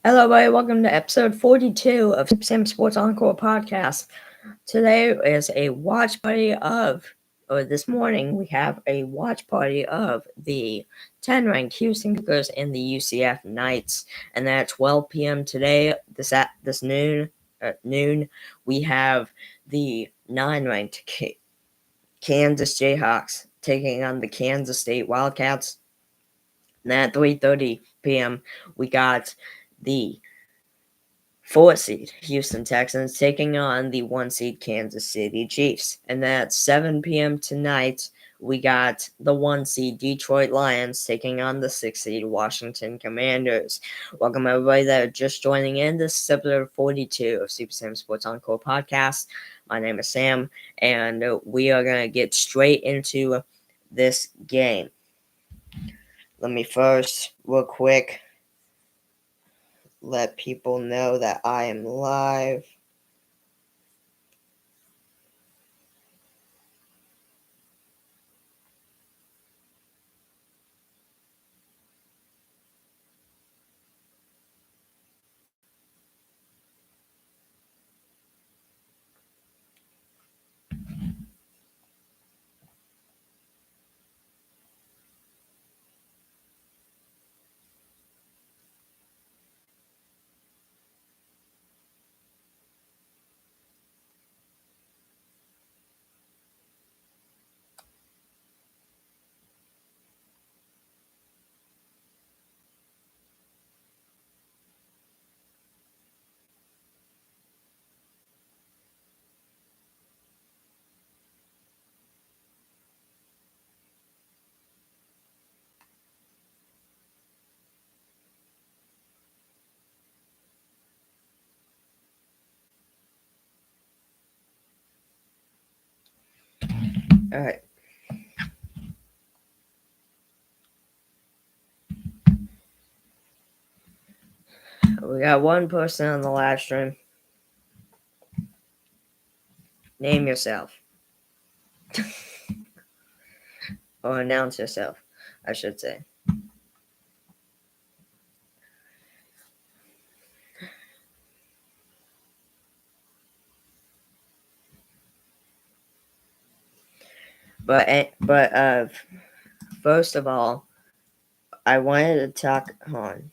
Hello, everybody. Welcome to episode 42 of Sam Sports Encore podcast. Today is a watch party this morning we have a watch party of the 10 ranked Houston Cougars and the UCF Knights. And then at 12 p.m. today, this noon, we have the 9 ranked Kansas Jayhawks taking on the Kansas State Wildcats. And then at 3:30 p.m., we got the 4 seed Houston Texans taking on the 1 seed Kansas City Chiefs. And then at 7 p.m. tonight, we got the 1 seed Detroit Lions taking on the 6 seed Washington Commanders. Welcome, everybody that are just joining in. This is episode 42 of Super Sam Sports Encore podcast. My name is Sam, and we are going to get straight into this game. Let me first, real quick, let people know that I am live. All right. We got one person on the live stream. Name yourself. Or announce yourself, I should say. But first of all, I wanted to talk on.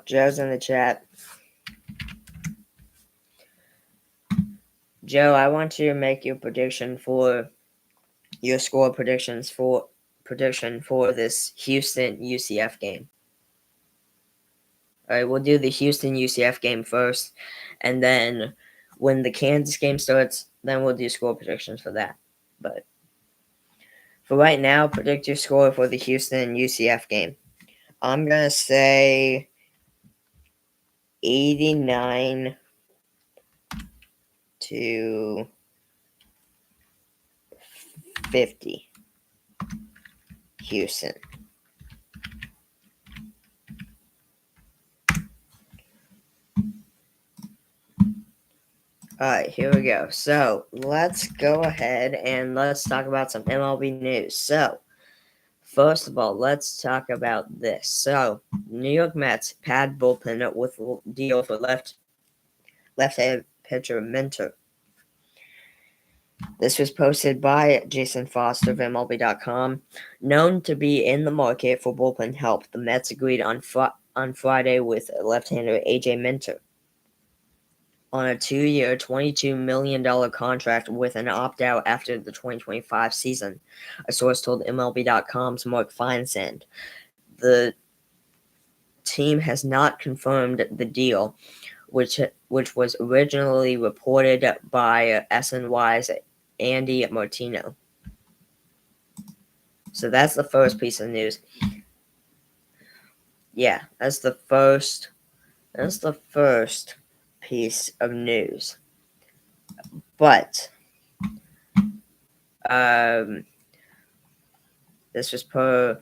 Joe's in the chat. Joe, I want you to make your prediction for your score prediction for this Houston UCF game. All right, we'll do the Houston UCF game first, and then when the Kansas game starts, then we'll do score predictions for that. But for right now, predict your score for the Houston UCF game. I'm going to say 89 to 50. Houston. Alright, here we go. So, let's go ahead and let's talk about some MLB news. So, first of all, let's talk about this. So, New York Mets pad bullpen with deal for left-handed pitcher Minter. This was posted by Jason Foster of MLB.com. Known to be in the market for bullpen help, the Mets agreed on Friday with left-hander A.J. Minter on a 2-year, $22 million contract with an opt-out after the 2025 season, a source told MLB.com's Mark Feinsand. The team has not confirmed the deal, which was originally reported by SNY's Andy Martino. So that's the first piece of news. Yeah, that's the first piece of news. But this was per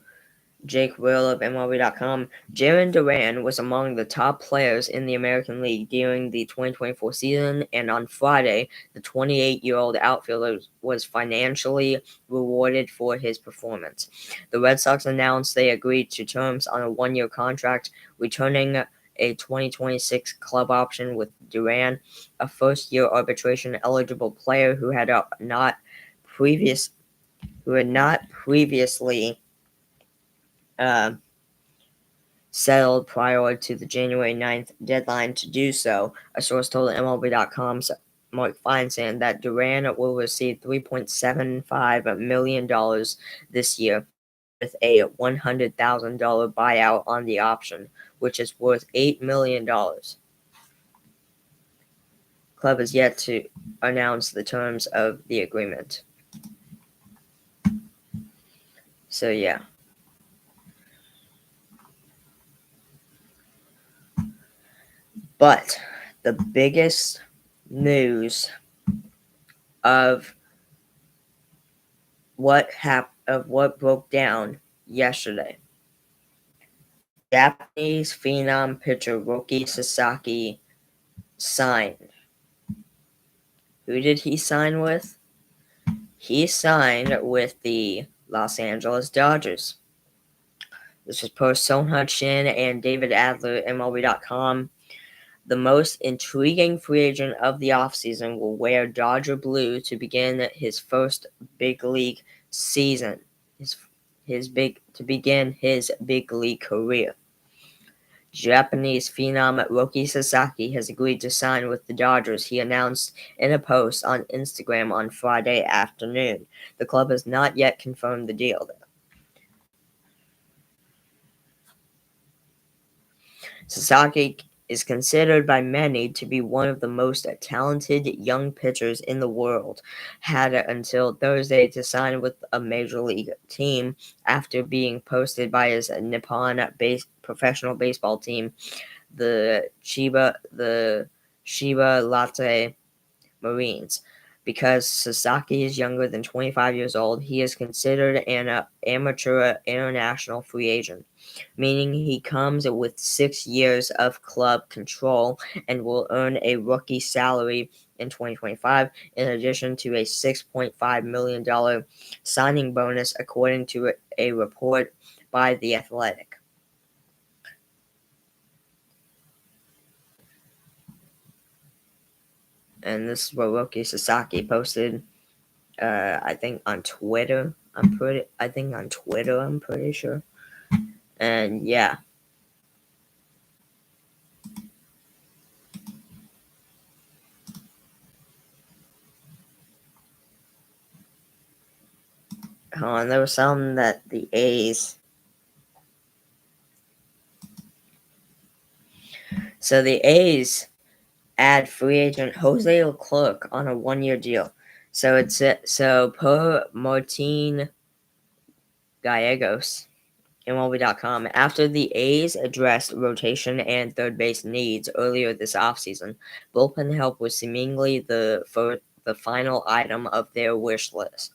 Jake Will of MLB.com, Jarren Duran was among the top players in the American League during the 2024 season, and on Friday, the 28-year-old outfielder was financially rewarded for his performance. The Red Sox announced they agreed to terms on a one-year contract, returning a 2026 club option with Duran, a first-year arbitration-eligible player who had not previously settled prior to the January 9th deadline to do so. A source told MLB.com's Mark Feinsand that Duran will receive $3.75 million this year, with a $100,000 buyout on the option, which is worth $8 million. Club has yet to announce the terms of the agreement. So, yeah. But the biggest news of what broke down yesterday. Japanese phenom pitcher Roki Sasaki signed. Who did he sign with? He signed with the Los Angeles Dodgers. This was per Songhut Shin and David Adler at MLB.com. The most intriguing free agent of the offseason will wear Dodger blue to begin his first big league season. His big league career. Japanese phenom Roki Sasaki has agreed to sign with the Dodgers, he announced in a post on Instagram on Friday afternoon. The club has not yet confirmed the deal, though. Sasaki is considered by many to be one of the most talented young pitchers in the world. Had until Thursday to sign with a major league team after being posted by his Nippon professional baseball team, the Shiba Latte Marines. Because Sasaki is younger than 25 years old, he is considered an amateur international free agent, meaning he comes with 6 years of club control and will earn a rookie salary in 2025, in addition to a $6.5 million signing bonus, according to a report by The Athletic. And this is what Roki Sasaki posted, I think on Twitter. I'm pretty sure. And yeah. And there was something that the A's. So the A's add free agent Jose Leclerc on a one-year deal. So per Martin Gallegos, MLB.com, after the A's addressed rotation and third base needs earlier this offseason, bullpen help was seemingly the final item of their wish list.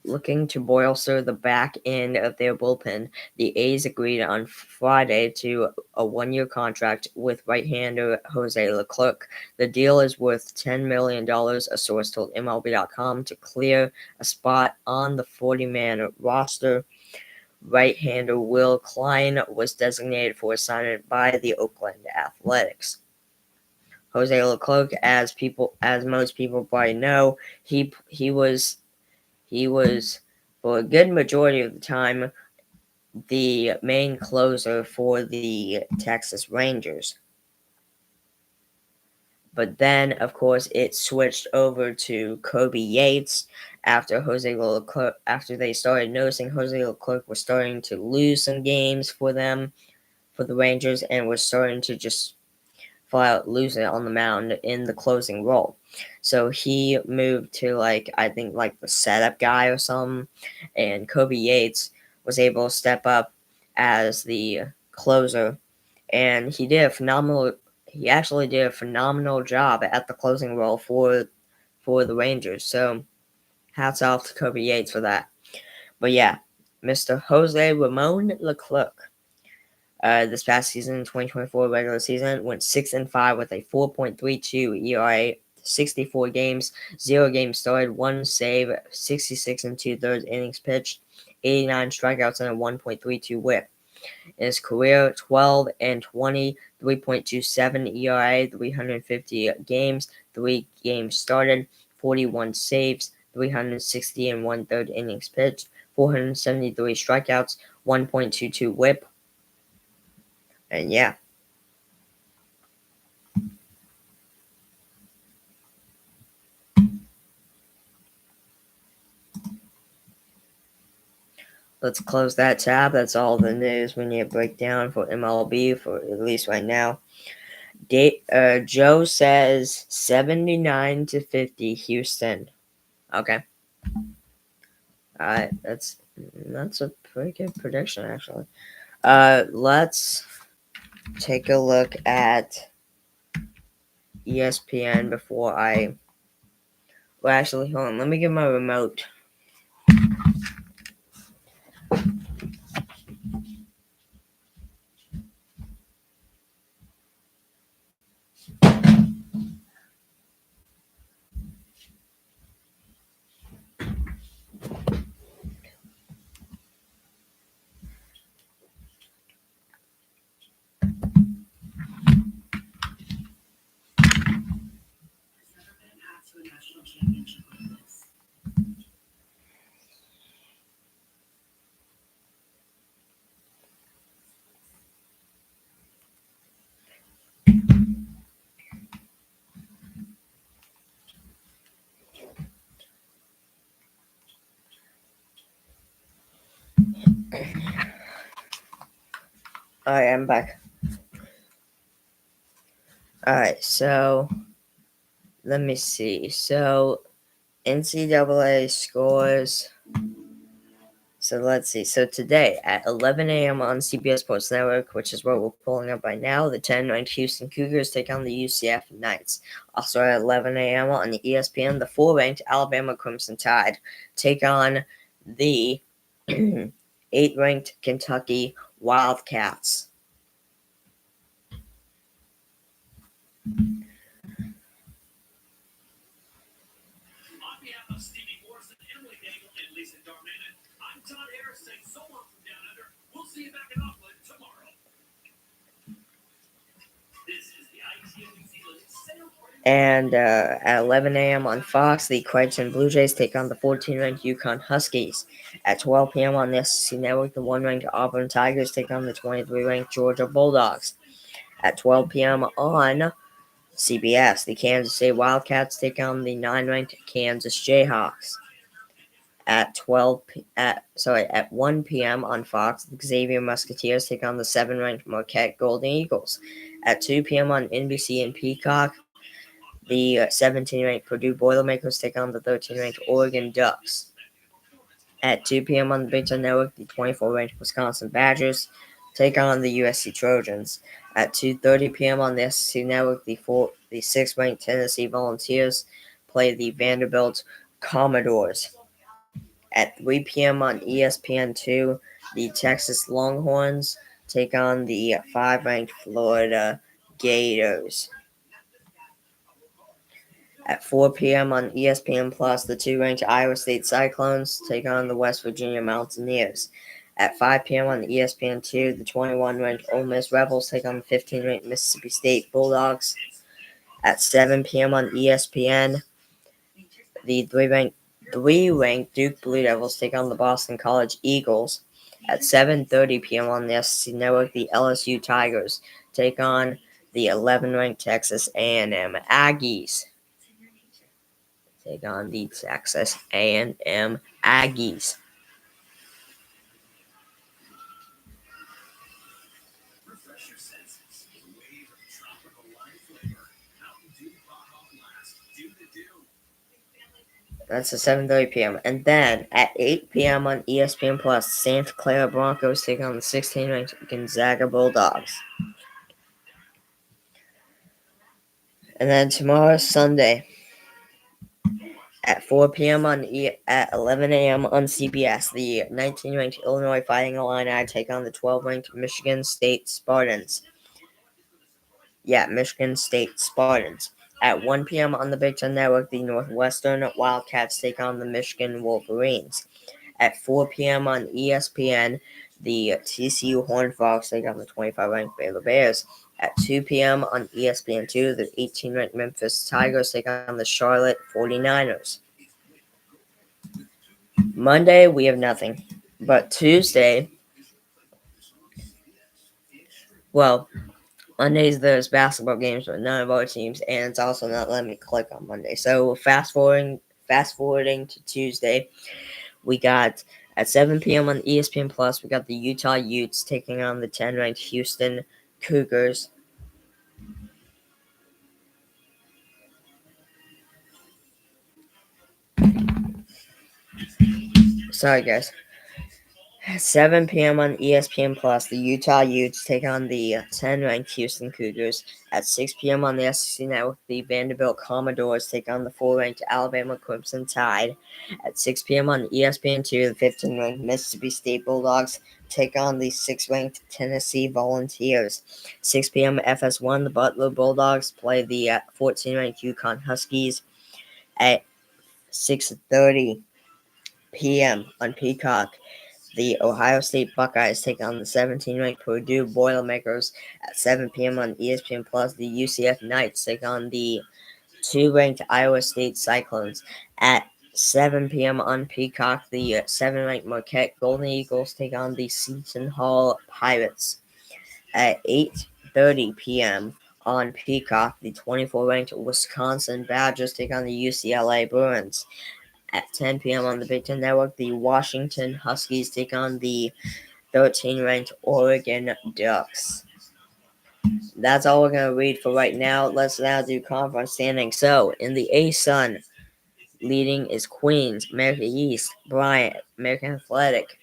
Looking to bolster the back end of their bullpen, the A's agreed on Friday to a one-year contract with right-hander Jose Leclerc. The deal is worth $10 million, a source told MLB.com, to clear a spot on the 40-man roster. Right-hander Will Klein was designated for assignment by the Oakland Athletics. Jose Leclerc, as most people probably know, he was, for a good majority of the time, the main closer for the Texas Rangers. But then, of course, it switched over to Kirby Yates after they started noticing Jose Leclerc was starting to lose some games for the Rangers, and was starting to just flat out lose it on the mound in the closing role. So he moved to the setup guy or something, and Kirby Yates was able to step up as the closer, and he actually did a phenomenal job at the closing role for the Rangers. So hats off to Kobe Yates for that. But yeah, Mr. Jose Ramon Leclerc. This past season, 2024 regular season, went 6-5 with a 4.32 ERA, 64 games, 0 games started, 1 save, 66 and 2/3 innings pitched, 89 strikeouts, and a 1.32 WHIP. In his career, 12-20, 3.27 ERA, 350 games, 3 games started, 41 saves, 360 and 1/3 innings pitched, 473 strikeouts, 1.22 WHIP, and yeah. Let's close that tab. That's all the news we need to break down for MLB for at least right now. Joe says 79-50 Houston. Okay. Alright, that's a pretty good prediction actually. Let's take a look at ESPN before I. Well, actually, hold on. Let me get my remote. Alright, I'm back. Alright, so let me see. So NCAA scores. So let's see. So today at 11 a.m. on CBS Sports Network, which is what we're pulling up right now, the 10-ranked Houston Cougars take on the UCF Knights. Also at 11 a.m. on the ESPN, the 4-ranked Alabama Crimson Tide take on the 8-ranked Kentucky Wildcats. And at 11 a.m. on Fox, the Creighton Blue Jays take on the 14-ranked UConn Huskies. At 12 p.m. on the SEC Network, the 1-ranked Auburn Tigers take on the 23-ranked Georgia Bulldogs. At 12 p.m. on CBS, the Kansas State Wildcats take on the 9-ranked Kansas Jayhawks. At 1 p.m. on Fox, the Xavier Musketeers take on the 7-ranked Marquette Golden Eagles. At 2 p.m. on NBC and Peacock, the 17-ranked Purdue Boilermakers take on the 13-ranked Oregon Ducks. At 2 p.m. on the Big Ten Network, the 24-ranked Wisconsin Badgers take on the USC Trojans. At 2:30 p.m. on the SEC Network, the 6th-ranked Tennessee Volunteers play the Vanderbilt Commodores. At 3 p.m. on ESPN2, the Texas Longhorns take on the 5-ranked Florida Gators. At 4 p.m. on ESPN Plus, the 2-ranked Iowa State Cyclones take on the West Virginia Mountaineers. At 5 p.m. on ESPN2, the 21-ranked Ole Miss Rebels take on the 15-ranked Mississippi State Bulldogs. At 7 p.m. on ESPN, the 3-ranked Duke Blue Devils take on the Boston College Eagles. At 7:30 p.m. on the SEC Network, the LSU Tigers take on the 11-ranked Texas A&M Aggies. Take on the Texas A&M Aggies. That's at 7:30 p.m. And then at 8 p.m. on ESPN Plus, Santa Clara Broncos take on the 16-ranked Gonzaga Bulldogs. And then tomorrow, Sunday, At 4 p.m. at 11 a.m. on CBS, the 19-ranked Illinois Fighting Illini take on the 12-ranked Michigan State Spartans. Yeah, Michigan State Spartans. At 1 p.m. on the Big Ten Network, the Northwestern Wildcats take on the Michigan Wolverines. At 4 p.m. on ESPN, the TCU Horned Frogs take on the 25-ranked Baylor Bears. At 2 p.m. on ESPN2, the 18-ranked Memphis Tigers take on the Charlotte 49ers. Monday, we have nothing. But Tuesday, well, Mondays there's basketball games with none of our teams, and it's also not letting me click on Monday. So fast forwarding to Tuesday, we got at 7 p.m. on ESPN Plus, we got the Utah Utes taking on the 10-ranked Houston Cougars. Sorry, guys. 7 p.m. on ESPN Plus, the Utah Utes take on the 10-ranked Houston Cougars. At 6 p.m. on the SEC Network, the Vanderbilt Commodores take on the 4-ranked Alabama Crimson Tide. At 6 p.m. on ESPN2, the 15-ranked Mississippi State Bulldogs take on the 6th-ranked Tennessee Volunteers. 6 p.m. FS1, the Butler Bulldogs play the 14-ranked Yukon Huskies. At 6:30 p.m. on Peacock, the Ohio State Buckeyes take on the 17-ranked Purdue Boilermakers. At 7 p.m. on ESPN Plus, the UCF Knights take on the 2-ranked Iowa State Cyclones. At 7 p.m. on Peacock, the 7-ranked Marquette Golden Eagles take on the Seton Hall Pirates. At 8:30 p.m. on Peacock, the 24-ranked Wisconsin Badgers take on the UCLA Bruins. At 10 p.m. on the Big Ten Network, the Washington Huskies take on the 13-ranked Oregon Ducks. That's all we're going to read for right now. Let's now do conference standings. So, in the A-Sun, leading is Queens, America East, Bryant, American Athletic,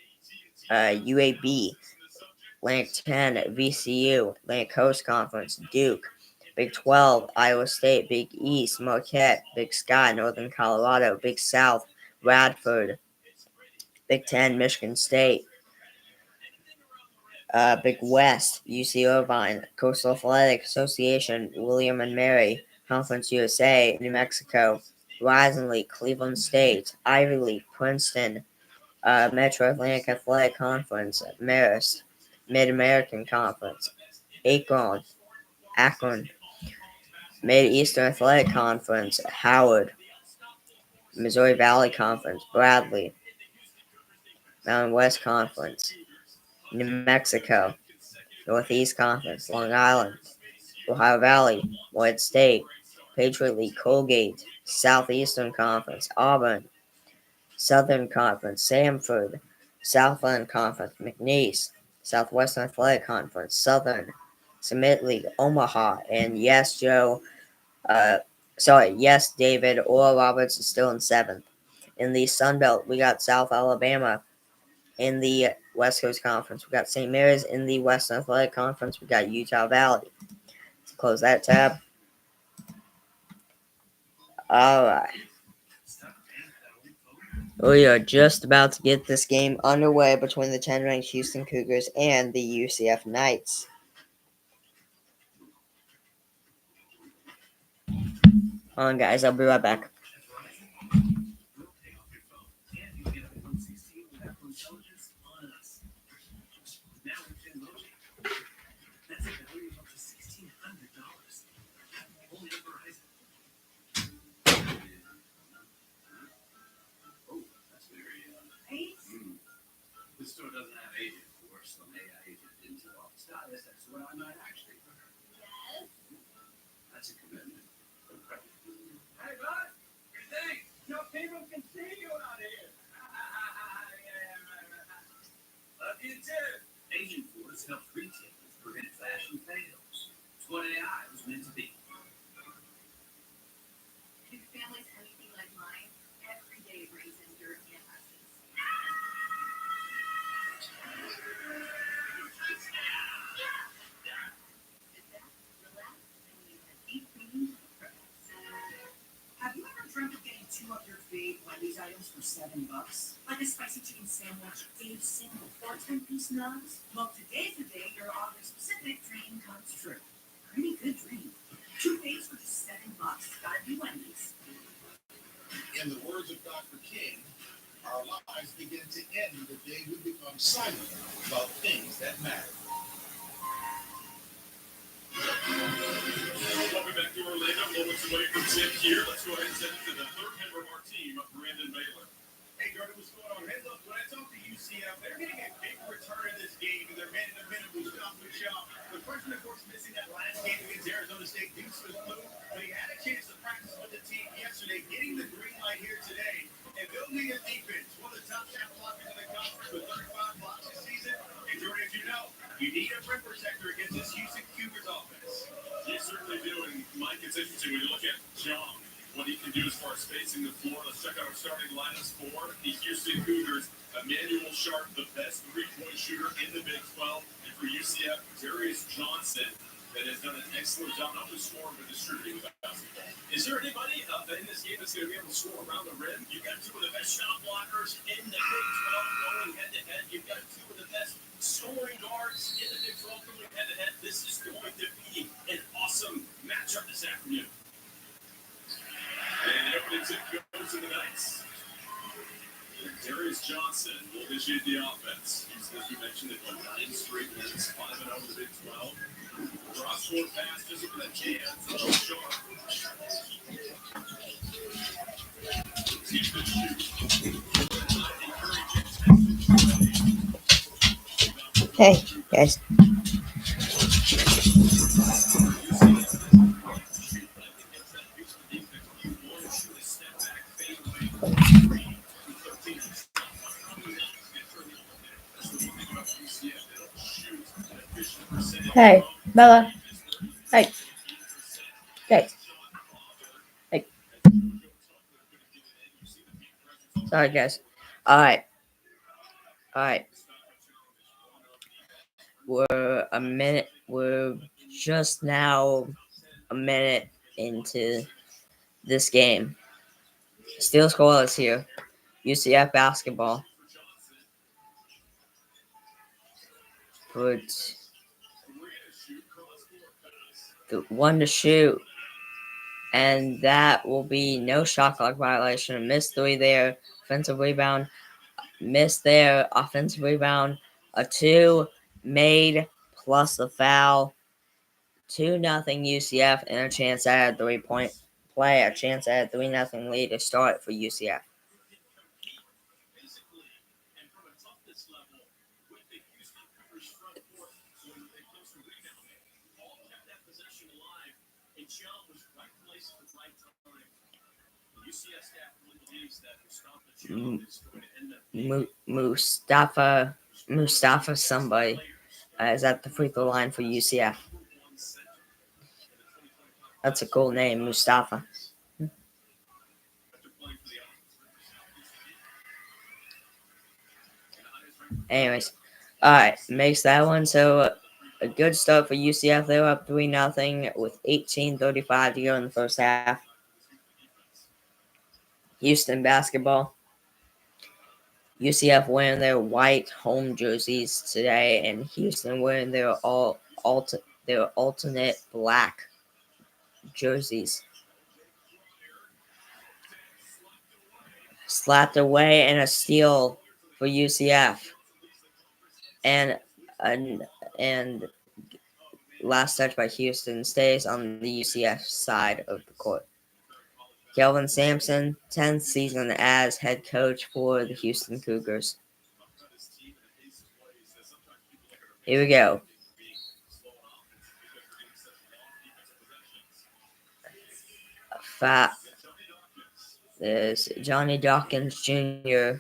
UAB, Atlantic 10, VCU, Atlantic Coast Conference, Duke, Big 12, Iowa State, Big East, Marquette, Big Sky, Northern Colorado, Big South, Radford, Big 10, Michigan State, Big West, UC Irvine, Coastal Athletic Association, William and Mary, Conference USA, New Mexico, Horizon League, Cleveland State, Ivy League, Princeton, Metro Atlantic Athletic Conference, Marist, Mid-American Conference, Akron, Mid-Eastern Athletic Conference, Howard, Missouri Valley Conference, Bradley, Mountain West Conference, New Mexico, Northeast Conference, Long Island, Ohio Valley, White State, Patriot League, Colgate, Southeastern Conference, Auburn, Southern Conference, Samford, Southland Conference, McNeese, Southwestern Athletic Conference, Southern, Summit League, Omaha, and yes, David, Oral Roberts is still in 7th. In the Sun Belt, we got South Alabama. In the West Coast Conference, we got St. Mary's. In the Western Athletic Conference, we got Utah Valley. Let's close that tab. All right. We are just about to get this game underway between the 10-ranked Houston Cougars and the UCF Knights. Hold on, guys. I'll be right back. This store doesn't have agent force, so maybe agent didn't tell off the status. That's what I might actually prefer. Yes. That's a commitment. Hey, bud, what do you think? No people can see you out here. Love you too. Agent force helps retailers prevent fashion fails. It's what AI was meant to be. If your family's anything like mine, every day brings in dirt and messes. Have you ever dreamt of getting 2 of your items for $7. Like a spicy chicken sandwich, a single or 10-piece nugs. Well, today's the day your author-specific dream comes true. Pretty good dream. 2 days for just $7. Gotta be Wendy's. In the words of Dr. King, our lives begin to end the day we become silent about things that matter. Welcome back to Orlando. Moments away from tip here. Let's go ahead and send it to the third member of our team, Brandon Baylor. Hey, Jordan, what's going on? Hey, look, when I talk to UCF, they're getting a big return in this game, and they're man in the minute with Michelle. The person, of course, missing that last game against Arizona State due to his flu, but he had a chance to practice with the team yesterday, getting the green light here today, and building a defense. One of the top tackle blockers in the conference with 35 blocks this season. And Jordan, as you know, you need a rim protector against this Houston Cougars offense. You certainly do, and Mike, it's interesting when you look at John, what he can do as far as spacing the floor. Let's check out our starting lineups for the Houston Cougars. Emmanuel Sharp, the best three-point shooter in the Big 12. And for UCF, Darius Johnson, that has done an excellent job not just scoring, but distributing the basketball. Is there anybody in this game that's going to be able to score around the rim? You've got two of the best shot blockers in the Big 12 going head-to-head. You've got two of the best scoring guards in the Big 12 going head-to-head. This is going to be an awesome matchup this afternoon. And the opening tip goes to the Knights. Darius Johnson will initiate the offense. He's, as you mentioned, they've won 9 straight wins, 5-0 in the Big 12. Cross-court pass just over the hands of Sharp. Hey, guys. Hey, Bella. Hey. Hey. Hey. Sorry, guys. Alright. We're just now a minute into this game. Still scoreless here. UCF basketball. But the one to shoot. And that will be no shot clock violation. Missed 3 there. Offensive rebound. Missed there. Offensive rebound. A 2 made plus the foul. 2-0 UCF and a chance at a 3-point play. A chance at a 3-0 lead to start for UCF. Mustafa somebody is at the free throw line for UCF. That's a cool name, Mustafa. Anyways, alright, makes that one. So a good start for UCF. They were up 3-0 with 18:35 to go in the first half. Houston basketball. UCF wearing their white home jerseys today, and Houston wearing their alternate black jerseys. Slapped away and a steal for UCF. And last touch by Houston stays on the UCF side of the court. Kelvin Sampson, 10th season as head coach for the Houston Cougars. Here we go. There's Johnny Dawkins Jr.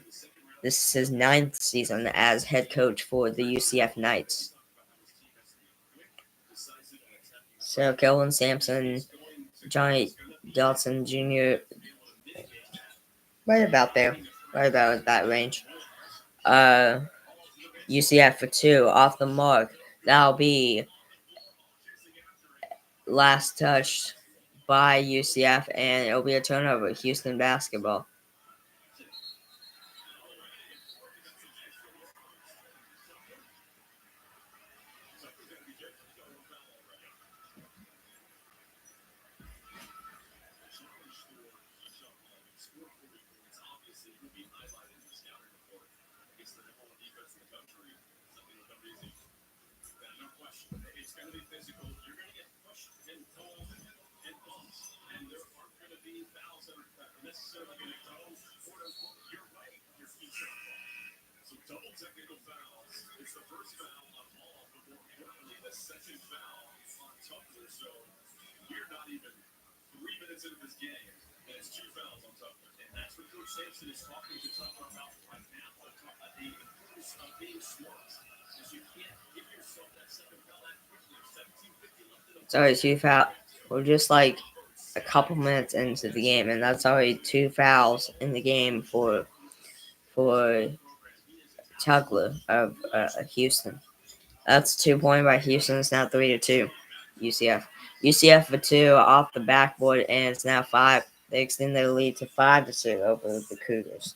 This is his 9th season as head coach for the UCF Knights. So Kelvin Sampson, Johnny Dawson Jr. Right about there. Right about that range. UCF for 2 off the mark. That'll be last touched by UCF, and it'll be a turnover. Houston basketball. it will be highlighted in the scouting report against the number one defense in the country. Something that nobody's easy. No question. It's going to be physical. You're going to get pushed and pulled and bumped, and there aren't going to be fouls that are necessarily going to go, quote unquote, your way. Your feet are wrong. So double technical fouls. It's the first foul on Hall, but more importantly, the second foul on Tucker. So we're not even 3 minutes into this game, and it's 2 fouls on Tucker. And that's what Coach Sampson is talking to Tucker about right now. The importance of being smart. Because you can't give yourself that second foul that quickly. 17:50 left in the Sorry, 2 fouls. We're just like a couple minutes into the game, and that's already 2 fouls in the game for Tugler of Houston. That's 2 points by Houston. It's now 3-2. UCF. UCF for 2 off the backboard, and it's now 5. They extend their lead to 5-2 over the Cougars.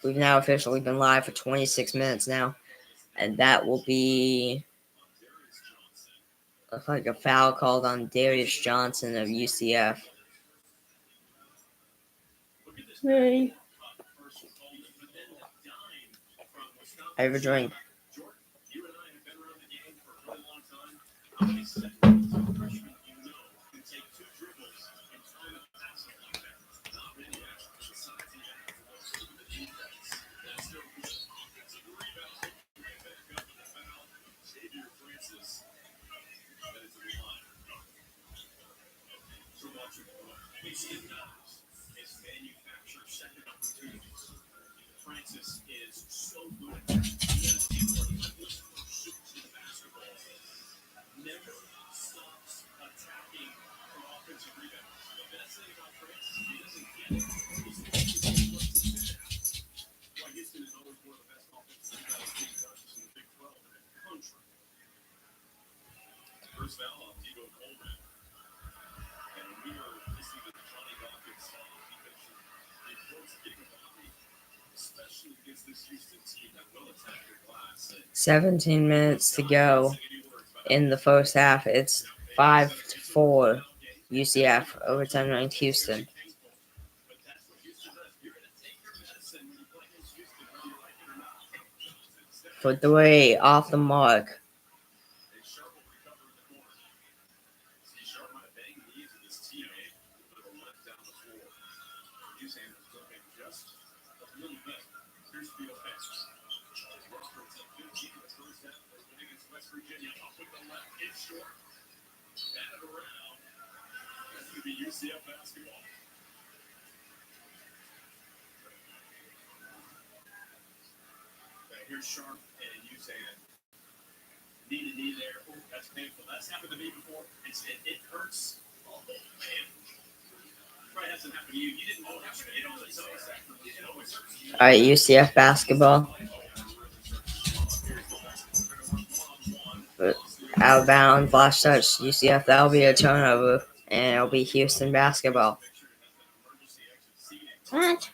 We've now officially been live for 26 minutes now, and that will be looks like a foul called on Darius Johnson of UCF. Hey. I have a drink. You and I have been around the game for a really long time. How many seconds a freshman you know can take 2 dribbles and time a pass like that? Not many, actually. Besides the act of the defense. That's no good. Offensive rebound. Right back up with the foul. Xavier Francis. That is the line. So watch it. KST is manufacture second opportunities. Francis is so good. Never stops attacking for offensive rebounds. The best thing about Francis is he doesn't get it. Why Houston is always one of the best offensive rebounding teams, not just in the Big 12, but in the country. First foul on Tebow Coleman. And we are listening to Johnny Dawkins defense reports getting a body, especially against this Houston team that will attack your glass. 17 minutes to go in the first half. It's 5-4 UCF overtime ranked Houston. For 3 off the mark. UCF basketball. Here's Sharp and Usain. Knee to knee there. Oh, that's painful. That's happened to me before. It hurts. Oh, man. Probably hasn't happened to you. You didn't know it happened. It always hurts. All right, UCF basketball. Out of bounds, last touch, UCF. That'll be a turnover, and it'll be Houston basketball. What?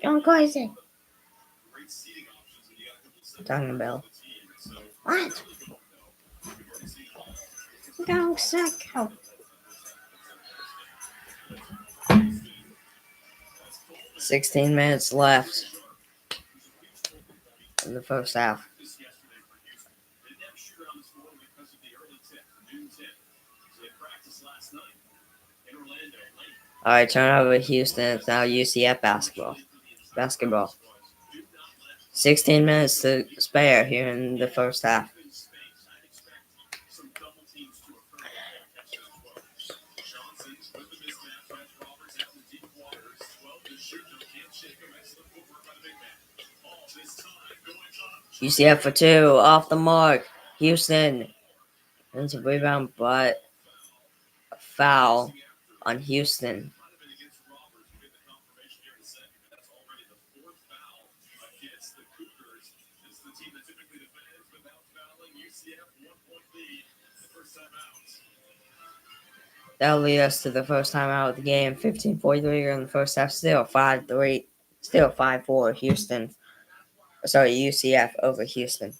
Don't go easy. Talking about. What? Go suck. 16 minutes left in the first half. All right, turnover Houston. It's now UCF basketball. 16 minutes to spare here in the first half. UCF for 2 off the mark. Houston. It's a rebound, but a foul on Houston. That'll lead us to the first time out of the game. 15:43 in the first half. Still 5-3. Still 5-4 Houston. Sorry, UCF over Houston.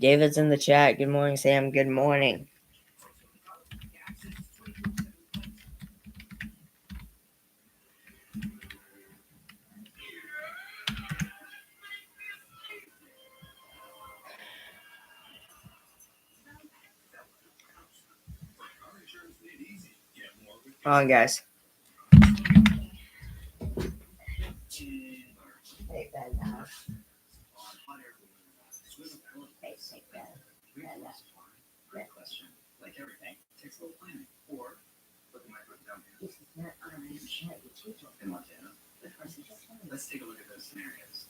David's in the chat. Good morning, Sam. Good morning. Come on, guys. Hey, Ben. Hey, take that. Great question. Like everything, takes a little planning. Or look at my foot down here. This is not unrandom shit. You teach them. In Montana. Let's take a look at those scenarios.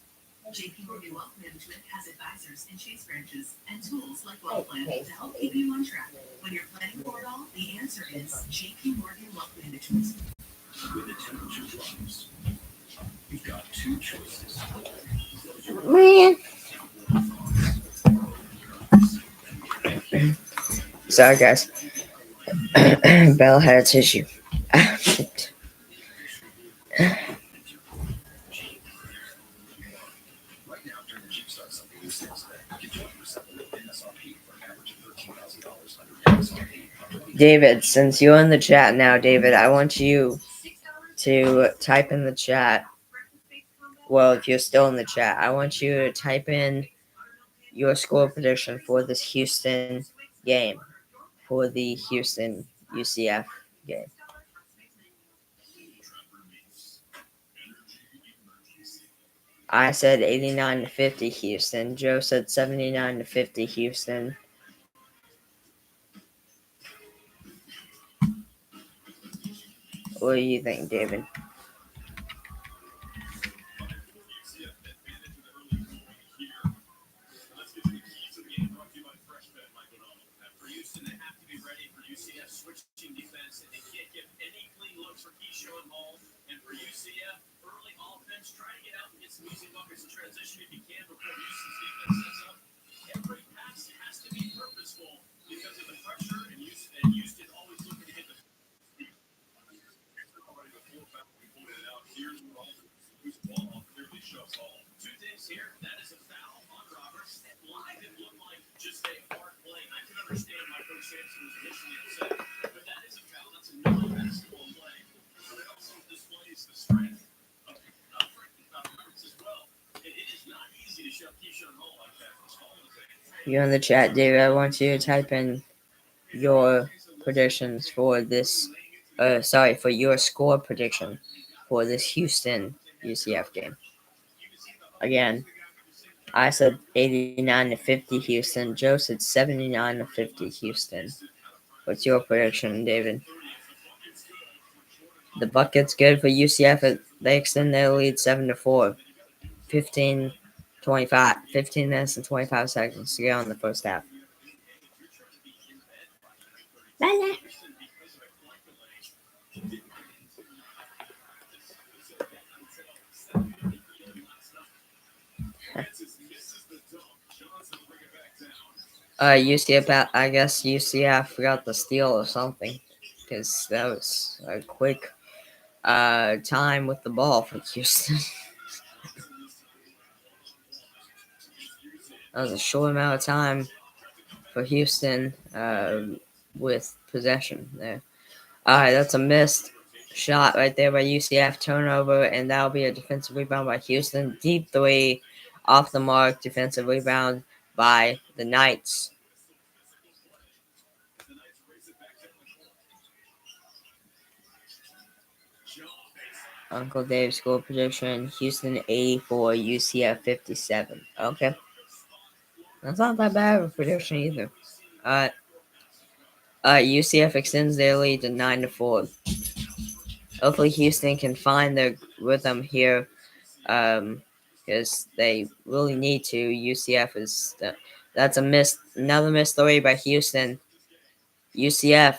JP Morgan Wealth Management has advisors and Chase branches and tools like Wealth Plan to help keep you on track. When you're planning for it all, the answer is JP Morgan Wealth Management. When the temperature drops, you've got two choices. Man. Sorry, guys. Belle had a tissue. Right now, during the Jeep Start Sunday Lease Sales Day, get 20% below MSRP for an average of $13,000 under MSRP. David, since you're in the chat now, David, I want you to type in the chat. Well, if you're still in the chat, I want you to type in your score prediction for this Houston game, for the Houston UCF game. I said 89-50 Houston. Joe said 79-50 Houston. What do you think, David? For Houston, they have to be ready for UCF switching defense, and they can't give any clean looks for Keyshawn Hall. And for UCF, early offense, try to get out and get some easy buckets in transition if you can before Houston's defense sets up. Every pass has to be purposeful because of the pressure, and Houston always looking to hit the. We pointed it out here, whose ball clearly shows Hall. Two things here. That is a foul on Roberts. Live, it looked like just a hard play. I can understand why Coach Sampson was initially upset, but that is a foul. That's a non-basketball play. But it also displays the strength of Roberts as well. It is not easy to shove Keyshawn Hall like that. You're in the chat, David. I want you to type in your predictions for this. For your score prediction for this Houston UCF game. Again, I said 89-50 Houston. Joe said 79-50 Houston. What's your prediction, David? The bucket's good for UCF. They extend their lead 7-4. 15 minutes and 25 seconds to go in the first half. Bye. UCF, I guess UCF forgot the steal or something, because that was a quick time with the ball for Houston. That was a short amount of time for Houston with possession there. All right, that's a missed shot right there by UCF. Turnover, and that'll be a defensive rebound by Houston. Deep three, off the mark, defensive rebound by the Knights. Uncle Dave's score prediction: Houston 84, UCF 57. Okay, that's not that bad of a prediction either. UCF extends their lead to 9-4. Hopefully, Houston can find their rhythm here, because they really need to. UCF is that's another missed three by Houston. UCF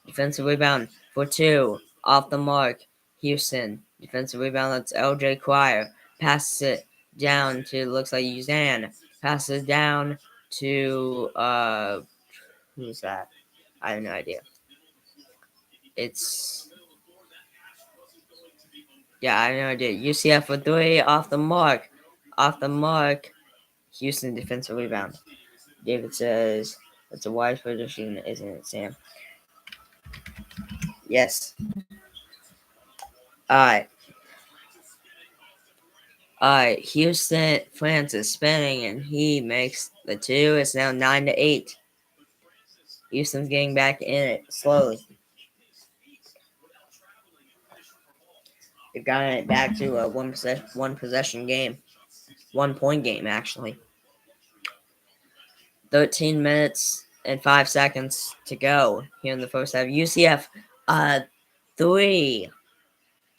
defensive rebound for two, off the mark. Houston defensive rebound. That's LJ Cryer. Passes it down to, looks like Uzan. Passes it down to who's that? I have no idea. I have no idea. UCF for three, off the mark. Houston defensive rebound. David says, "It's a wise prediction, isn't it, Sam?" Yes. Alright. Alright, Houston, Francis spinning, and he makes the 2. It's now 9-8. Houston's getting back in it slowly. They've gotten it back to a one possession game. 1 point game, actually. 13 minutes and 5 seconds to go here in the first half. UCF, 3.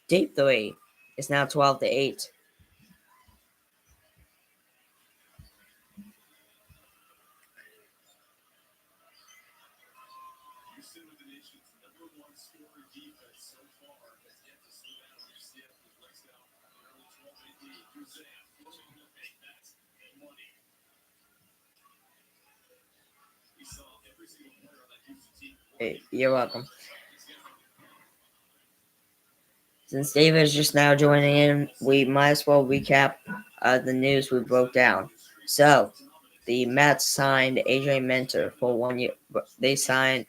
Deep 3. It's now 12-8. Houston, with the nation's #1 scorer defense so far, has yet to slow down. UCF was laced out an early 12-8 lead. Hussein forcing him to pay. That's money. We saw every single player on that Houston team. Hey, you're welcome. Since David is just now joining in, we might as well recap the news we broke down. So, the Mets signed AJ Minter for 1 year. They signed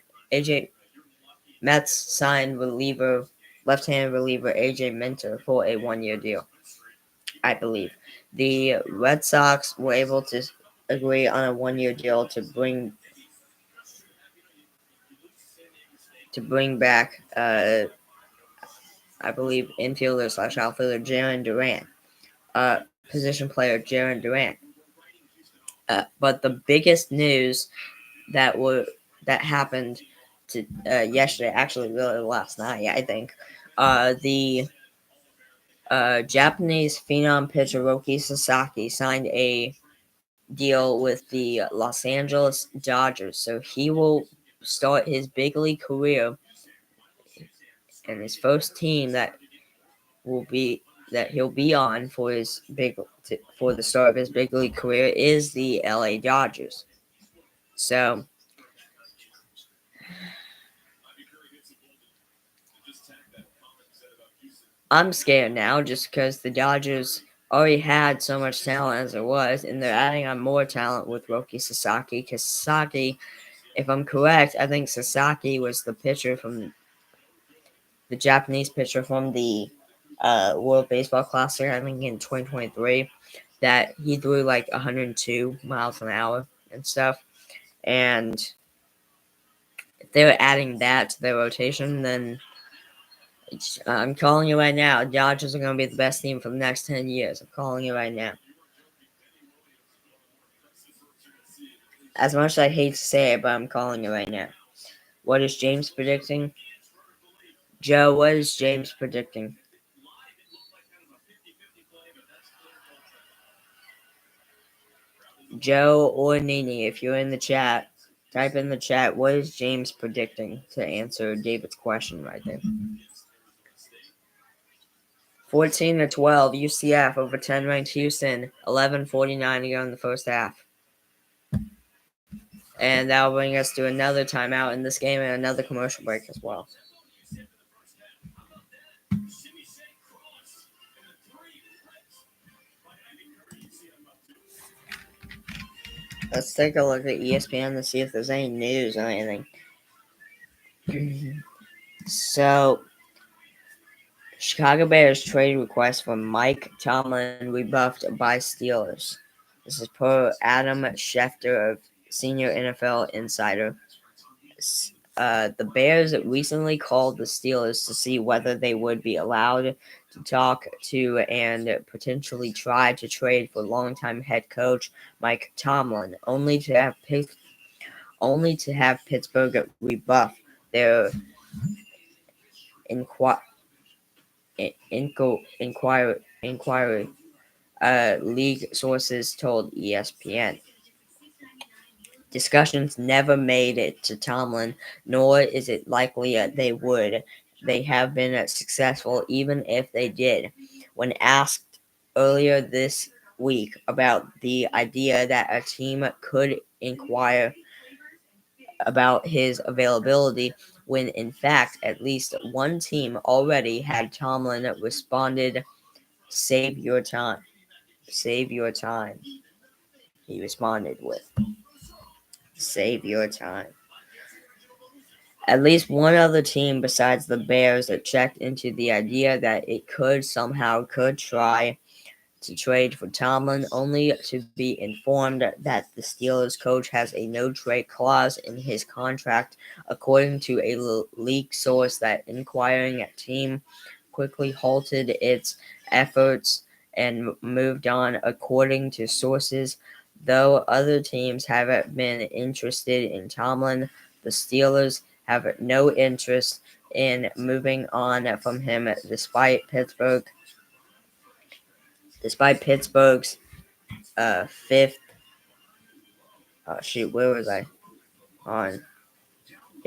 Mets signed left-handed reliever AJ Minter for a 1-year deal, I believe. The Red Sox were able to agree on a 1-year deal to bring back, I believe, infielder / outfielder Jarren Duran, position player Jarren Duran. But the biggest news that happened to yesterday, actually, really last night, I think, the Japanese phenom pitcher Roki Sasaki signed a deal with the Los Angeles Dodgers, so he will start his big league career, and his first team that he'll be on for the start of his big league career is the LA Dodgers. So I'm scared now just because the Dodgers already had so much talent as it was, and they're adding on more talent with Roki Sasaki. Because Sasaki, if I'm correct, I think Sasaki was the Japanese pitcher from the World Baseball Classic, I think in 2023, that he threw like 102 miles an hour and stuff. And if they were adding that to their rotation, then I'm calling you right now. Dodgers are going to be the best team for the next 10 years. I'm calling you right now. As much as I hate to say it, but I'm calling you right now. What is James predicting? Joe, what is James predicting? Joe or Nini, if you're in the chat, type in the chat, what is James predicting to answer David's question right there. 14-12, UCF over 10-ranked Houston, 11:49 to go in the first half. And that'll bring us to another timeout in this game and another commercial break as well. Let's take a look at ESPN to see if there's any news or anything. So, Chicago Bears trade request for Mike Tomlin rebuffed by Steelers. This is per Adam Schefter of Senior NFL Insider. The Bears recently called the Steelers to see whether they would be allowed to talk to and potentially try to trade for longtime head coach Mike Tomlin, only to have Pittsburgh rebuff their inquiry. League sources told ESPN. Discussions never made it to Tomlin, nor is it likely they would. They have been successful even if they did. When asked earlier this week about the idea that a team could inquire about his availability, when in fact at least one team already had, Tomlin responded, "Save your time. Save your time," he responded with. Save your time. At least one other team besides the Bears that checked into the idea that it could try to trade for Tomlin, only to be informed that the Steelers coach has a no trade clause in his contract, according to a leak source. That inquiring team quickly halted its efforts and moved on, according to sources. Though other teams have been interested in Tomlin, the Steelers have no interest in moving on from him, despite Pittsburgh's fifth. Oh shoot, where was I? On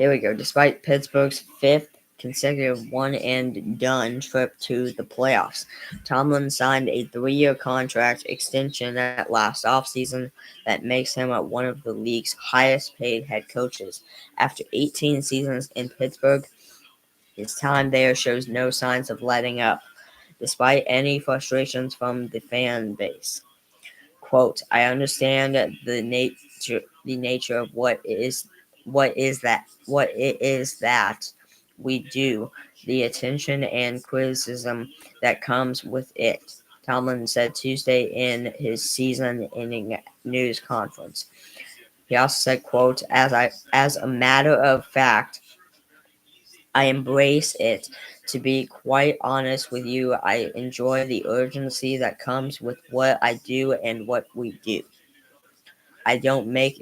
Here we go. Despite Pittsburgh's fifth consecutive one and done trip to the playoffs, Tomlin signed a 3-year contract extension at last offseason that makes him one of the league's highest paid head coaches. After 18 seasons in Pittsburgh, his time there shows no signs of letting up, despite any frustrations from the fan base. Quote, I understand the nature of what it is that we do, the attention and criticism that comes with it, Tomlin said Tuesday in his season-ending news conference. He also said, quote, as a matter of fact, I embrace it. To be quite honest with you, I enjoy the urgency that comes with what I do and what we do. I don't make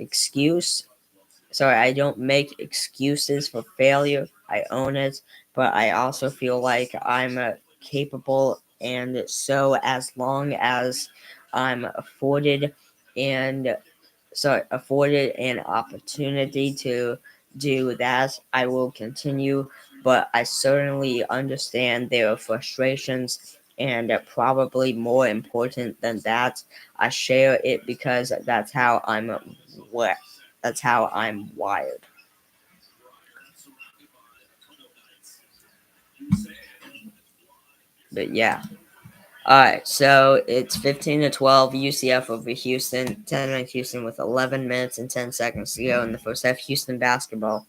I don't make excuses for failure. I own it, but I also feel like I'm capable, and so as long as I'm and afforded an opportunity to do that, I will continue. But I certainly understand their frustrations, and probably more important than that, I share it because that's how I'm wired. But yeah. Alright, so it's 15-12 UCF over Houston. 10-9 Houston with 11 minutes and 10 seconds to go in the first half. Houston basketball.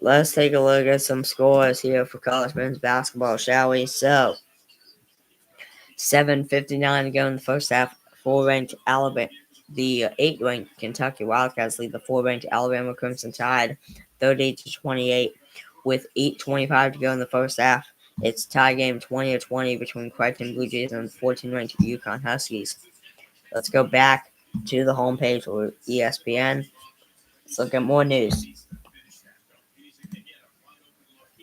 Let's take a look at some scores here for college men's basketball, shall we? So, 7:59 to go in the first half. 4-ranked Alabama. The 8th-ranked Kentucky Wildcats lead the 4-ranked Alabama Crimson Tide 30-28 with 8:25 to go in the first half. It's tie game 20-20 between Creighton Blue Jays and the 14-ranked UConn Huskies. Let's go back to the homepage for ESPN. Let's look at more news.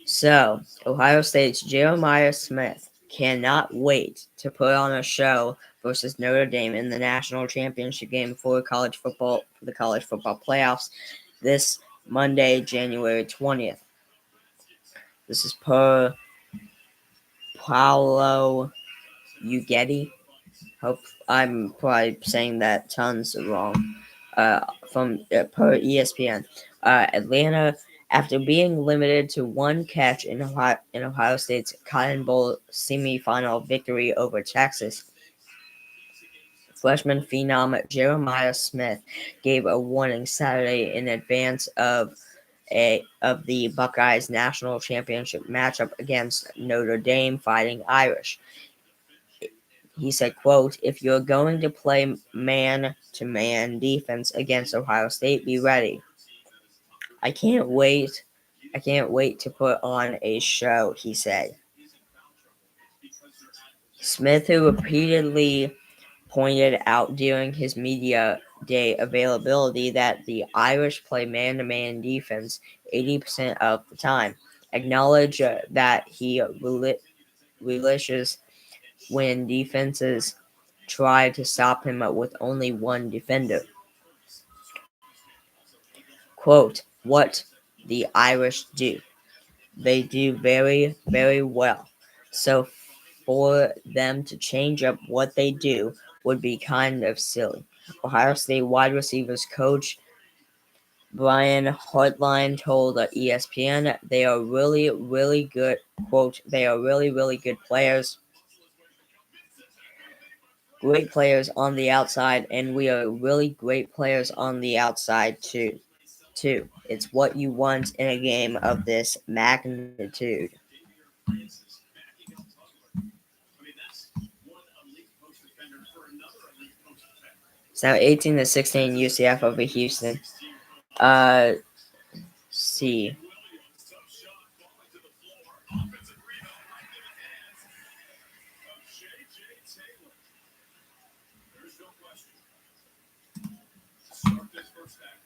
So, Ohio State's Jeremiah Smith cannot wait to put on a show versus Notre Dame in the national championship game for the college football playoffs this Monday, January 20th. This is per Paolo Uggetti. Hope I'm probably saying that tons wrong. From Per ESPN, Atlanta, after being limited to one catch in Ohio State's Cotton Bowl semifinal victory over Texas, freshman phenom Jeremiah Smith gave a warning Saturday in advance of the Buckeyes national championship matchup against Notre Dame Fighting Irish. He said, quote, if you're going to play man-to-man defense against Ohio State, be ready. I can't wait to put on a show, he said. Smith, who repeatedly pointed out during his media day availability that the Irish play man-to-man defense 80% of the time, acknowledged that he relishes when defenses try to stop him with only one defender. Quote, what the Irish do. They do very, very well. So for them to change up what they do would be kind of silly. Ohio State wide receivers coach Brian Hartline told ESPN they are really, really good. Quote, they are really, really good players. great players on the outside, and we are really great players on the outside too. It's what you want in a game of this magnitude. It's now 18-16 UCF over Houston. See.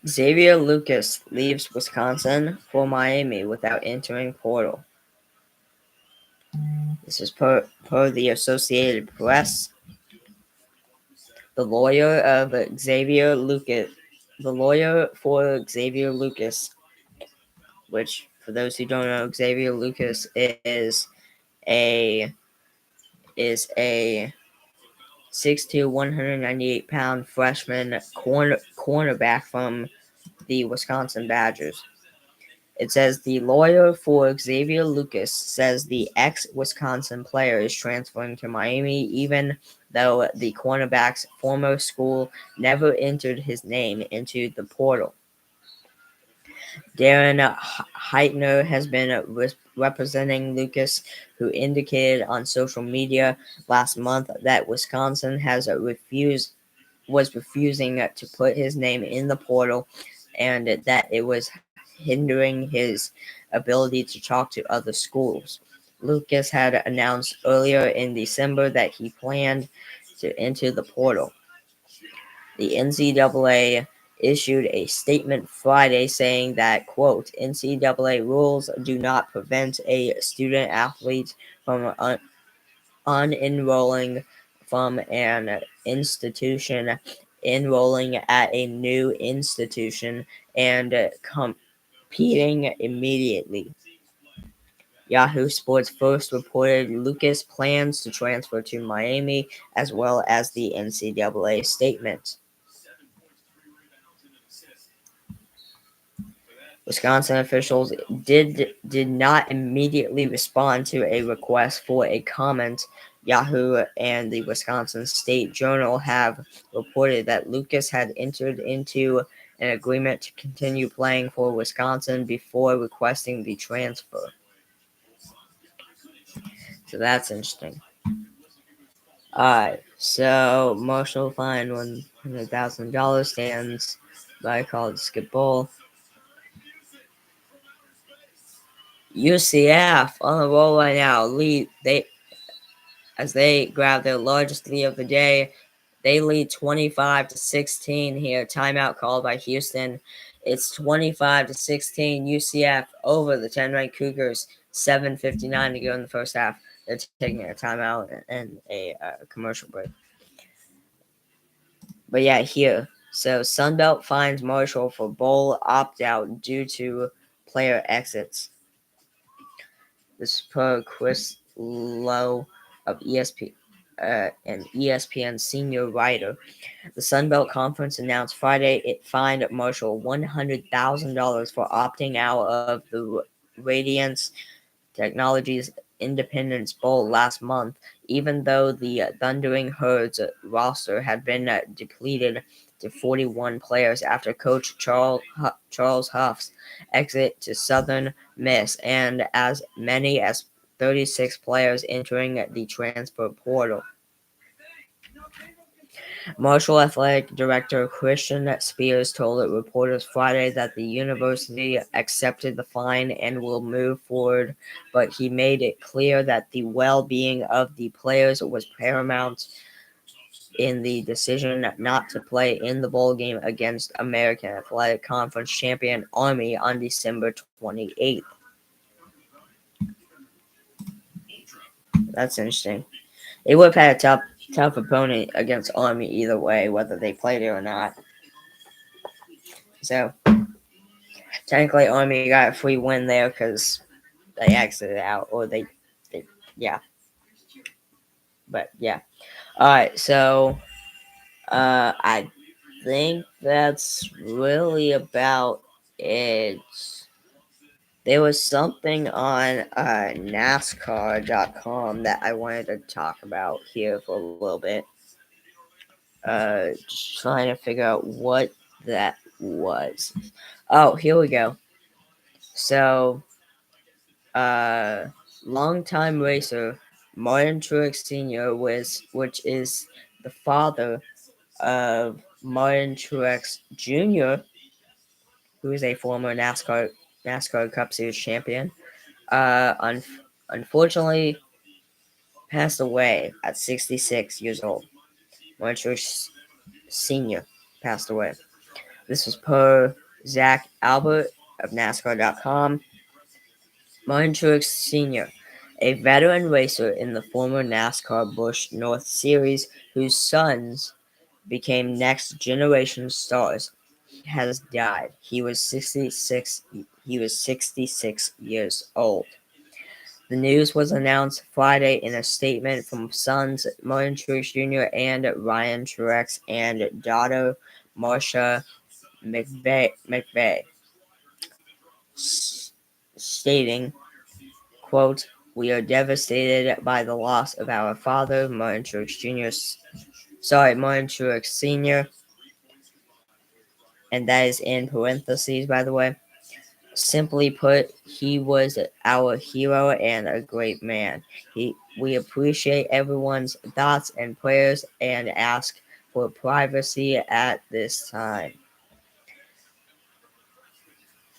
Xavier Lucas leaves Wisconsin for Miami without entering portal. This is per the Associated Press. The lawyer for Xavier Lucas, which for those who don't know, Xavier Lucas a 6'2", 198-pound freshman cornerback from the Wisconsin Badgers. It says the lawyer for Xavier Lucas says the ex-Wisconsin player is transferring to Miami, even though the cornerback's former school never entered his name into the portal. Darren Heitner has been representing Lucas, who indicated on social media last month that Wisconsin was refusing to put his name in the portal, and that it was hindering his ability to talk to other schools. Lucas had announced earlier in December that he planned to enter the portal. The NCAA issued a statement Friday saying that, quote, NCAA rules do not prevent a student athlete from unenrolling from an institution, enrolling at a new institution, and competing immediately. Yahoo Sports first reported Lucas plans to transfer to Miami, as well as the NCAA statement. Wisconsin officials did not immediately respond to a request for a comment. Yahoo and the Wisconsin State Journal have reported that Lucas had entered into an agreement to continue playing for Wisconsin before requesting the transfer. So that's interesting. Alright, so Marshall fined $100,000, stands by college skip bowl. UCF on the roll right now. As they grab their largest lead of the day, they lead 25-16 here. Timeout called by Houston. It's 25-16 UCF over the 10-ranked Cougars. 7:59 to go in the first half. They're taking a timeout and a commercial break. But yeah, here. So Sunbelt finds Marshall for bowl opt-out due to player exits. This is per Chris Lowe of ESPN, an ESPN senior writer. The Sun Belt Conference announced Friday it fined Marshall $100,000 for opting out of the Radiance Technologies Independence Bowl last month, even though the Thundering Herds roster had been depleted to 41 players after coach Charles Huff's exit to Southern Miss, and as many as 36 players entering the transfer portal. Marshall Athletic Director Christian Spears told reporters Friday that the university accepted the fine and will move forward, but he made it clear that the well-being of the players was paramount in the decision not to play in the bowl game against American Athletic Conference champion Army on December 28th. That's interesting. They would have had a tough opponent against Army either way, whether they played it or not. So, technically, Army got a free win there because they exited out, or yeah. But, yeah. Alright, so, I think that's really about it. There was something on NASCAR.com that I wanted to talk about here for a little bit. Just trying to figure out what that was. Oh, here we go. So, longtime racer Martin Truex Sr. which is the father of Martin Truex Jr., who is a former NASCAR Cup Series champion. Unfortunately, passed away at 66 years old. Martin Truex Sr. passed away. This was per Zach Albert of NASCAR.com. Martin Truex Sr., a veteran racer in the former NASCAR Busch North Series, whose sons became next generation stars, has died. He was 66 years old. The news was announced Friday in a statement from sons Martin Truex Jr. and Ryan Truex and daughter Marsha McVeigh, stating, quote, "We are devastated by the loss of our father, Martin Truex Sr., and that is in parentheses, by the way. Simply put, he was our hero and a great man. We appreciate everyone's thoughts and prayers and ask for privacy at this time."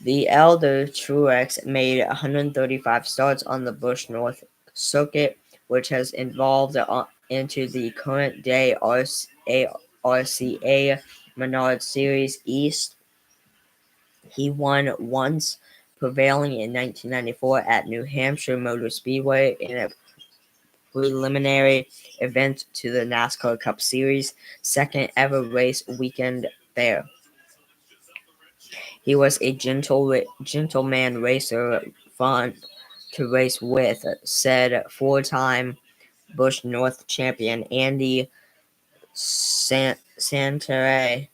The elder Truex made 135 starts on the Busch North circuit, which has evolved into the current-day RCA Menard Series East. He won once, prevailing in 1994 at New Hampshire Motor Speedway in a preliminary event to the NASCAR Cup Series, second ever race weekend there. He was a gentleman racer, fun to race with, said four-time Busch North champion Andy Santarelli,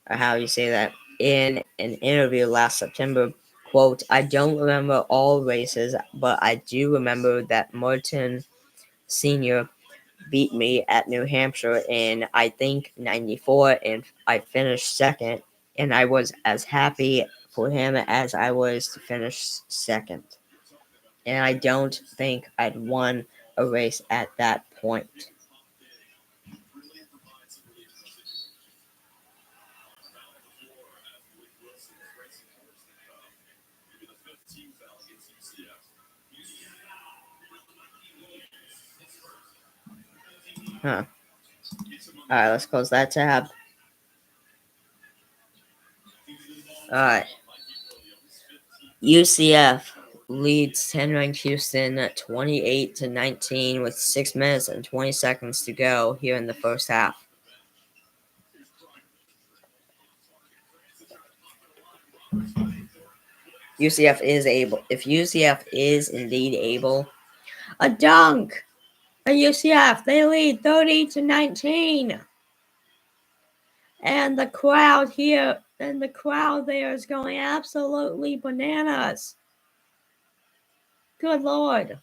or how you say that, in an interview last September. Quote, "I don't remember all races, but I do remember that Martin Sr. beat me at New Hampshire in, I think, 94, and I finished second, and I was as happy for him as I was to finish second. And I don't think I'd won a race at that point." Huh. Alright, let's close that tab. Alright. UCF leads 10-ranked Houston 28-19 with 6 minutes and 20 seconds to go here in the first half. UCF is able. If UCF is indeed able, a dunk. A UCF, they lead 30-19. And the crowd here, and the crowd there is going absolutely bananas. Good Lord.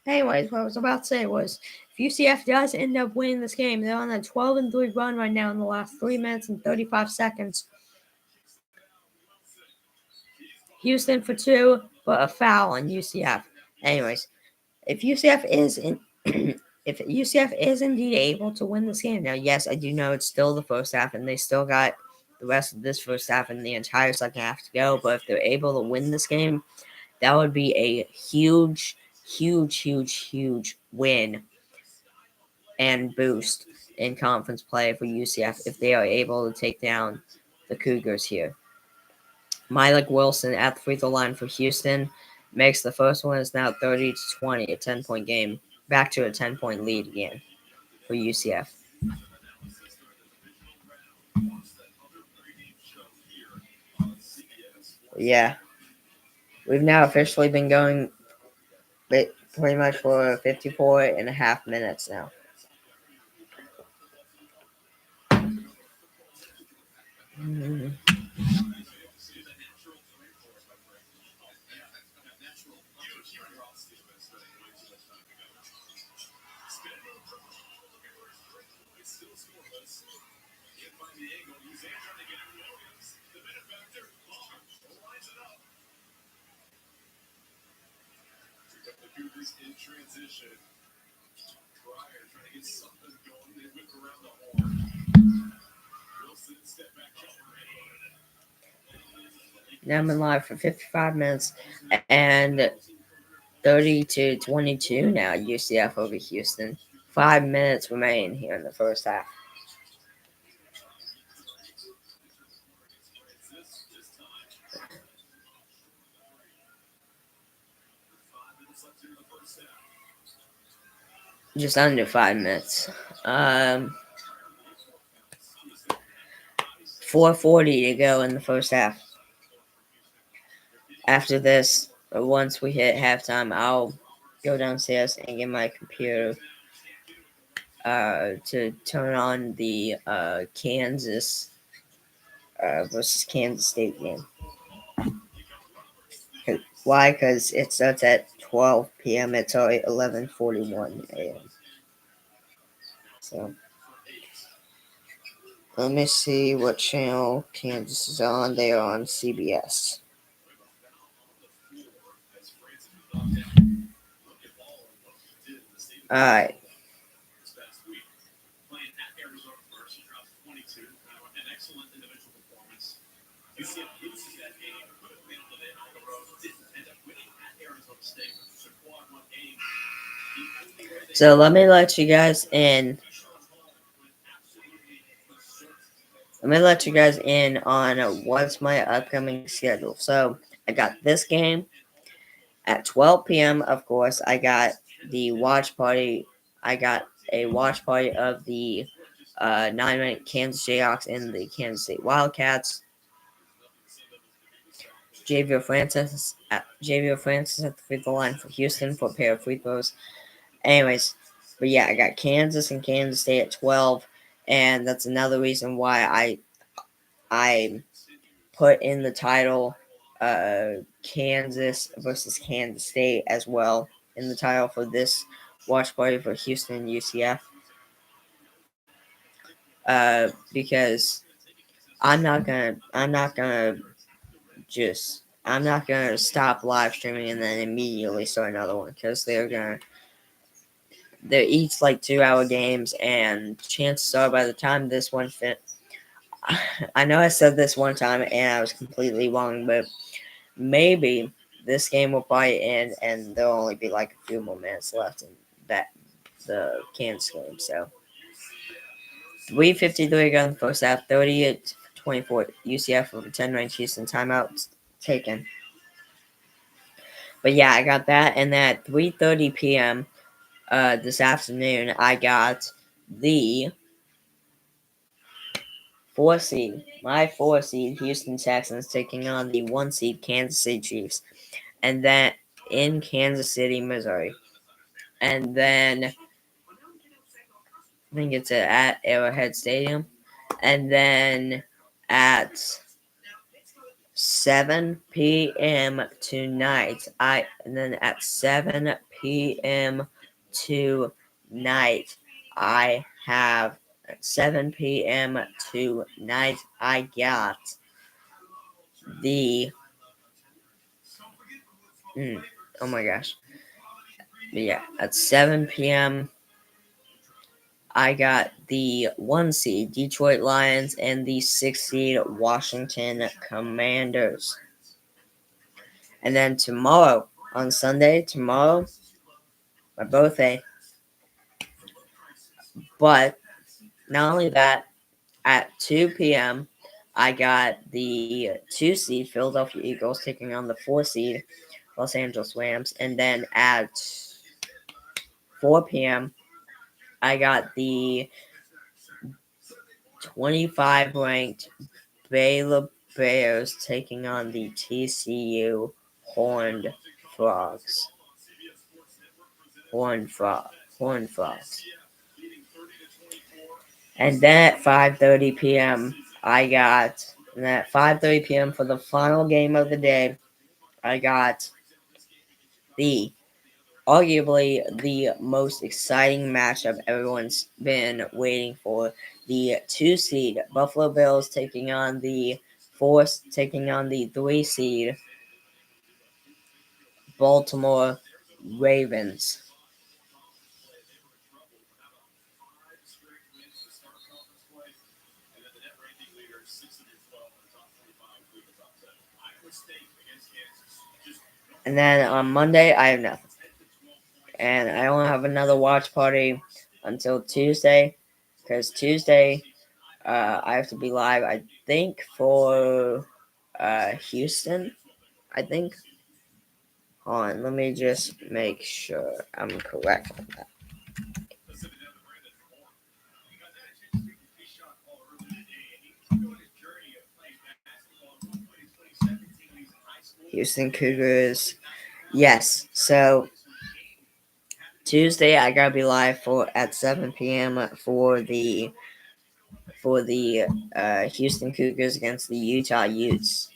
Anyways, what I was about to say was, if UCF does end up winning this game, they're on a 12-3 run right now in the last 3 minutes and 35 seconds. Houston for 2, but a foul on UCF. Anyways, if UCF is indeed able to win this game, now yes, I do know it's still the first half, and they still got the rest of this first half and the entire second half to go. But if they're able to win this game, that would be a huge win and boost in conference play for UCF if they are able to take down the Cougars here. Malik Wilson at the free throw line for Houston makes the first one. It's now 30-20, a 10-point game. Back to a 10-point lead again for UCF. Yeah. We've now officially been going pretty much for 54 and a half minutes now. scoreless. Can't find the angle. He's in trying to get it. Williams, the benefactor, lines it up. Pick up the Cougars in transition. Pryor trying to get something going. They whip around the horn. Wilson step back jumper. Now I'm in live for 55 minutes and 30-22 now. UCF over Houston. 5 minutes remain here in the first half. Just under 5 minutes. 4:40 to go in the first half. After this, once we hit halftime, I'll go downstairs and get my computer to turn on the Kansas versus Kansas State game. Why? Because it starts at 12 p.m. It's already 11:41 a.m. So let me see what channel Kansas is on. They are on CBS. All right. UCF loses that game. Could have been on the road. Didn't end up winning at Arizona State, which was a quad one game. So let me let you guys in. Let me let you guys in on what's my upcoming schedule. So I got this game at 12 p.m. Of course, I got the watch party. I got a watch party of the 9-minute Kansas Jayhawks and the Kansas State Wildcats. Javier Francis at the free throw line for Houston for a pair of free throws. Anyways, but yeah, I got Kansas and Kansas State at 12, and that's another reason why I put in the title Kansas versus Kansas State as well in the title for this watch party for Houston and UCF. Because I'm not gonna stop live streaming and then immediately start another one, because they're each like 2-hour games, and chances are by the time this one I know I said this one time and I was completely wrong, but maybe this game will probably end and there'll only be like a few more minutes left in the Kansas game. So 3:53 ago in the first half, 38-24 UCF over 10-ranked Houston. Timeout taken. But yeah, I got that, and then at 3:30 p.m. This afternoon, I got the 4 seed, my 4 seed Houston Texans taking on the 1 seed Kansas City Chiefs, and then in Kansas City, Missouri, and then I think it's at Arrowhead Stadium, and then at 7 p.m. tonight, and then at 7 p.m. tonight, I have at 7 p.m. tonight, I got the oh my gosh. But yeah, at 7 p.m. I got the 1 seed Detroit Lions and the 6 seed Washington Commanders. And then tomorrow, on Sunday, my birthday. But not only that, at 2 p.m., I got the 2 seed Philadelphia Eagles taking on the 4 seed Los Angeles Rams. And then at 4 p.m., I got the 25-ranked Baylor Bears taking on the TCU Horned Frogs. Horned Frogs. And then at 5:30 p.m., and then at 5:30 p.m. for the final game of the day, I got the arguably the most exciting matchup everyone's been waiting for. The 2 seed Buffalo Bills taking on the 3 seed Baltimore Ravens. And then on Monday, I have nothing. And I only have another watch party until Tuesday, because Tuesday I have to be live, I think, for Houston. I think. Hold on, let me just make sure I'm correct on that. Houston Cougars. Yes, so Tuesday I gotta be live for at 7 p.m. for the Houston Cougars against the Utah Utes.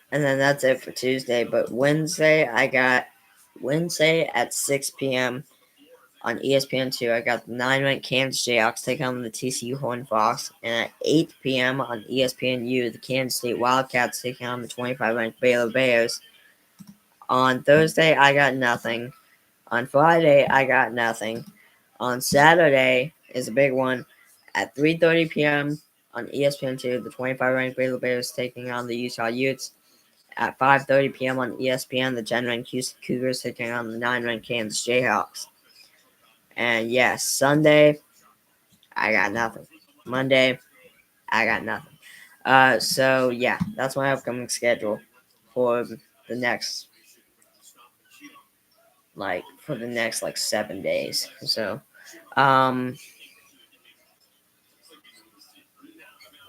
And then that's it for Tuesday. But Wednesday at 6 p.m. on ESPN2, I got the 9-ranked Kansas Jayhawks take on the TCU Horned Frogs. And at 8 p.m. on ESPNU, the Kansas State Wildcats taking on the 25-ranked Baylor Bears. On Thursday, I got nothing. On Friday, I got nothing. On Saturday is a big one. At 3:30 p.m. on ESPN2, the 25-ranked Baylor Bears taking on the Utah Utes. At 5:30 p.m. on ESPN, the 10-ranked Houston Cougars taking on the 9-ranked Kansas Jayhawks. And yes, Sunday, I got nothing. Monday, I got nothing. So yeah, that's my upcoming schedule for the next like 7 days. So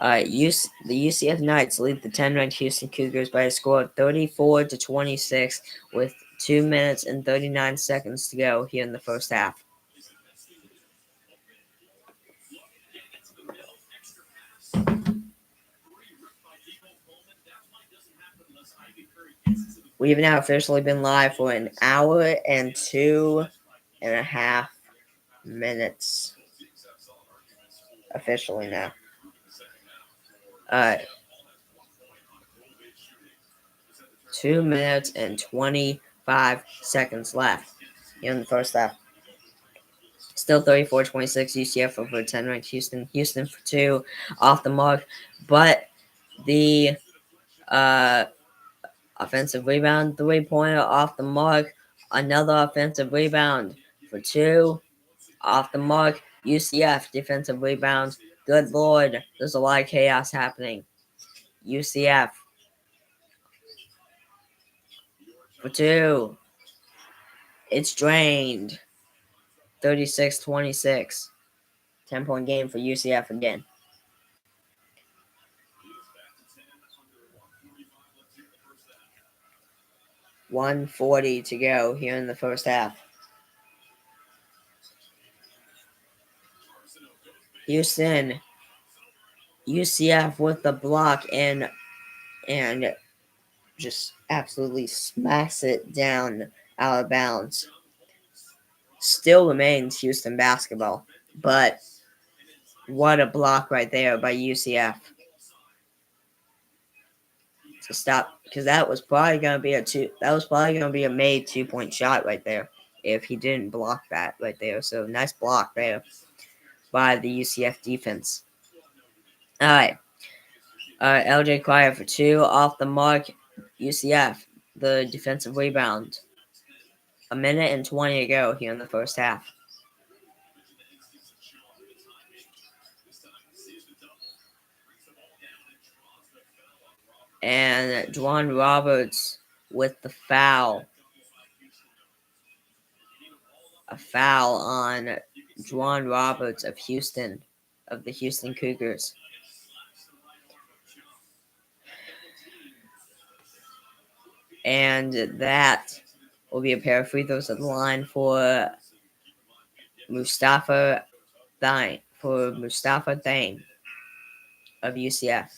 the UCF Knights lead the 10-ranked Houston Cougars by a score of 34-26 with 2 minutes and 39 seconds to go here in the first half. We've now officially been live for an hour and 2.5 minutes. Officially now. 2 minutes and 25 seconds left in the first half. Still 34-26 UCF over 10-ranked Houston. Houston for 2 off the mark, but the offensive rebound 3-pointer off the mark. Another offensive rebound for 2 off the mark. UCF defensive rebound. Good Lord, there's a lot of chaos happening. UCF for 2. It's drained. 36-26. 10-point game for UCF again. 1:40 to go here in the first half. Houston, UCF with the block and just absolutely smacks it down out of bounds. Still remains Houston basketball, but what a block right there by UCF to stop, because that was probably going to be a made 2-point shot right there if he didn't block that right there. So nice block there by the UCF defense. All right. LJ Cryer for 2 off the mark. UCF, the defensive rebound. 1:20 to go here in the first half. And Juwan Roberts with the foul. A foul on Juwan Roberts of the Houston Cougars. And that will be a pair of free throws at the line for Mustafa Thine of UCF.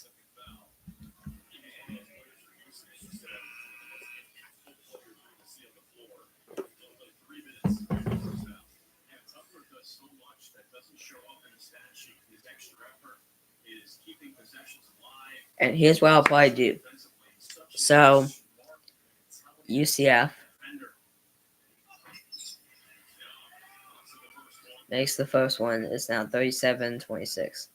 And here's what I'll probably do. So, UCF makes the first one. It's now 37-26.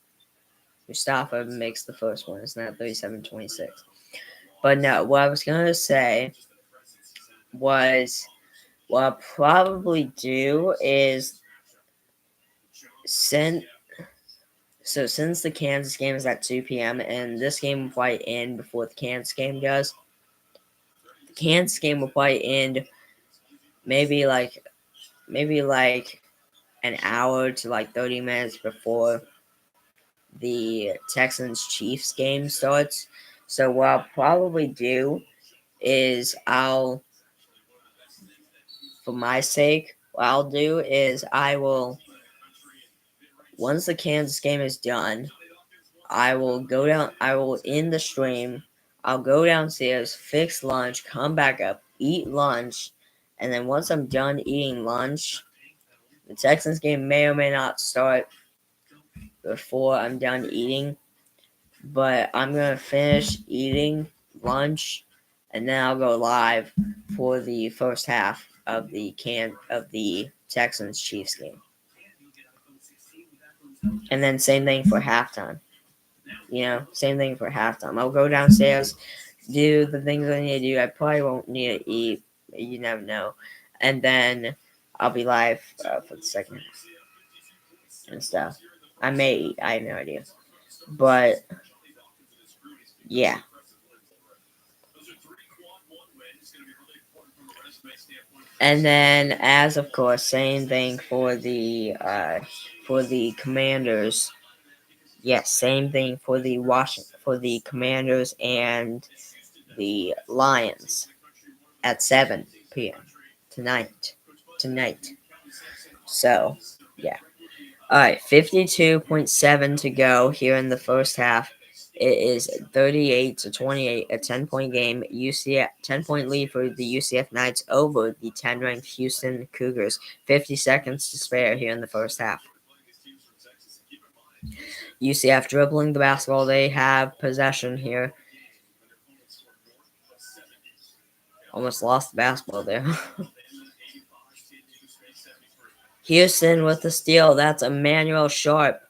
Mustafa makes the first one. It's now 37-26. But no, what I was going to say was what I'll probably do is since the Kansas game is at 2 p.m. and this game will probably end before the Kansas game does, the Kansas game will probably end maybe like an hour to like 30 minutes before the Texans Chiefs game starts. So what I'll probably do is for my sake, what I'll do is I will, once the Kansas game is done, I will end the stream, I'll go downstairs, fix lunch, come back up, eat lunch, and then once I'm done eating lunch, the Texans game may or may not start before I'm done eating, but I'm going to finish eating lunch, and then I'll go live for the first half of the Texans Chiefs game. And then same thing for halftime. Same thing for halftime. I'll go downstairs, do the things I need to do. I probably won't need to eat. You never know. And then I'll be live for the second half and stuff. I may eat. I have no idea. But, yeah. And then, as of course, same thing for the Commanders. Yes, same thing for the Commanders and the Lions at 7 p.m. tonight. So, yeah. All right, 52.7 to go here in the first half. It is 38-28, a 10-point game. UCF 10-point lead for the UCF Knights over the 10-ranked Houston Cougars. 50 seconds to spare here in the first half. UCF dribbling the basketball. They have possession here. Almost lost the basketball there. Houston with the steal. That's Emmanuel Sharp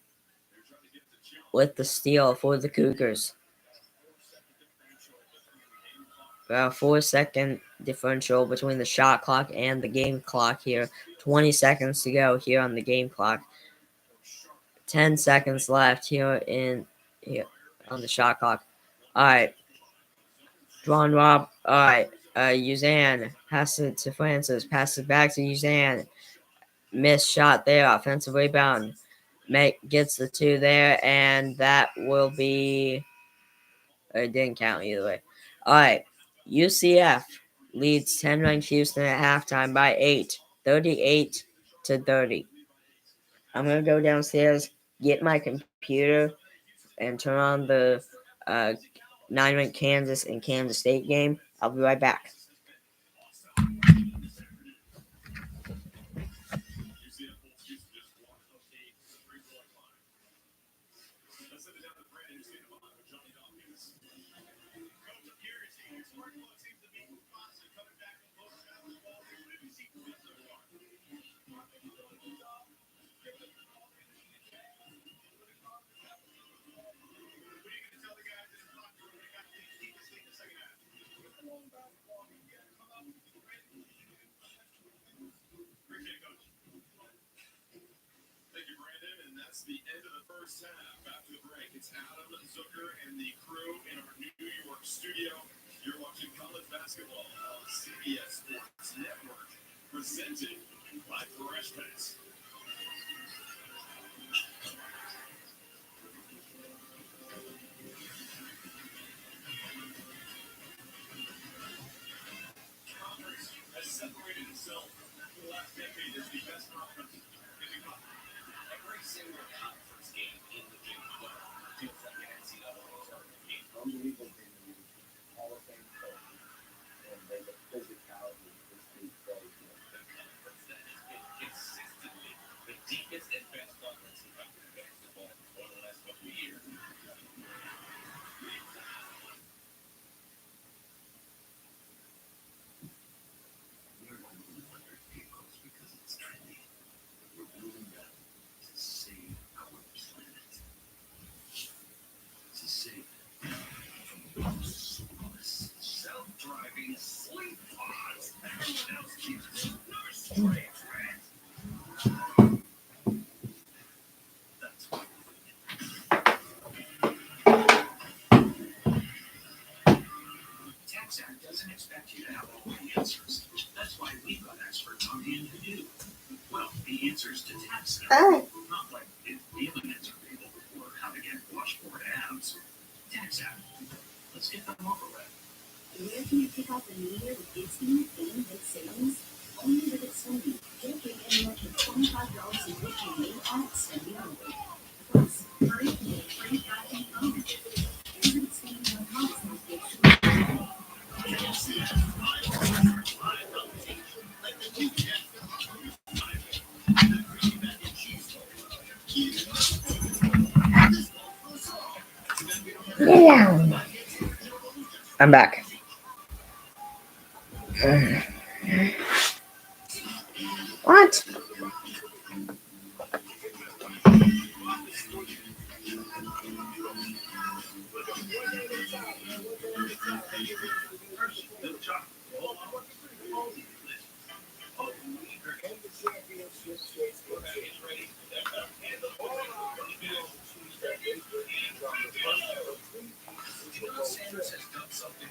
with the steal for the Cougars. About 4-second differential between the shot clock and the game clock here. 20 seconds to go here on the game clock. 10 seconds left here on the shot clock. All right. Drawn Rob. All right. Uzan passes it to Francis. Passes it back to Uzan. Missed shot there. Offensive rebound. Gets the 2 there, and that will be. It didn't count either way. All right. UCF leads 10-ranked Houston at halftime by 8, 38-30. I'm going to go downstairs, get my computer, and turn on the 9-ranked Kansas and Kansas State game. I'll be right back. Thank you, Brandon. And that's the end of the first half. After the break, it's Adam Zucker and the crew in our New York studio. You're watching college basketball on CBS Sports Network, presented by Fresh Pets. Conference has separated itself for the last decade as the best conference in the TaxAct doesn't expect you to have all the answers. That's why we've got experts on hand who do. Well, the answers to tax stuff. Not like if aliens are people or how to get washboard abs. TaxAct. Let's get them over with. Where can you pick out the new year with instant and big savings? Only with Xfinity. Get big anywhere from $25 in gift you made on Xfinity only. Plus, hurry and get a free iPhone phone. Visit Xfinity.com and get Yeah. I'm back. What? Sanders has done something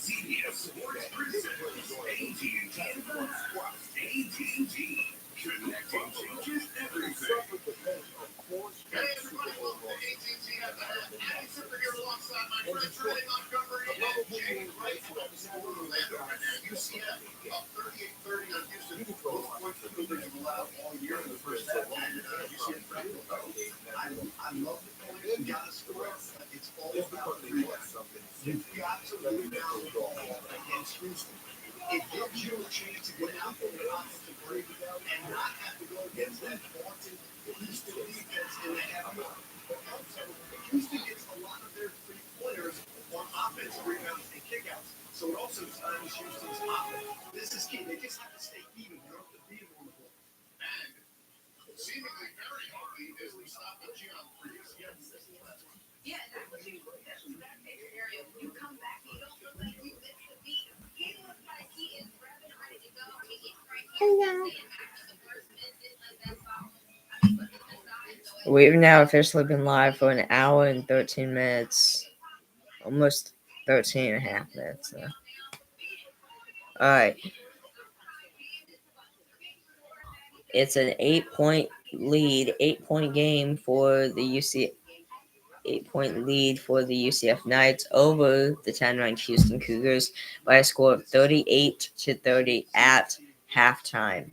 CBS Sports presents AT&T. Connecting changes everything. Hey everybody, welcome to AT&T at the Hat. Adam Tripper here alongside my friends Renee Montgomery and Jake Wright from the school in Orlando right now. UCF up 38-30 on Houston. Most points the Cougars have allowed all year in the first half. And UCF I love the point. You got to score. It's all about the rebound. You've got to rebound the ball against Houston. It gives you a chance to get out there and offensive break and not have to go against that vaunted Houston defense in the half court. But also, Houston gets a lot of their three-pointers on offensive rebounds and kickouts. So it also times Houston's offense. This is key. They just have to stay even. You don't have to beat them on the ball. And seemingly very healthy is the stoppage for UCF. Yeah, that's what you that major area. When you come back, you don't look like you missed the beat. He looks like he is ready to go. Hello. We've now officially been live for an hour and 13 minutes. Almost 13 and a half minutes now. Alright. It's an 8-point lead, 8-point game for the UCF. 8-point lead for the UCF Knights over the 10-ranked Houston Cougars by a score of 38-30 at halftime.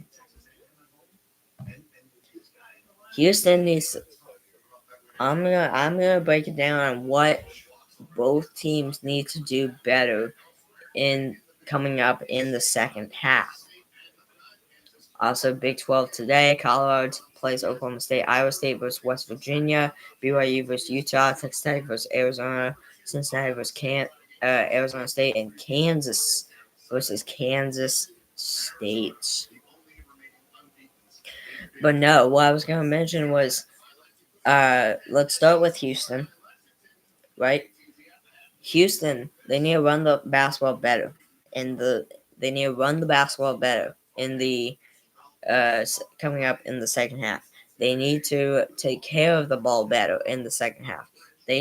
Houston needs. I'm gonna break it down on what both teams need to do better in coming up in the second half. Also, Big 12 today, Colorado plays Oklahoma State, Iowa State versus West Virginia, BYU versus Utah, Texas Tech versus Arizona, Cincinnati versus Arizona State, and Kansas versus Kansas State. But no, what I was going to mention was, let's start with Houston, right? Houston, they need to run the basketball better. They need to run the basketball better in the coming up in the second half. They need to take care of the ball better in the second half. They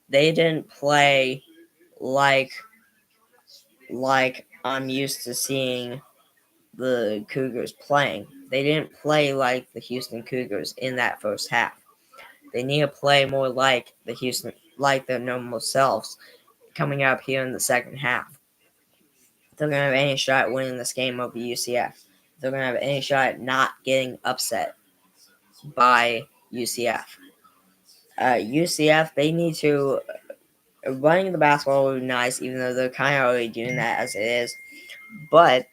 didn't play like I'm used to seeing the Cougars playing. They didn't play like the Houston Cougars in that first half. They need to play more like their normal selves coming up here in the second half. If they're gonna have any shot at winning this game over UCF. If they're gonna have any shot at not getting upset by UCF. UCF, they need to running the basketball would be nice, even though they're kind of already doing that as it is. But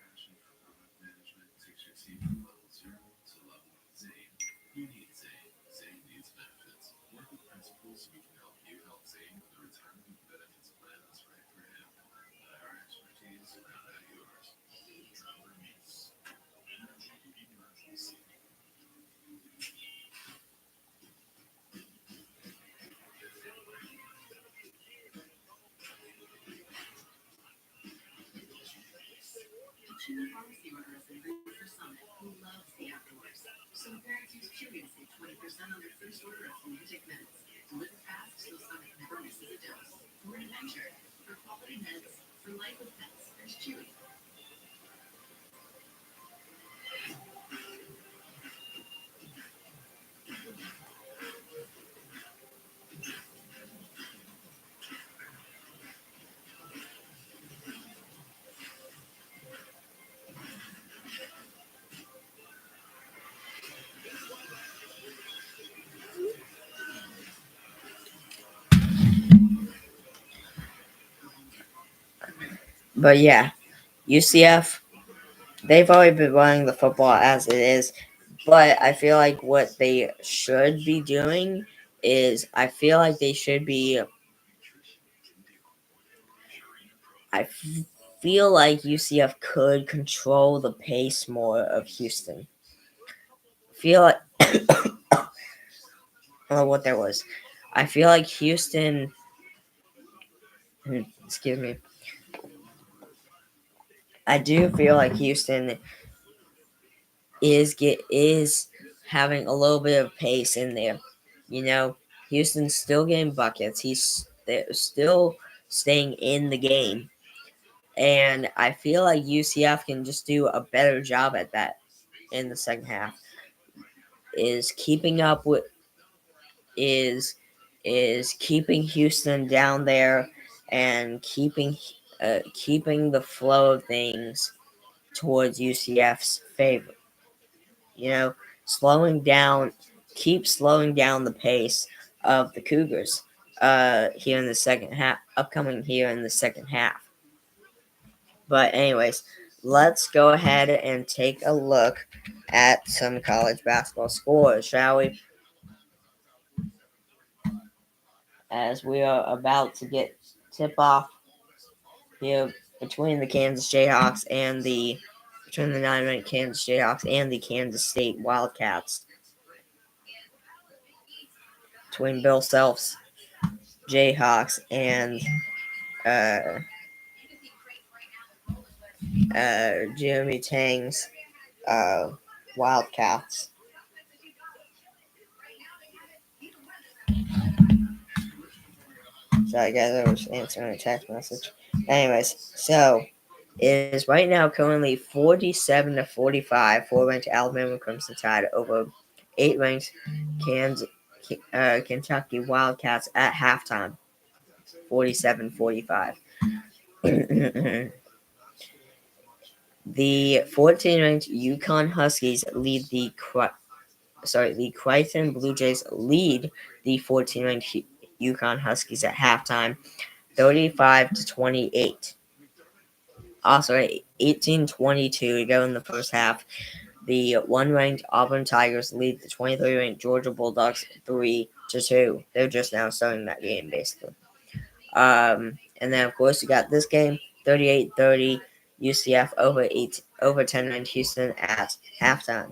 Chewy policyholder has been great for Summit, who loves the outdoors. Some parents use Chewy to save 20% on their first order of Kinetic Meds. Deliver fast so Summit never misses a dose. For an adventure, for quality meds, for life with pets, there's Chewy. But yeah, UCF, they've already been running the football as it is. But I feel like what they should be doing is I feel like they should be. I feel like UCF could control the pace more of Houston. Feel like oh, what there was. I feel like Houston. Excuse me. I do feel like Houston is having a little bit of pace in there. You know, Houston's still getting buckets. They're still staying in the game, and I feel like UCF can just do a better job at that in the second half. Is keeping up with is keeping Houston down there and keeping the flow of things towards UCF's favor. You know, keep slowing down the pace of the Cougars here in the second half, upcoming here in the second half. But anyways, let's go ahead and take a look at some college basketball scores, shall we? As we are about to get tip off here between the Kansas Jayhawks and between the 9-ranked Kansas Jayhawks and the Kansas State Wildcats. Between Bill Self's Jayhawks and Jeremy Tang's Wildcats. Sorry, guys, I was answering a text message. Anyways, so it is right now currently 47-45 for ranked Alabama Crimson Tide over 8 ranked Kentucky Wildcats at halftime. 47-45. The 14-ranked UConn Huskies lead the Creighton Blue Jays lead the 14-ranked UConn Huskies at halftime, 35-28. Also, 18-22 to go in the first half. The 1-ranked Auburn Tigers lead the 23-ranked Georgia Bulldogs 3-2. They're just now starting that game, basically. And then, of course, you got this game, 38-30, UCF over 10-ranked Houston at halftime.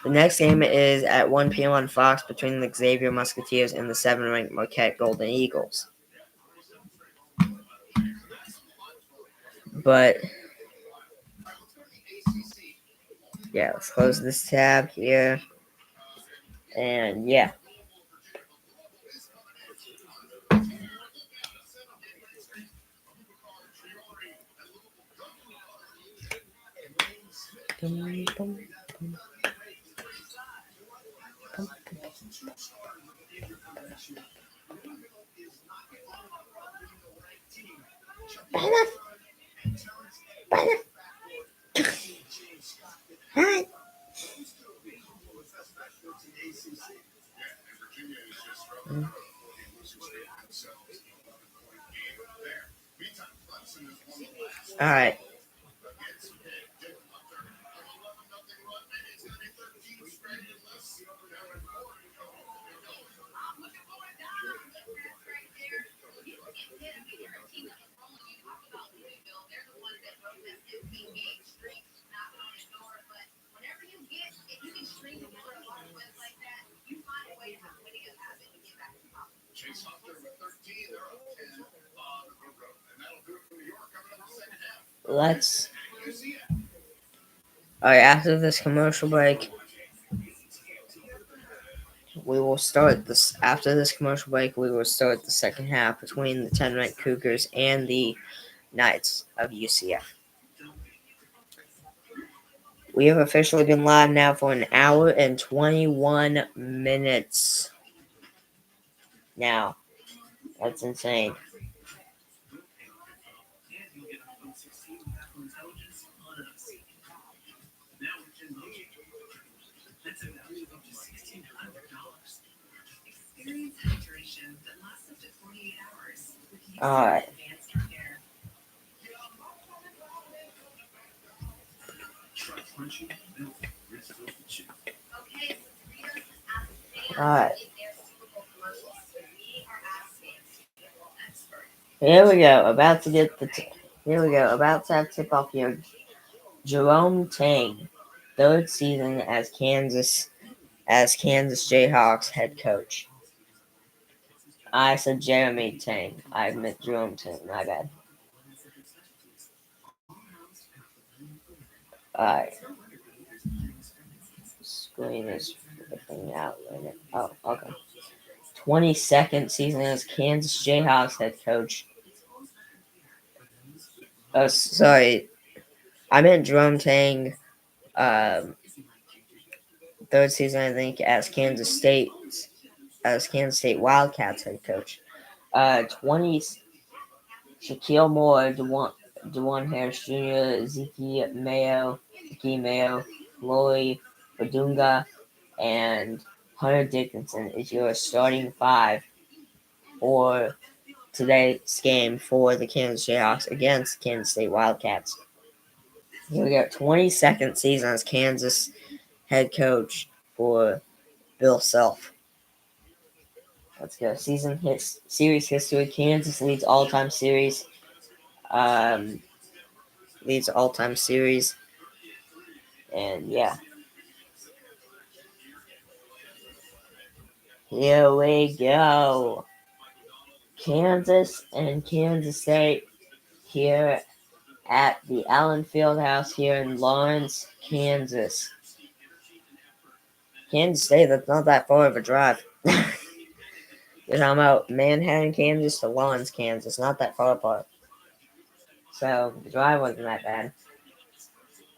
The next game is at 1 p.m. on Fox between the Xavier Musketeers and the 7-ranked Marquette Golden Eagles. But yeah, let's close this tab here. And yeah. All right. let's. All right, after this commercial break, we will start this. After this commercial break, we will start the second half between the 10-ranked Cougars and the Knights of UCF. We have officially been live now for an hour and 21 minutes. Now, that's insane. Experience hydration that lasts up to 48 hours with All right. advanced care. Okay, All right. Here we go. About to get the. Here we go. About to have tip off here. Jerome Tang, third season as Kansas Jayhawks head coach. I said Jeremy Tang. I meant Jerome Tang. My bad. Alright. Screen is flipping out right now. Oh, okay. 22nd season as Kansas Jayhawks head coach. Oh, sorry. I meant Jerome Tang. Third season, I think, as Kansas State Wildcats head coach. 20 Shaquille Moore, DeJuan Harris Jr., Zeke Mayo, Floyd Badunga, and Hunter Dickinson is your starting five for today's game for the Kansas Jayhawks against Kansas State Wildcats. Here we go. 22nd season as Kansas head coach for Bill Self. Let's go. Series history. Kansas leads all-time series. And yeah. Here we go. Kansas and Kansas State here at the Allen Fieldhouse here in Lawrence, Kansas. Kansas State, that's not that far of a drive. You're talking about Manhattan, Kansas to Lawrence, Kansas. Not that far apart. So the drive wasn't that bad.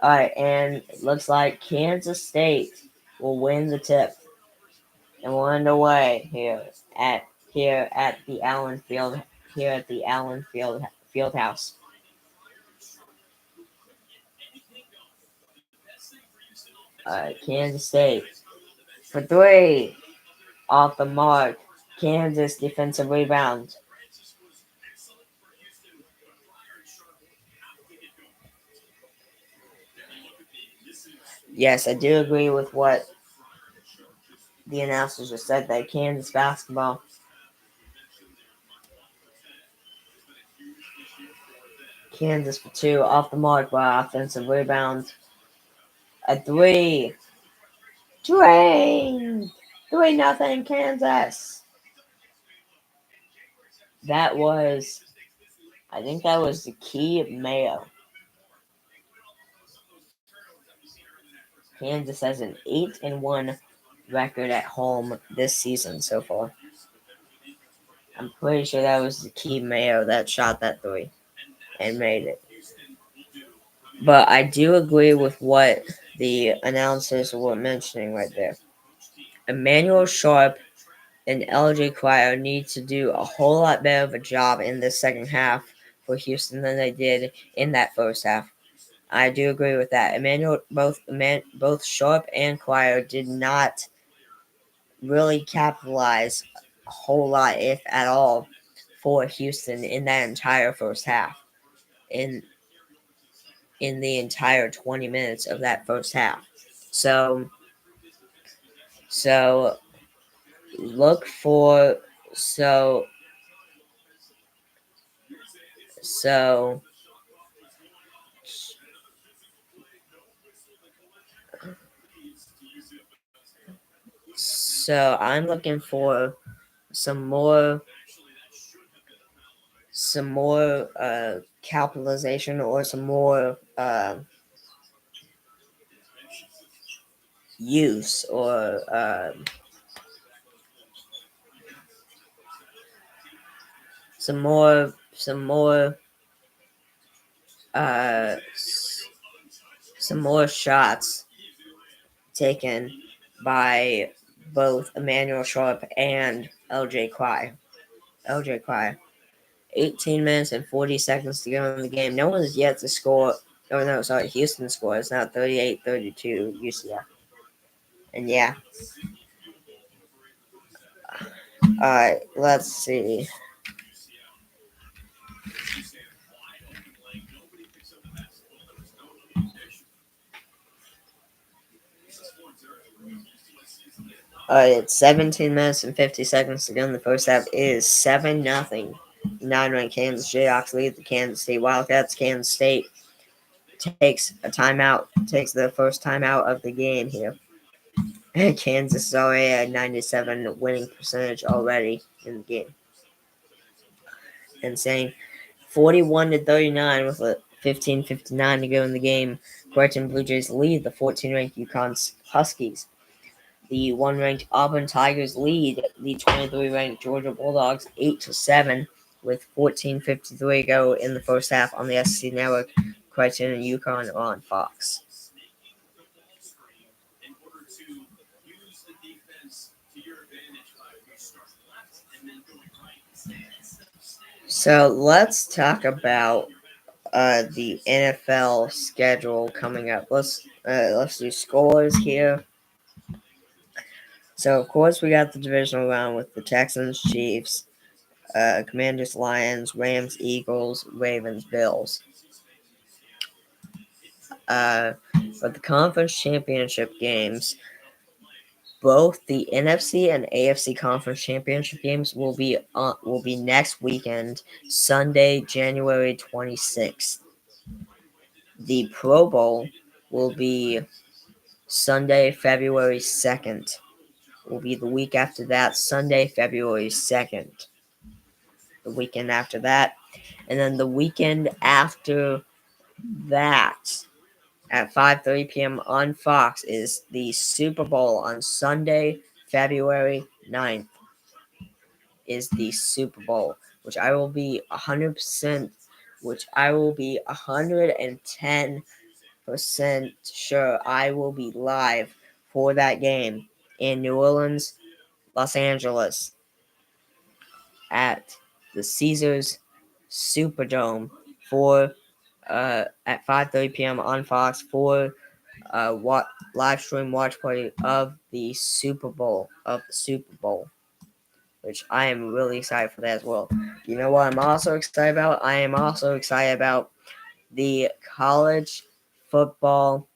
Alright, and it looks like Kansas State will win the tip. And we're underway here at the Allen Fieldhouse. Kansas State for three off the mark. Kansas defensive rebound. Yes, I do agree with what the announcers just said that Kansas basketball. Kansas for two off the mark by offensive rebound. A three. Drained. 3-0 Kansas. I think that was the key Mayo. Kansas has an 8-1 record at home this season so far. I'm pretty sure that was the key Mayo that shot that three and made it. But I do agree with what the announcers were mentioning right there. Emmanuel Sharp and LJ Cryer need to do a whole lot better of a job in this second half for Houston than they did in that first half. I do agree with that. Both Sharp and Cryer did not really capitalize a whole lot, if at all, for Houston in that entire first half. In the entire 20 minutes of that first half. So look for so I'm looking for some more some more capitalization or some more use or some more some more shots taken by both Emmanuel Sharp and LJ Cry. 18 minutes and 40 seconds to go in the game. No one has yet to score. Oh, no, sorry. Houston scores now 38-32 UCF. And yeah. Alright, let's see. It's 17 minutes and 50 seconds to go in the first half. It is 7-0. 9-ranked Kansas Jayhawks lead the Kansas State Wildcats. Kansas State takes a timeout, takes the first timeout of the game here. And Kansas is already at 97 winning percentage already in the game. Insane. 41-39 with a 15:59 to go in the game. Brighton Blue Jays lead the 14-ranked UConn Huskies. The 1-ranked Auburn Tigers lead the 23-ranked Georgia Bulldogs 8-7 with 14:53 go in the first half on the SEC Network. Brighton and UConn are on Fox. So let's talk about the NFL schedule coming up. Let's do scores here. So of course we got the divisional round with the Texans, Chiefs, Commanders, Lions, Rams, Eagles, Ravens, Bills. But the conference championship games, both the NFC and AFC conference championship games will be next weekend, Sunday, January 26th. The Pro Bowl will be Sunday, February 2nd. Will be the week after that, Sunday, February 2nd. The weekend after that. And then the weekend after that, at 5:30 p.m. on Fox, is the Super Bowl on Sunday, February 9th. Is the Super Bowl, which I will be 110% sure I will be live for that game in New Orleans, Los Angeles, at the Caesars Superdome for at 5:30 p.m. on Fox for live stream watch party of the Super Bowl which I am really excited for that as well. You know what I'm also excited about? I am also excited about the college football,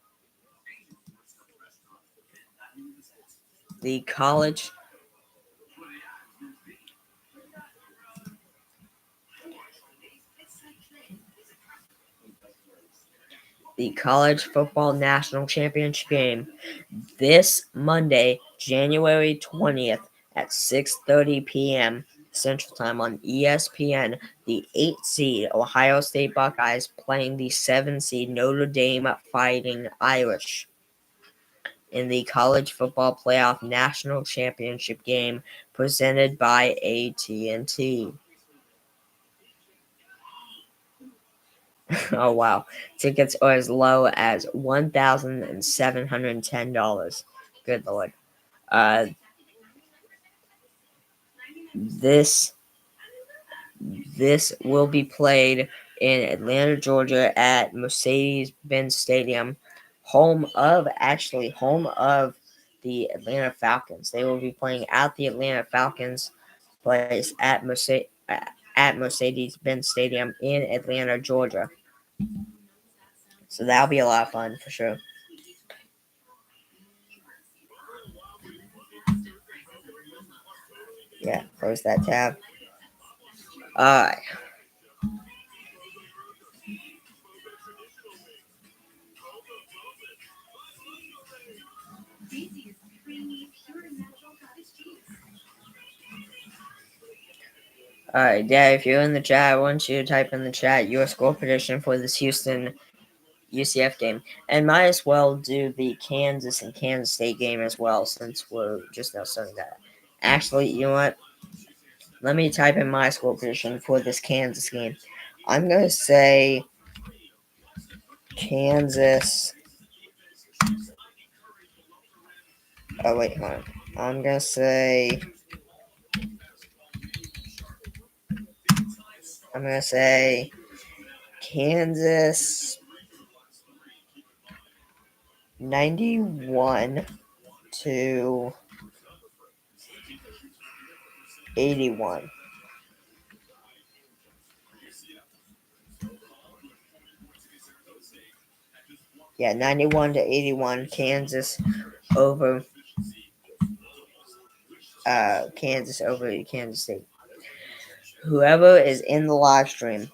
the college football national championship game this Monday, January 20th at 6:30 p.m. Central Time on ESPN. The 8 seed Ohio State Buckeyes playing the 7 seed Notre Dame Fighting Irish in the college football playoff national championship game presented by AT&T. Oh wow. Tickets are as low as $1,710. Good lord. This will be played in Atlanta, Georgia at Mercedes-Benz Stadium, home of the Atlanta Falcons. They will be playing at the Atlanta Falcons place at Mercedes-Benz Stadium in Atlanta, Georgia. So that'll be a lot of fun for sure. Yeah, close that tab. Alright. Alright, Dad, if you're in the chat, I want you to type in the chat your score prediction for this Houston UCF game. And might as well do the Kansas and Kansas State game as well, since we're just now starting that. Actually, you know what? Let me type in my score prediction for this Kansas game. I'm going to say Kansas. Oh, wait, hold on. I'm going to say. Kansas 91 to 81. Yeah, 91 to 81. Kansas over Kansas State. Whoever is in the live stream,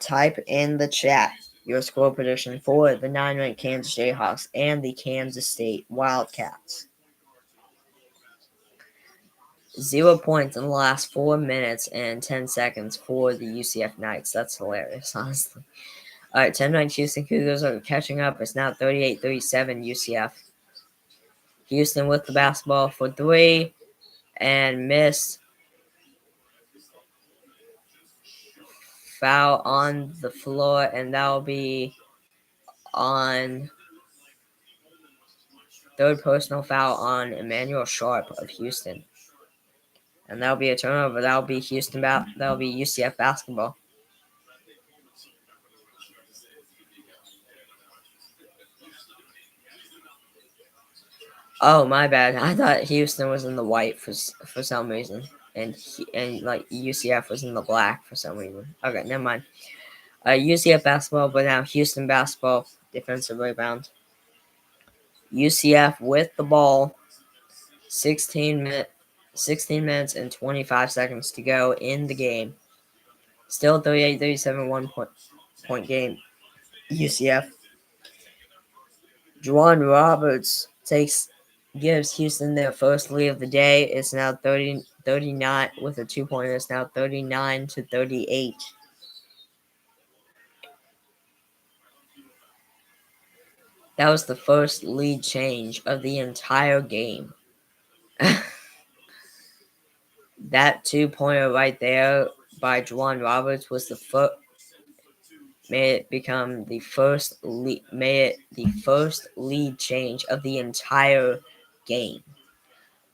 type in the chat your score prediction for the 9-ranked Kansas Jayhawks and the Kansas State Wildcats. 0 points in the last 4 minutes and 10 seconds for the UCF Knights. That's hilarious, honestly. All right, 10-ranked Houston Cougars are catching up. It's now 38-37 UCF. Houston with the basketball for 3 and missed. Foul on the floor, and that'll be on third personal foul on Emmanuel Sharp of Houston. And that'll be a turnover. That'll be that'll be UCF basketball. Oh, my bad. I thought Houston was in the white for some reason, and like UCF was in the black for some reason. Okay, never mind. UCF basketball, but now Houston basketball. Defensive rebound. UCF with the ball. 16 minutes and 25 seconds to go in the game. Still 38-37, 1-point game. UCF. Juwan Roberts gives Houston their first lead of the day. It's now 39 with a 2-pointer. It's now 39 to 38. That was the first lead change of the entire game. That 2-pointer right there by Juwan Roberts was the first. May it become the first lead change of the entire game.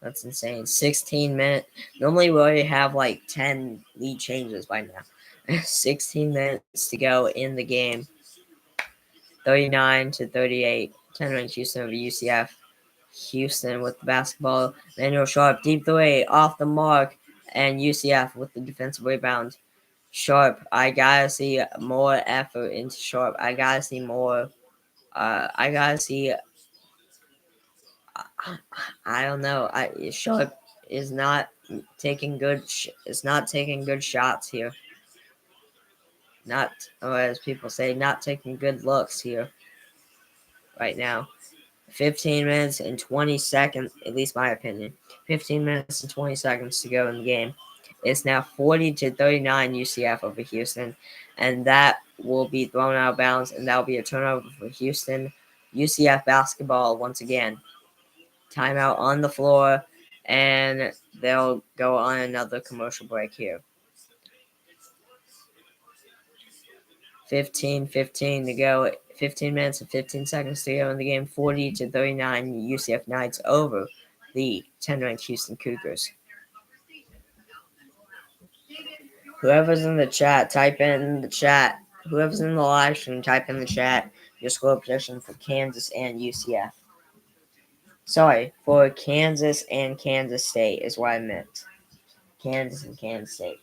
That's insane. 16 minutes. Normally we already have like 10 lead changes by now. 16 minutes to go in the game. 39 to 38. 10-ranked Houston over UCF. Houston with the basketball. Manuel Sharp, deep three, off the mark. And UCF with the defensive rebound. Sharp, I gotta see more effort into Sharp. I gotta see more. I gotta see. I don't know. Sharp is not taking good. Is not taking good shots here. Not, or as people say, not taking good looks here. Right now, 15 minutes and 20 seconds. At least my opinion. 15 minutes and 20 seconds to go in the game. It's now 40 to 39 UCF over Houston, and that will be thrown out of bounds, and that will be a turnover for Houston. UCF basketball once again. Timeout on the floor, and they'll go on another commercial break here. 15 to go. 15 minutes and 15 seconds to go in the game. 40 to 39 UCF Knights over the 10-ranked Houston Cougars. Whoever's in the chat, type in the chat. Whoever's in the live stream, type in the chat your score prediction for Kansas and UCF. Sorry, for Kansas and Kansas State is what I meant. Kansas and Kansas State.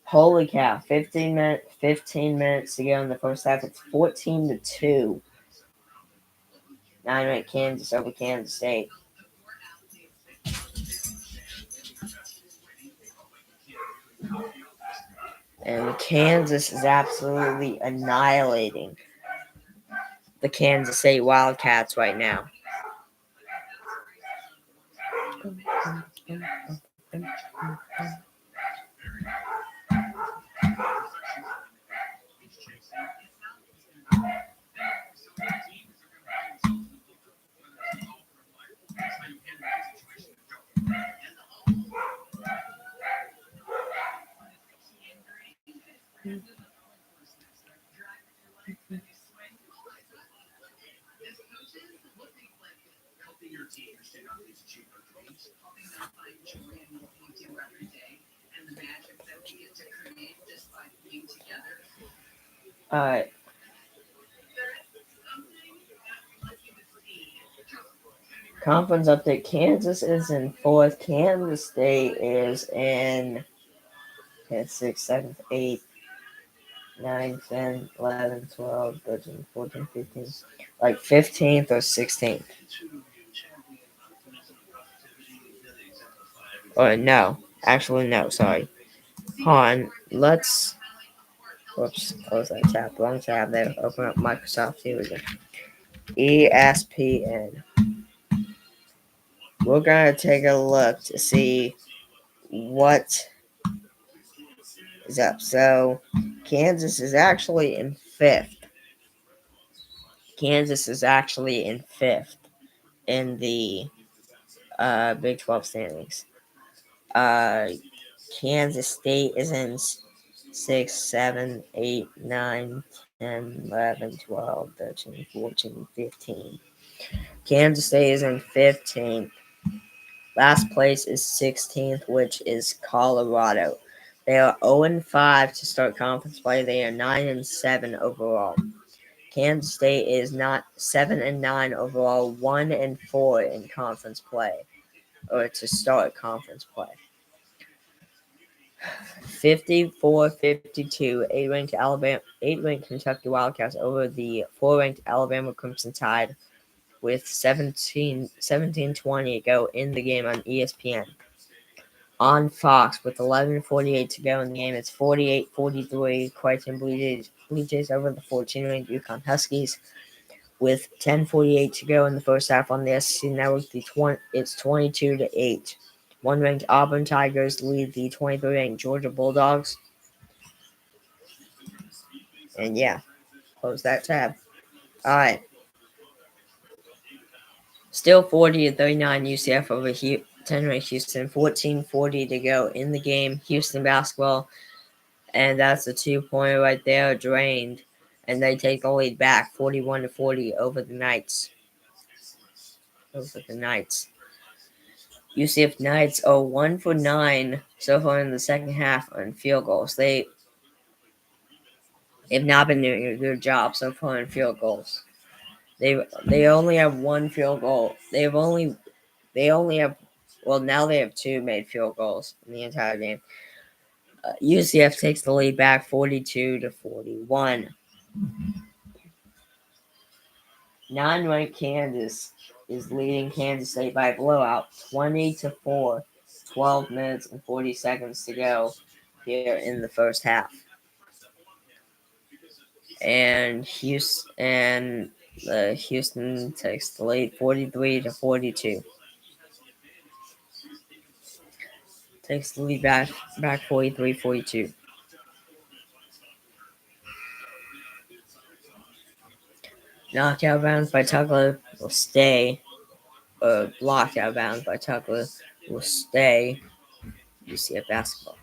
Holy cow, 15 minutes to go in the first half. It's 14 to 2. 9-ranked Kansas over Kansas State. And Kansas is absolutely annihilating the Kansas State Wildcats right now. Helping your team pursue these cheaper dreams, helping them find joy in what we do every day and the magic that we get to create just by being together. All right. Conference update. Kansas is in fourth. Kansas State is in 6th, 7th, 8th, 9th, 10th, 11th, 12th, 13th, 14th, 15th. Like 15th or 16th. Or no. Actually, no. Sorry. Hold on. Let's. Whoops. Close that tab. Wrong tab there. Open up Microsoft. Here we go. ESPN. We're going to take a look to see what is up. So, Kansas is actually in 5th. Kansas is actually in 5th in the Big 12 standings. Kansas State is in 6, 7, 8, 9, 10, 11, 12, 13, 14, 15. Kansas State is in 15th. Last place is 16th, which is Colorado. They are 0-5 to start conference play. They are 9-7 overall. Kansas State is not 7-9 overall, 1-4 in conference play, or to start conference play. 54-52, 8-ranked Kentucky Wildcats over the 4-ranked Alabama Crimson Tide with 17-20 to go in the game on ESPN. On Fox with 11:48 to go in the game, it's 48-43 Creighton Blue Jays over the 14-ranked UConn Huskies. With 10:48 to go in the first half on the SEC Network, it's 22-8. 1-ranked Auburn Tigers lead the 23-ranked Georgia Bulldogs. And yeah, close that tab. All right. Still 40-39 UCF over 10-ranked Houston. 14:40 to go in the game. Houston basketball. And that's a 2-pointer right there, drained. And they take the lead back 41-40 over the Knights. UCF Knights are 1 for 9 so far in the second half on field goals. They've not been doing a good job so far in field goals. They only have one field goal. They only have now they have 2 made field goals in the entire game. UCF takes the lead back 42-41. 9-ranked Kansas is leading Kansas State by a blowout 20-4. 12 minutes and 40 seconds to go here in the first half. And Houston takes the lead 43-42. Takes the lead back 43-42. Knockout bounds by Tuckler will stay. Blocked out bounds by Tuckler will stay. UCF basketball.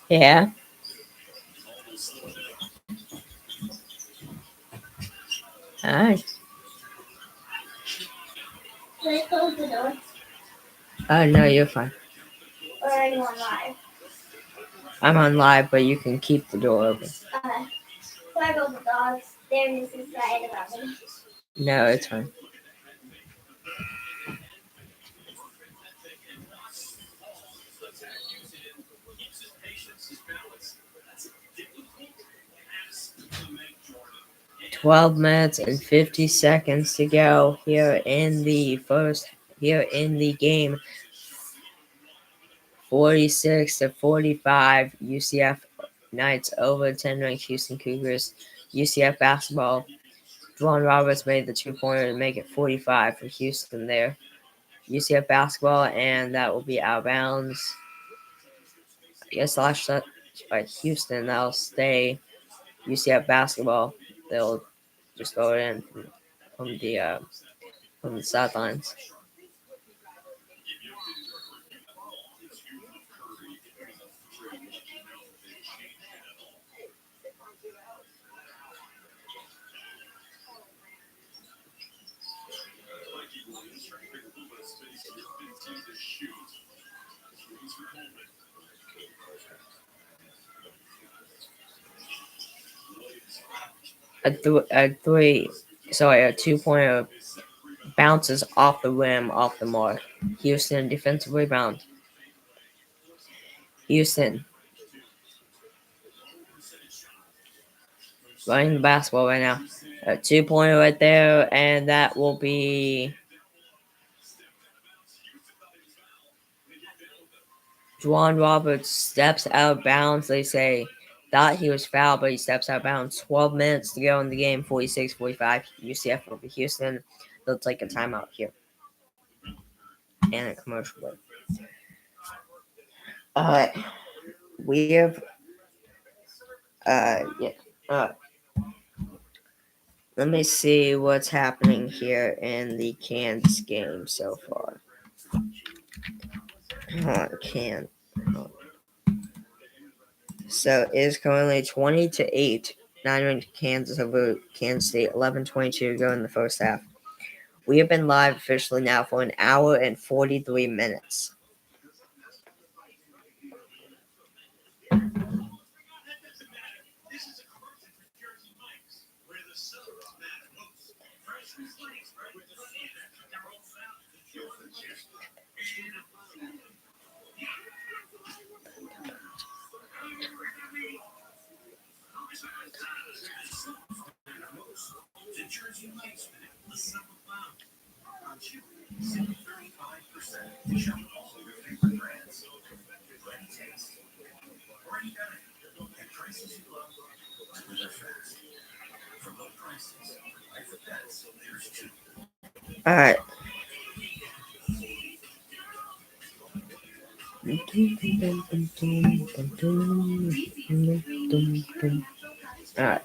Yeah. All right. Can I close the door? Oh, no, you're fine. Or are you on live? I'm on live, but you can keep the door open. Okay. Sorry about the dogs. They're just excited about me. No, it's fine. 12 minutes and 50 seconds to go here in the game. 46-45, UCF Knights over 10 ranked Houston Cougars. UCF basketball. Dwan Roberts made the 2-pointer to make it 45 for Houston there. UCF basketball, and that will be out of bounds. I guess last shot by Houston, that'll stay. UCF basketball, they'll just throw it in from the sidelines. A 2-pointer bounces off the rim, off the mark. Houston defensive rebound. Houston running the basketball right now. A 2-pointer right there, and that will be Dwan Roberts steps out of bounds. They say thought he was fouled, but he steps out of bounds. 12 minutes to go in the game. 46-45. UCF over Houston. They'll take a timeout here. And a commercial break. We have let me see what's happening here in the Kansas game so far. So it is currently 20-8. 9-ranked Kansas over Kansas State. 11:22 to go in the first half. We have been live officially now for an hour and 43 minutes. All right. All right.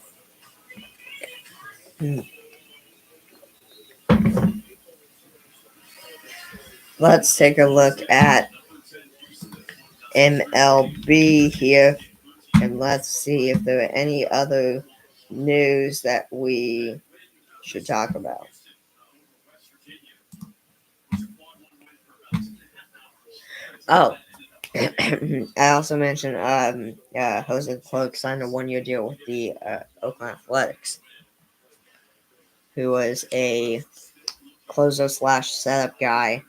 Let's take a look at MLB here, and let's see if there are any other news that we should talk about. Oh, I also mentioned Jose Clark signed a 1-year deal with the Oakland Athletics, who was a closer / setup guy,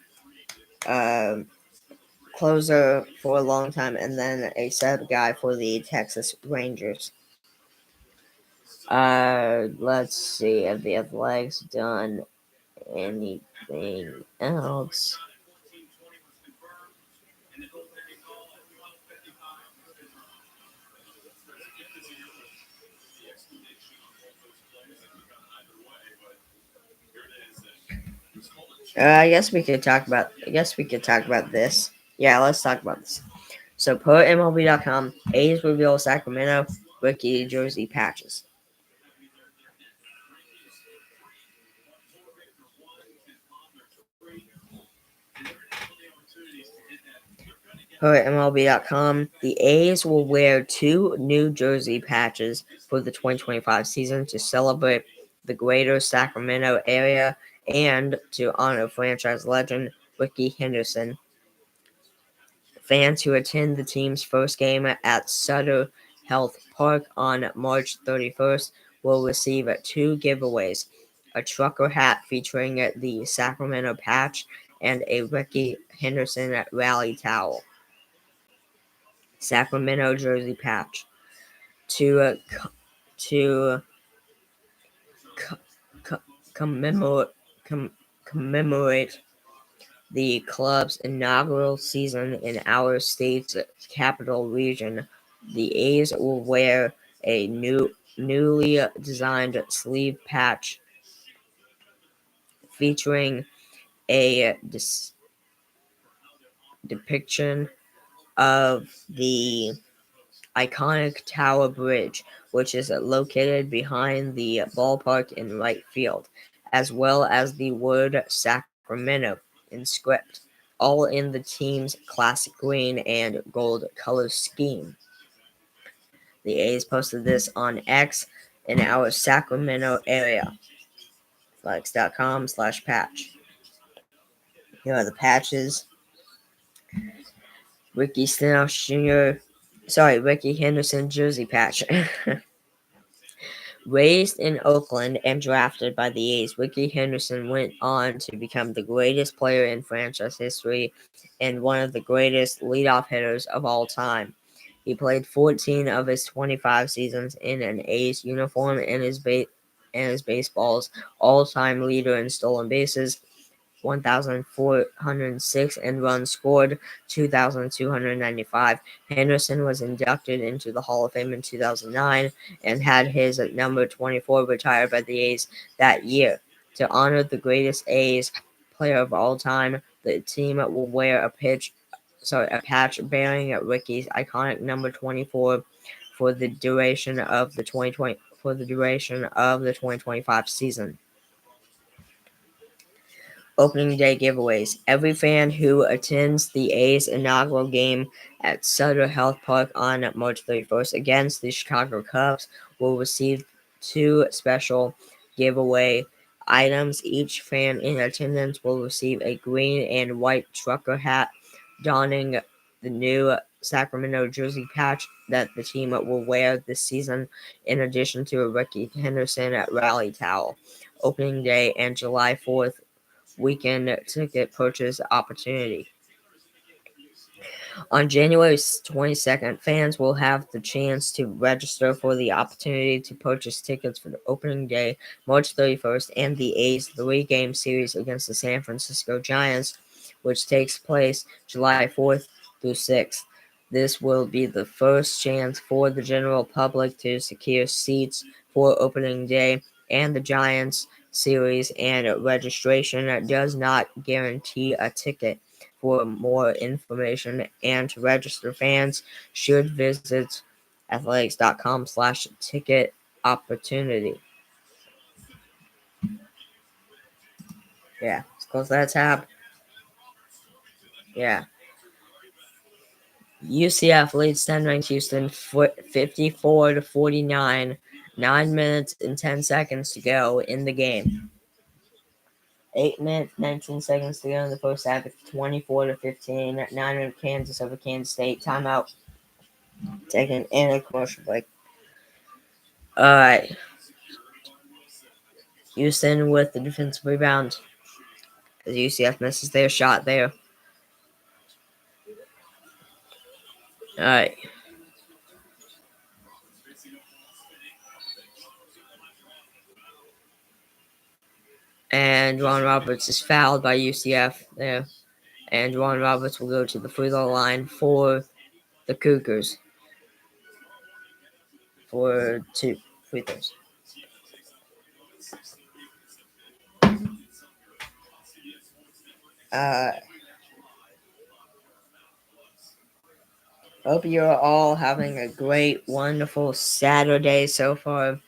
closer for a long time, and then a setup guy for the Texas Rangers. Let's see, have the Athletics done anything else? I guess we could talk about this. Yeah, let's talk about this. So, per MLB.com, A's reveal Sacramento rookie jersey patches. Per MLB.com, the A's will wear 2 new jersey patches for the 2025 season to celebrate the greater Sacramento area and to honor franchise legend Ricky Henderson. Fans who attend the team's first game at Sutter Health Park on March 31st will receive 2 giveaways: a trucker hat featuring the Sacramento patch and a Ricky Henderson rally towel. Sacramento jersey patch. To commemorate the club's inaugural season in our state's capital region. The A's will wear a newly designed sleeve patch featuring a depiction of the iconic Tower Bridge, which is located behind the ballpark in right field, as well as the word Sacramento in script, all in the team's classic green and gold color scheme. The A's posted this on X in our Sacramento area. Flex.com/patch. Here are the patches. Ricky Henderson jersey patch. Raised in Oakland and drafted by the A's, Ricky Henderson went on to become the greatest player in franchise history and one of the greatest leadoff hitters of all time. He played 14 of his 25 seasons in an A's uniform and is baseball's all-time leader in stolen bases, 1,406, and runs scored, 2,295. Henderson was inducted into the Hall of Fame in 2009 and had his number 24 retired by the A's that year. To honor the greatest A's player of all time, the team will wear a patch bearing Ricky's iconic number 24 for the duration of the 2025 season. Opening day giveaways. Every fan who attends the A's inaugural game at Sutter Health Park on March 31st against the Chicago Cubs will receive 2 special giveaway items. Each fan in attendance will receive a green and white trucker hat donning the new Sacramento jersey patch that the team will wear this season, in addition to a Ricky Henderson rally towel. Opening day and July 4th weekend ticket purchase opportunity. On January 22nd, fans will have the chance to register for the opportunity to purchase tickets for the opening day, March 31st, and the A's 3-game series against the San Francisco Giants, which takes place July 4th through 6th. This will be the first chance for the general public to secure seats for opening day and the Giants series, and registration does not guarantee a ticket. For more information and to register, fans should visit athletics.com/ticket opportunity. Yeah, let's close that tab. Yeah. UCF leads 10-ranked Houston 54-49. 9 minutes and 10 seconds to go in the game. 8 minutes, 19 seconds to go in the first half. It's 24-15. 9-minute Kansas over Kansas State. Timeout. Taken in a commercial break. All right. Houston with the defensive rebound as UCF misses their shot there. All right. And Ron Roberts is fouled by UCF there. And Ron Roberts will go to the free throw line for the Cougars for 2 free throws. Hope you're all having a great, wonderful Saturday so far.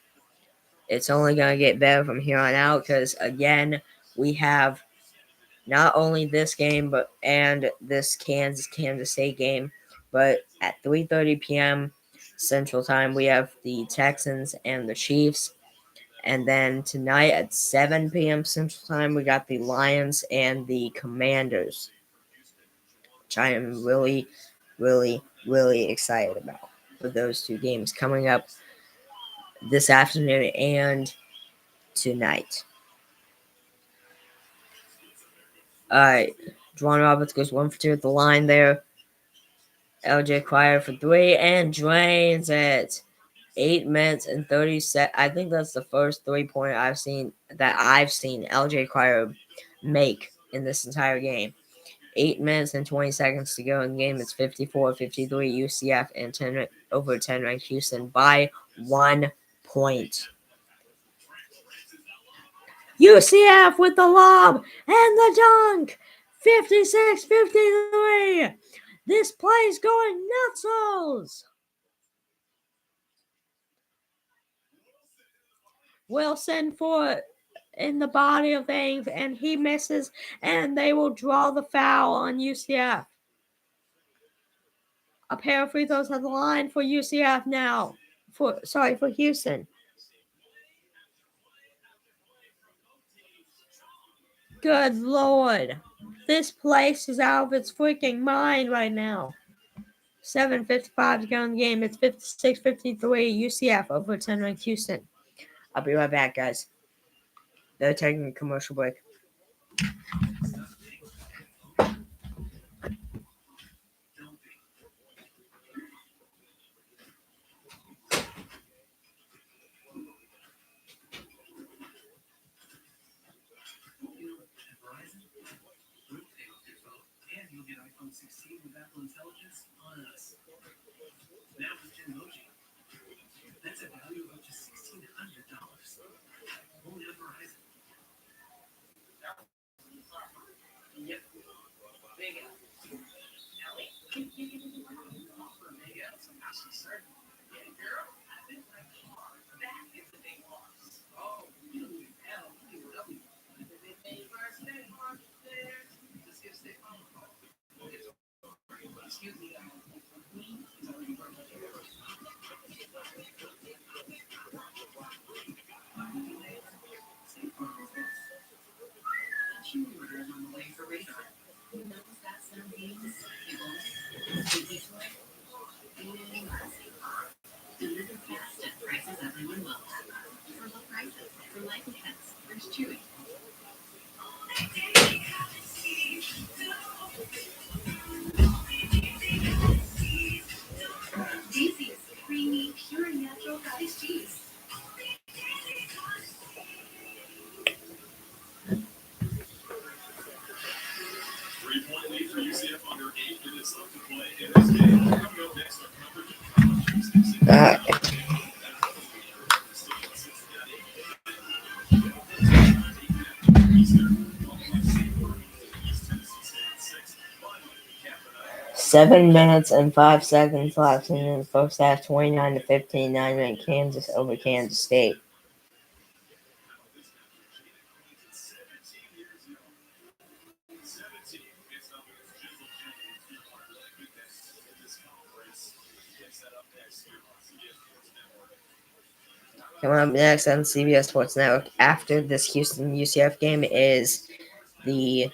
It's only going to get better from here on out because, again, we have not only this game and this Kansas State game, but at 3:30 p.m. Central Time, we have the Texans and the Chiefs. And then tonight at 7 p.m. Central Time, we got the Lions and the Commanders, which I am really, really, really excited about for those 2 games coming up this afternoon and tonight. All right, Juwan Roberts goes 1 for 2 at the line there. LJ Cryer for 3 and drains it. 8 minutes and 30 seconds. I think that's the first 3-pointer I've seen LJ Cryer make in this entire game. 8 minutes and 20 seconds to go in the game. It's 54-53 UCF and 10 ranked Houston by 1 point. UCF with the lob and the dunk. 56-53. This play's going nuts. Wilson for in the body of things, and he misses, and they will draw the foul on UCF. A pair of free throws at the line for UCF now. For Houston. Good Lord. This place is out of its freaking mind right now. 7:55 to go in the game. It's 56-53 UCF over 10 ranked Houston. I'll be right back, guys. They're taking a commercial break. iPhone 16 with Apple Intelligence on us. Now with Genmoji. That's a value of up to $1,600. Only on Verizon. Yep. Big L. Ellie? For Big L, some actually certain. Yeah, girl. I think my car. That is the big boss. Oh, you don't need L, you need W. First day, Mark, there. Let's get State Farm. Excuse me, it's already working. She orders on the way for radar. Who knows that some games, sticky toy, and delivered fast at prices everyone will. For low prices, for life events, there's Chewy. Daisies, creamy, pure natural cottage cheese. 3-point lead for UCF under 8 minutes left to play in this game. Coming up next, our coverage of college. Seven minutes and 5 seconds left in the first half. 29-15. 9-ranked Kansas over Kansas State. Coming up next on CBS Sports Network after this Houston UCF game is the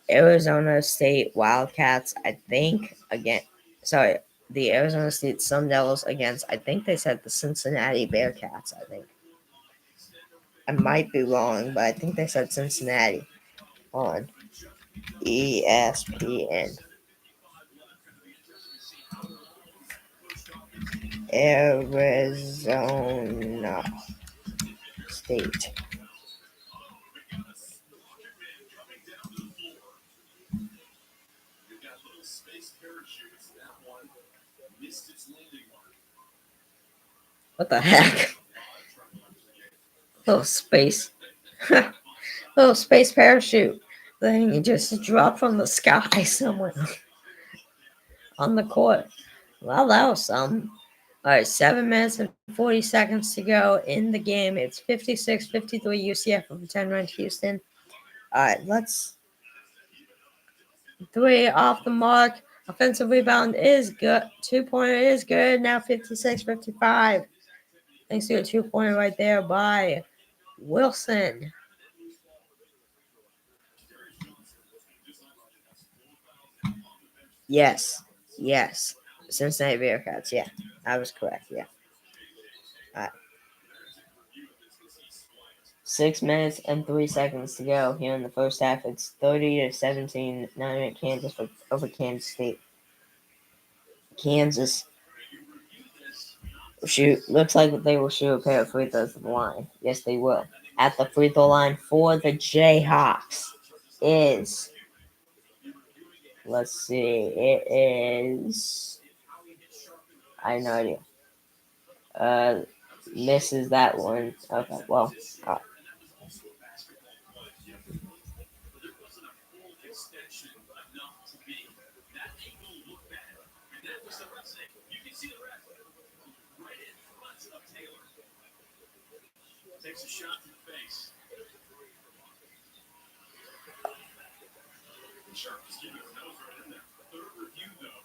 Arizona State Wildcats, the Arizona State Sun Devils against, I think they said the Cincinnati Bearcats, I think. I might be wrong, but I think they said Cincinnati on ESPN. Arizona State. What the heck? Little space parachute. Then you just drop from the sky somewhere on the court. Well, that was something. All right, 7 minutes and 40 seconds to go in the game. It's 56-53 UCF over 10 ranked Houston. All right, let's. 3 off the mark. Offensive rebound is good. 2-pointer is good. Now 56-55. Thanks to a 2-pointer right there by Wilson. Yes. Cincinnati Bearcats. Yeah, I was correct. Yeah. All right. 6 minutes and 3 seconds to go here in the first half. It's 30-17. 9-ranked Kansas over Kansas State. Kansas shoot. Looks like they will shoot a pair of free throws at the line. Yes, they will. At the free throw line for the Jayhawks is, let's see, it is, I have no idea. Misses that one. Okay, well, Takes a shot to the face. Sharp is keeping his nose right in there. Third review, though.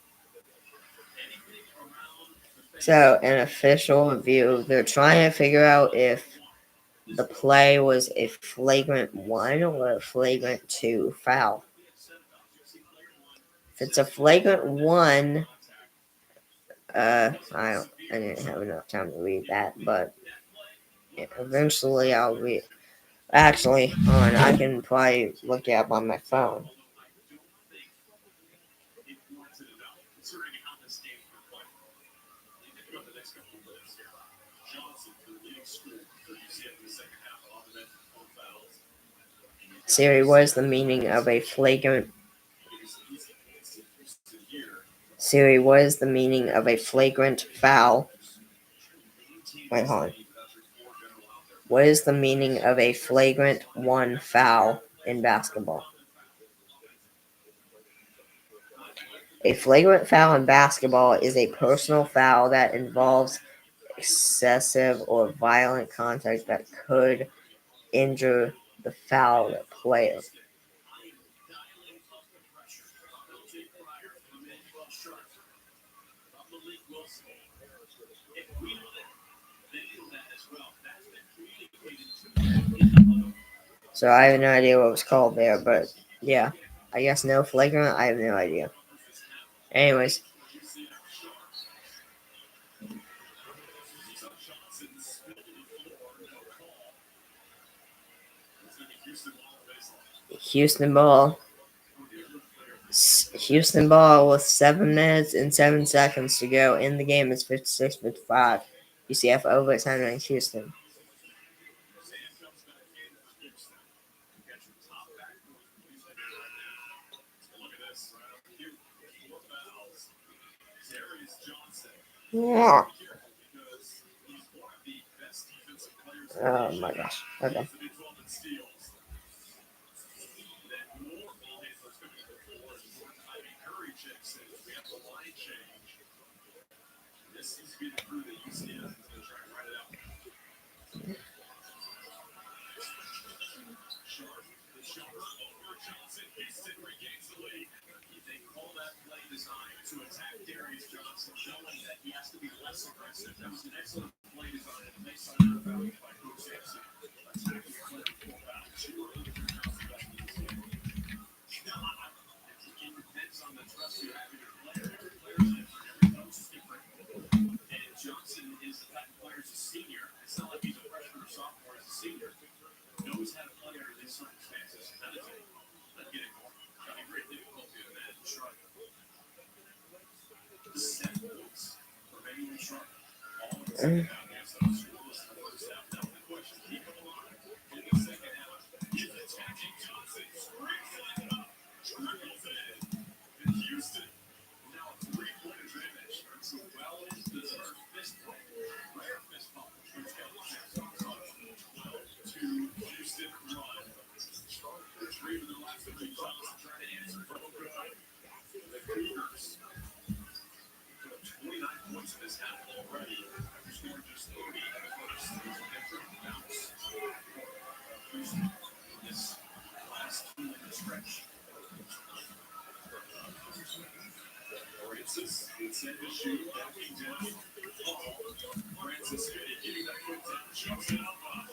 Anything around the face. So, an official review, they're trying to figure out if the play was a flagrant 1 or a flagrant 2 foul. If it's a flagrant 1, I didn't have enough time to read that, but eventually I'll read. Actually, hold on, I can probably look it up on my phone. Siri, what is the meaning of a flagrant? Siri, what is the meaning of a flagrant foul? Wait, hold on. What is the meaning of a flagrant 1 foul in basketball? A flagrant foul in basketball is a personal foul that involves excessive or violent contact that could injure the fouled player. So I have no idea what was called there, but yeah, I guess no flagrant. I have no idea. Anyways. Houston ball with 7 minutes and 7 seconds to go in the game. Is 56-55. UCF over at San Houston. Yeah. Oh my gosh. Okay. This seems to be the crew that UCF is going to try and ride it out. Sharp, the shooter over Johnson. Houston regains the lead. They call that play design to attack Darius Johnson, knowing that he has to be less aggressive. That was an excellent play design, and they saw it value by Coach Sampson. Attacking the player full foul. 2 early for Johnson back in this game. It depends on the trust you have in your player. Every player's different. Every coach is different. And Johnson is the type of player as a senior. It's not like he's a freshman or sophomore as a senior. Knows how to play under these circumstances. That is not getting more. Having great difficulty in that Sharp. 7 points for Manuel Sharp. All in the second half. So scoreless in the first half. Now the question, keep it alive in the second half. He's attacking Johnson. Screams it up. Trickles in. And Houston now a 3-point advantage. It's a well-deserved fist bump. Rare fist bump. Which got the chance on top. 12-2 Houston run. The 3 of the last 3 Johnson trying to answer for good. The Cougars put up 29 points in this half already. After scoring just 30 in the first. There's a different bounce for Houston in this last 2-minute stretch. Francis inside the shoot, backing down. Francis getting that foot down, shoots it up, found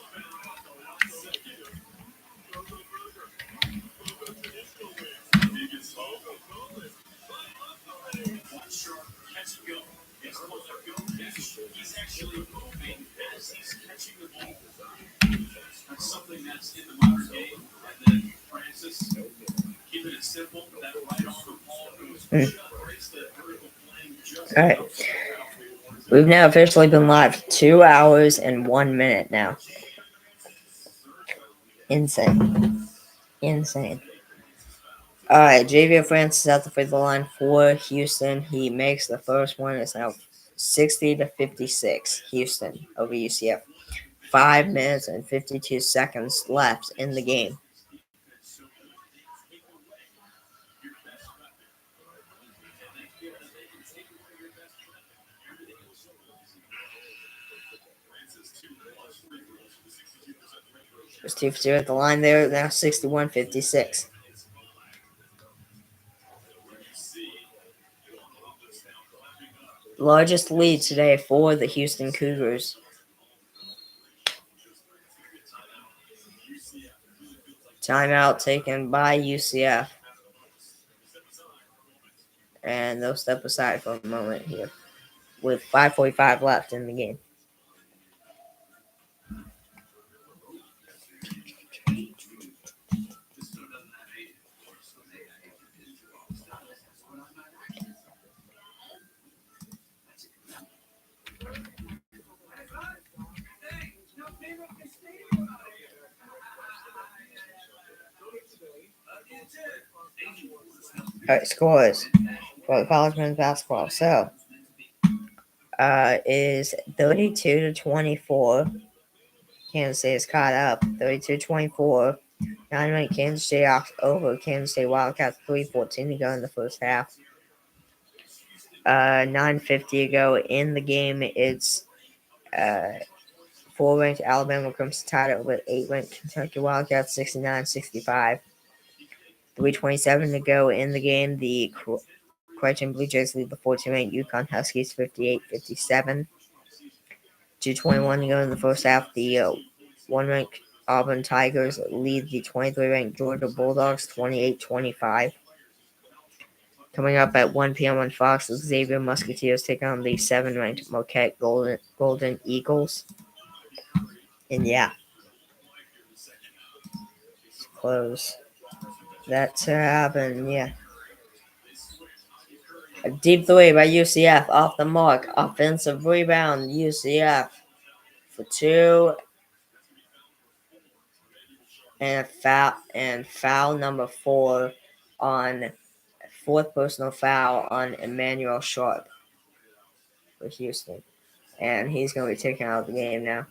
off the 1 second. Biggest hope. One Sharp, catch and go. His pull-up go catch. He's actually moving as he's catching the ball. That's something that's in the modern game. And then Francis, keeping it simple, that right arm of ball goes shut, breaks the vertical plane just All right. We've now officially been live 2 hours and 1 minute now. Insane. Insane. Alright, Javier Francis out the free throw line for Houston. He makes the first one. It's now 60-56. Houston over UCF. 5 minutes and 52 seconds left in the game. There's 2 for 2 at the line there. Now 61-56. Largest lead today for the Houston Cougars. Timeout taken by UCF. And they'll step aside for a moment here with 5:45 left in the game. All right, scores for college men's basketball. So, is 32-24. Kansas State is caught up. 32-24. 9-minute Kansas State over Kansas State Wildcats. 3:14 to go in the first half. 9:50 to go in the game. It's 4-ranked Alabama Crimson Tide over 8-ranked Kentucky Wildcats. 69-65. 3:27 to go in the game. The Creighton Blue Jays lead the 14-ranked UConn Huskies 58-57. 2:21 to go in the first half. The 1-ranked Auburn Tigers lead the 23-ranked Georgia Bulldogs 28-25. Coming up at 1 p.m. on Fox, the Xavier Musketeers take on the 7-ranked Marquette Golden Eagles. And yeah, close that to happen. Yeah. A deep three by UCF off the mark. Offensive rebound, UCF for 2. And foul number 4 on 4th personal foul on Emmanuel Sharp for Houston. And he's going to be taken out of the game now.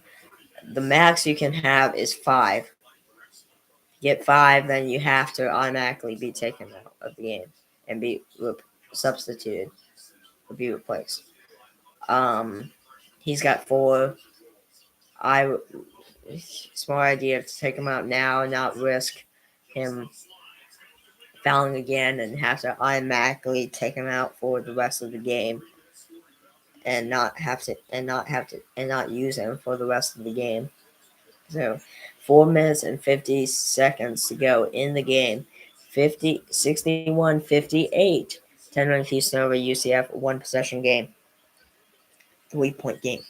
The max you can have is 5. Get 5, then you have to automatically be taken out of the game and be substituted or be replaced. He's got 4. Smart idea to take him out now and not risk him fouling again and have to automatically take him out for the rest of the game and not use him for the rest of the game. So 4 minutes and 50 seconds to go in the game. 61-58. 10-run Houston over UCF, 1-possession game. 3-point game.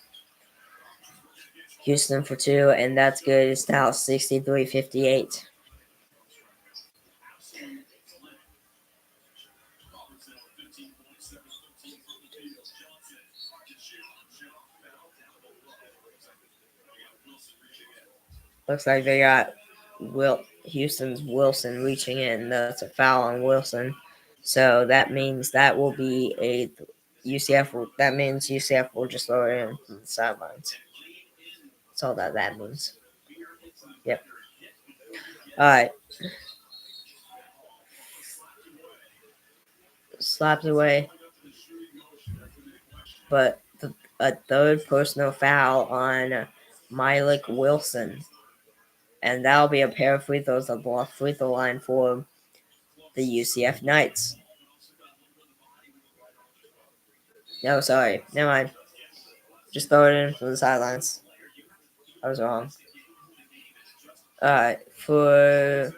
Houston for 2, and that's good. It's now 63-58. Looks like they got Houston's Wilson reaching in. That's a foul on Wilson. So that means that will be a UCF. That means UCF will just throw it in from the sidelines. That's all that means. Yep. All right. Slapped away. But a 3rd personal foul on Mylik Wilson. And that'll be a pair of free throws on the free throw line for the UCF Knights. No, sorry. Never mind. Just throw it in from the sidelines. I was wrong. Alright, for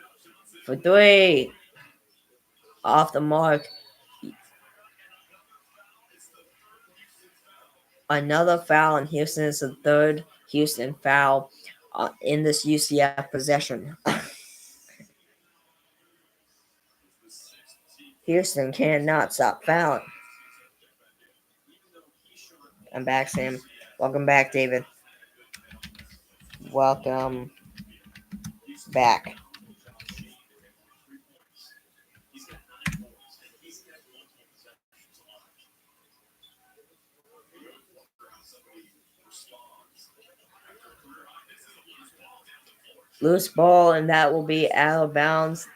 3. Off the mark. Another foul on Houston is the 3rd Houston foul in this UCF possession. Houston cannot stop fouling. I'm back, Sam. Welcome back, David. Welcome back. Loose ball, and that will be out of bounds.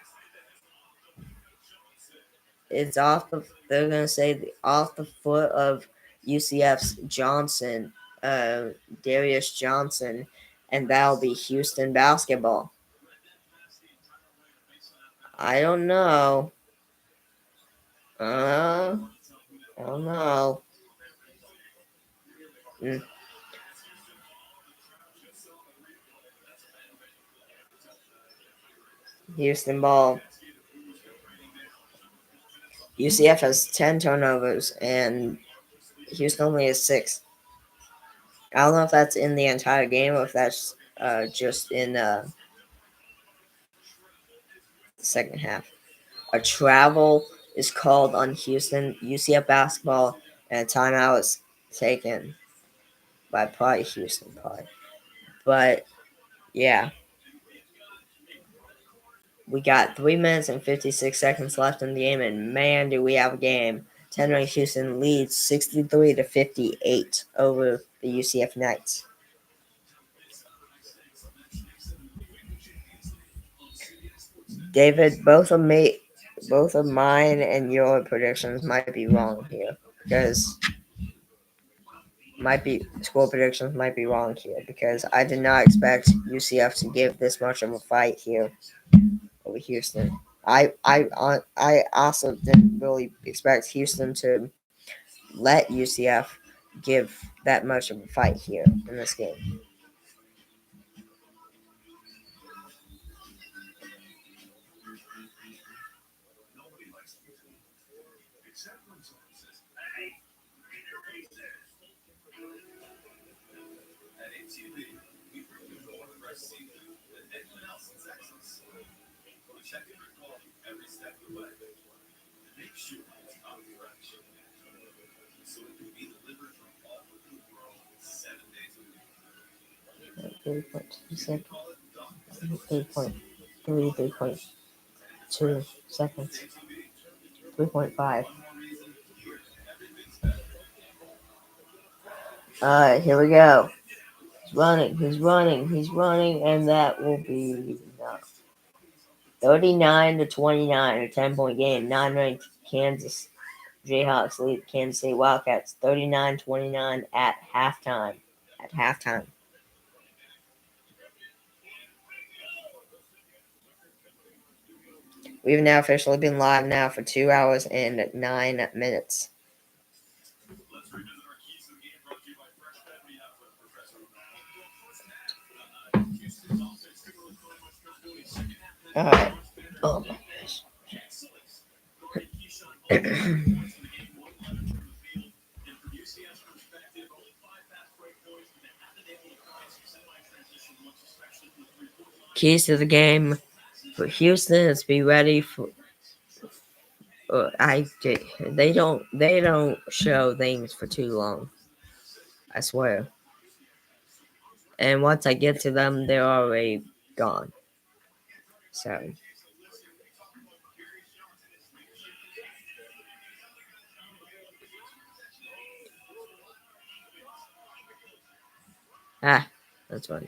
It's off the. They're gonna say off the foot of UCF's Johnson, Darius Johnson, and that'll be Houston basketball. I don't know. I don't know. Houston ball. UCF has 10 turnovers and Houston only has 6. I don't know if that's in the entire game or if that's just in the second half. A travel is called on Houston UCF basketball, and a timeout is taken by probably Houston, probably. But yeah, we got 3 minutes and 56 seconds left in the game, and man, do we have a game. 10-ranked Houston leads 63-58 over the UCF Knights. David, both of mine and your predictions might be wrong here because score predictions might be wrong here because I did not expect UCF to give this much of a fight here over Houston. I also didn't really expect Houston to let UCF give that much of a fight here in this game. Every step of the way. Make sure it's on the direction. So it can be delivered from all over the world 7 days a week. 3.2 seconds. 3.3, 3.2 seconds. 3.5. Alright, here we go. He's running, and that will be 39-29, a 10-point game. 9-ranked Kansas Jayhawks lead Kansas State Wildcats 39-29 at halftime. We've now officially been live now for 2 hours and 9 minutes. Let's revisit our keys to the game brought to you by Fresh Bed. We have with Professor Houston's offense really playing much credibility. Second half. All right. Oh my gosh. Keys to the game for Houston is be ready for. They don't show things for too long. I swear. And once I get to them, they're already gone. So. That's funny.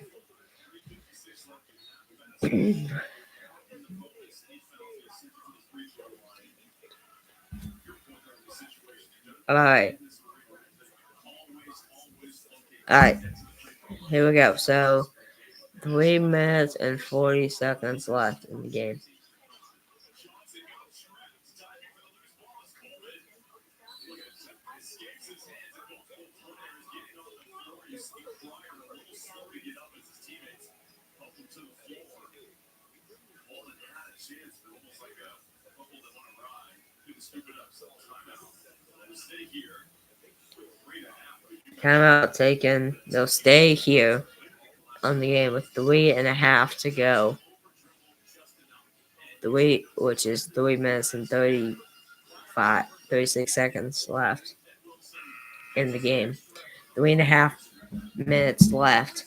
Alright. Here we go. So, 3 minutes and 40 seconds left in the game. Timeout taken. They'll stay here on the game with 3.5 to go. Which is 3 minutes and 36 seconds left in the game. 3.5 minutes left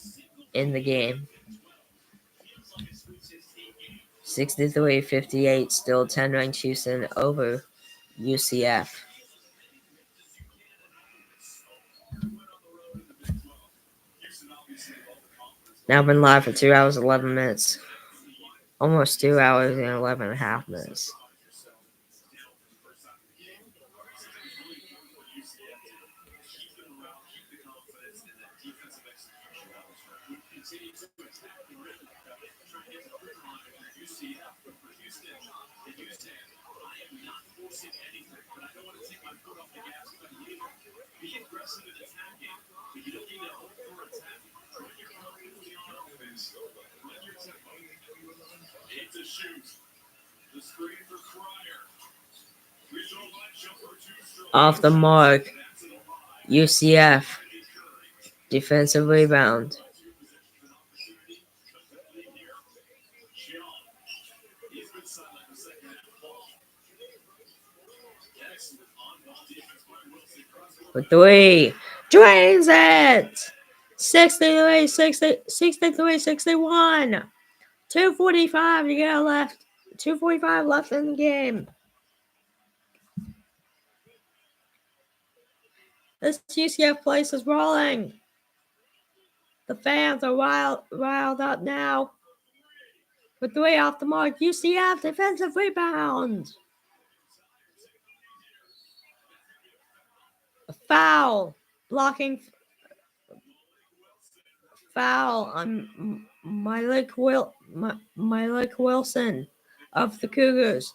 in the game. 63-58, still 10-9 Houston over UCF. Now been live for 2 hours 11 minutes. Almost 2 hours and 11.5 minutes. Off the mark, UCF. Defensive rebound. For three. Drains it! 63-61. 2:45 to go left. 2:45 left in the game. This UCF place is rolling. The fans are riled up now. With three off the mark, UCF defensive rebound. A foul. Blocking foul on Malik Wilson of the Cougars.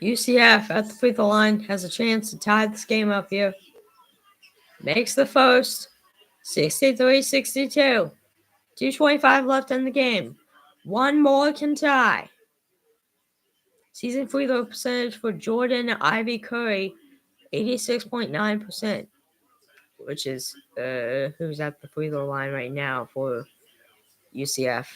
UCF at the free throw line has a chance to tie this game up here. Makes the first. 63-62. 2:25 left in the game. One more can tie. Season free throw percentage for Jordan Ivy Curry, 86.9%, which is who's at the free throw line right now for UCF.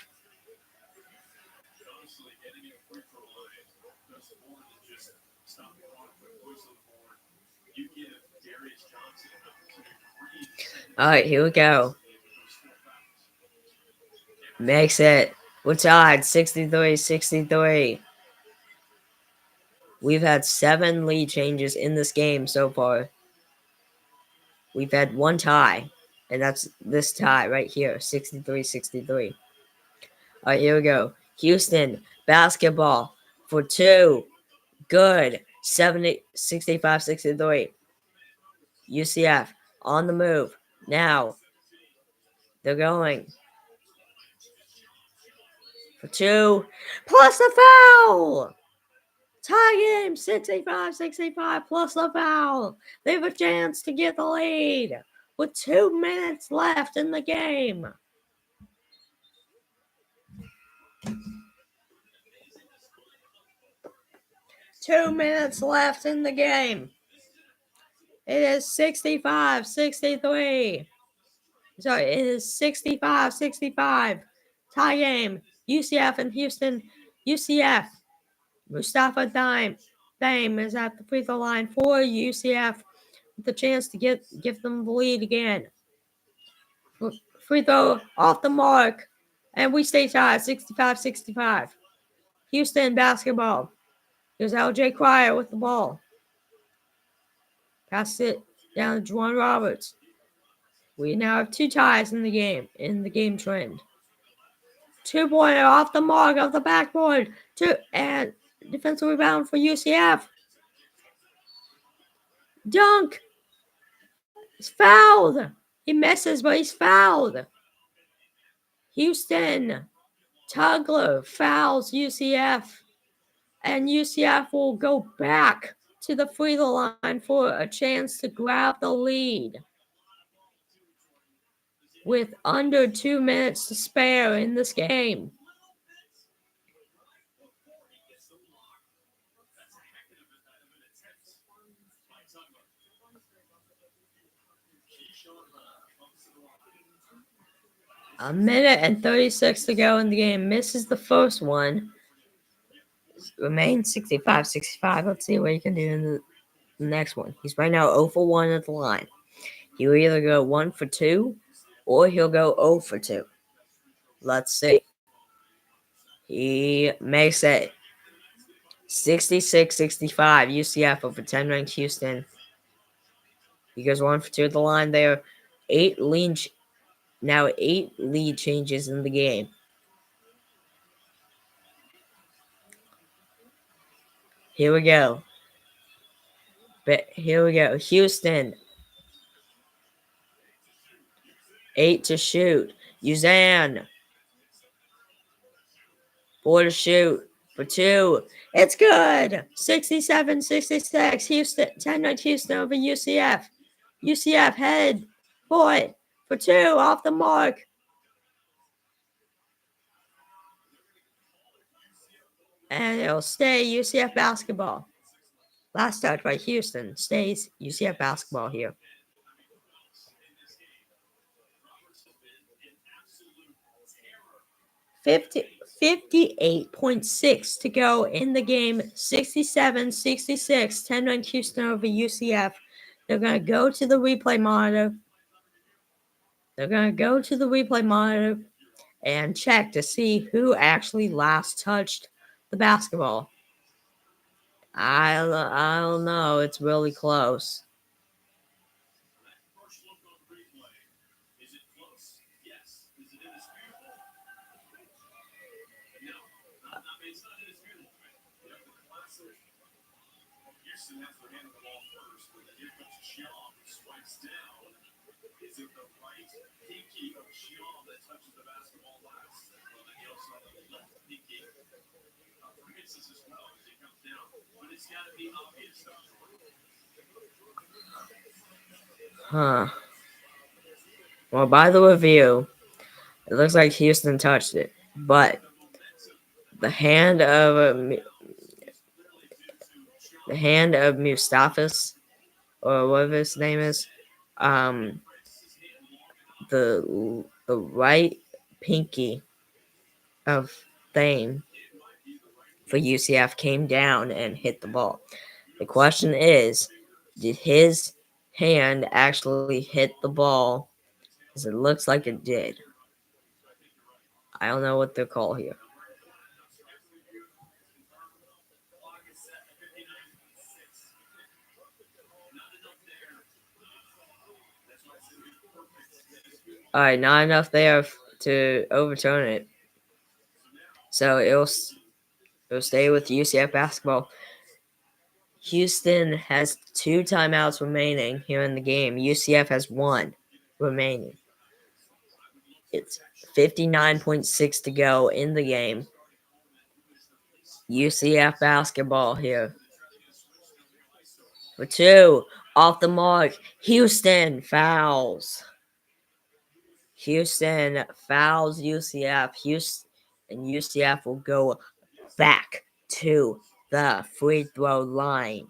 All right, here we go. Makes it. We're tied 63-63. We've had 7 lead changes in this game so far. We've had one tie, and that's this tie right here, 63-63. All right, here we go. Houston basketball for 2. Good. 65-63. UCF on the move. Now they're going for 2. Plus the foul. Tie game, 65-65 plus the foul. They have a chance to get the lead with 2 minutes left in the game. Two minutes left in the game. It is 65-63. Sorry, it is 65-65. Tie game. UCF and Houston. UCF. Mustafa Dime is at the free throw line for UCF with the chance to give them the lead again. Free throw off the mark. And we stay tied, 65-65. Houston basketball. Here's LJ Cryer with the ball. Pass it down to Juwan Roberts. We now have 2 ties in the game trend. 2-pointer off the mark of the backboard. And defensive rebound for UCF. Dunk. He's fouled. He misses, but he's fouled. Houston. Tugler fouls UCF. And UCF will go back to the free throw line for a chance to grab the lead. With under 2 minutes to spare in this game. A minute and 36 to go in the game. Misses the first one. Remains 65-65. Let's see what he can do in the next one. He's right now 0 for 1 at the line. He'll either go 1 for 2 or he'll go 0 for 2. Let's see. He makes it 66-65. UCF over 10-ranked Houston. He goes 1 for 2 at the line there. 8 lead changes in the game. Here we go. Houston. 8 to shoot. Uzan. 4 to shoot. For 2. It's good. 67-66. Houston. 10-9 Houston over UCF. UCF head. Point. For 2. Off the mark. And it'll stay UCF basketball. Last touch by Houston. Stays UCF basketball here. 58.6 to go in the game. 67-66. 10-9 Houston over UCF. They're going to go to the replay monitor. And check to see who actually last touched the basketball. I don't know. It's really close. Houston has their hand on the ball first, but then here comes Chiam, swipes down. Is it the right pinky of Chiam that touches the basketball last? Well, then he also has the left pinky. Misses as well as he comes down, but it's got to be obvious, though. Well, by the review, it looks like Houston touched it, but the hand of Mustafas, or whatever his name is, the right pinky of Thame for UCF came down and hit the ball. The question is, did his hand actually hit the ball? Because it looks like it did. I don't know what they're called here. All right, not enough there to overturn it. So it'll stay with UCF basketball. Houston has 2 timeouts remaining here in the game. UCF has 1 remaining. It's 59.6 to go in the game. UCF basketball here. For 2, off the mark. Houston fouls. Houston fouls UCF. And UCF will go back to the free throw line.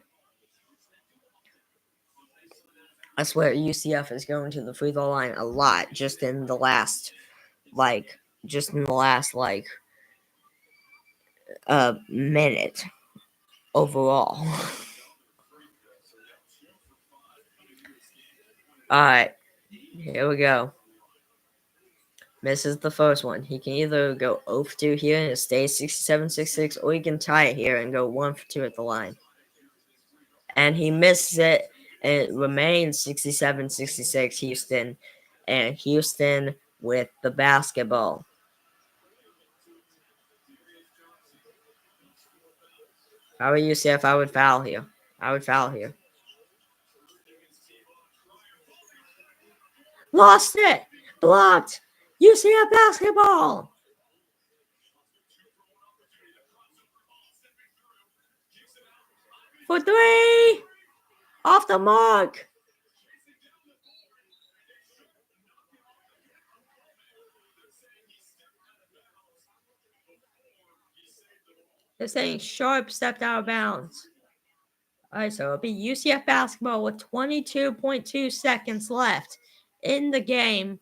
I swear UCF is going to the free throw line a lot just in the last minute overall. Alright, here we go. Misses the first one. He can either go 0 for 2 here and it stays 67-66, or he can tie it here and go 1 for 2 at the line. And he misses it, and it remains 67-66 Houston. And Houston with the basketball. If I were UCF, I would foul here. Lost it! Blocked! UCF basketball! For 3! Off the mark! They're saying Sharp stepped out of bounds. All right, so it'll be UCF basketball with 22.2 seconds left in the game.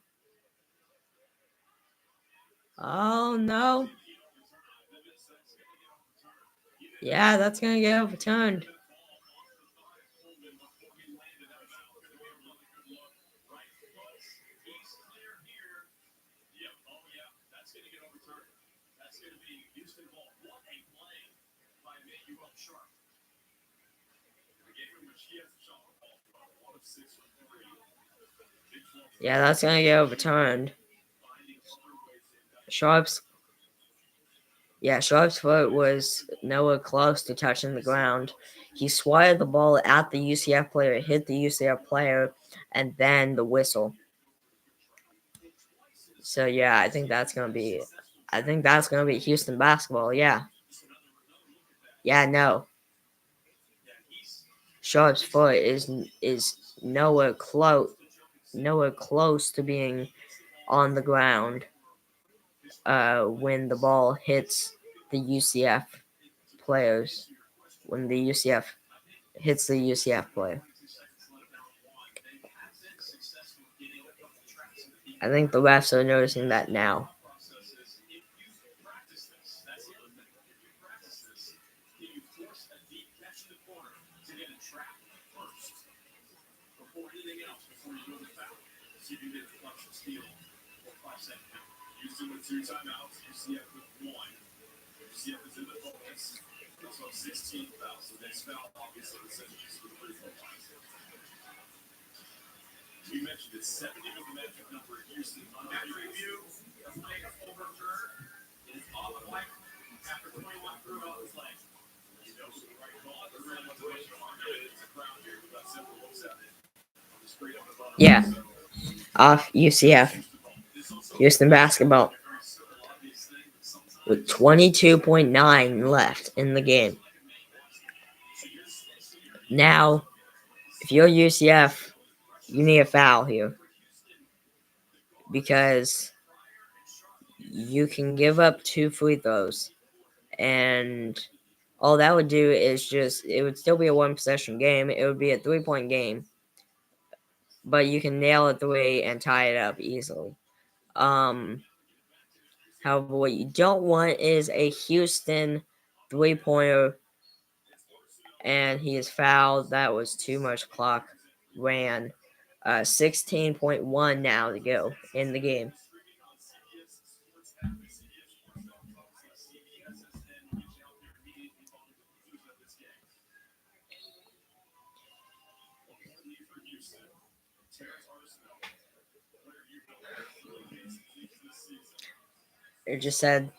Oh, no. Yeah, that's going to get overturned. Yeah, that's going to get overturned. Sharp's foot was nowhere close to touching the ground. He swatted the ball at the UCF player, hit the UCF player, and then the whistle. So yeah, I think that's gonna be Houston basketball. Yeah. Yeah, no. Sharp's foot is nowhere close to being on the ground when the ball hits the UCF players. When the UCF hits the UCF player. I think the refs are noticing that now. Houston with 2 timeouts. UCF with 1. UCF is in the focus. Also 16 fouls. So next foul, obviously, the Centuries with 3 points. We mentioned it. 70 was the magic number at Houston. After review, the play is overturned. It is off the play. After 21 threw out his leg. He knows the right call. They're really motivational. It's a crowd here. We've got several looks at it. Yeah. Off UCF. Houston basketball. With 22.9 left in the game. Now, if you're UCF, you need a foul here. Because you can give up 2 free throws. And all that would do is it would still be a 1-possession game. It would be a 3-point game. But you can nail a 3 and tie it up easily. However, what you don't want is a Houston 3-pointer, and he is fouled. That was too much clock ran. 16.1 now to go in the game. It just said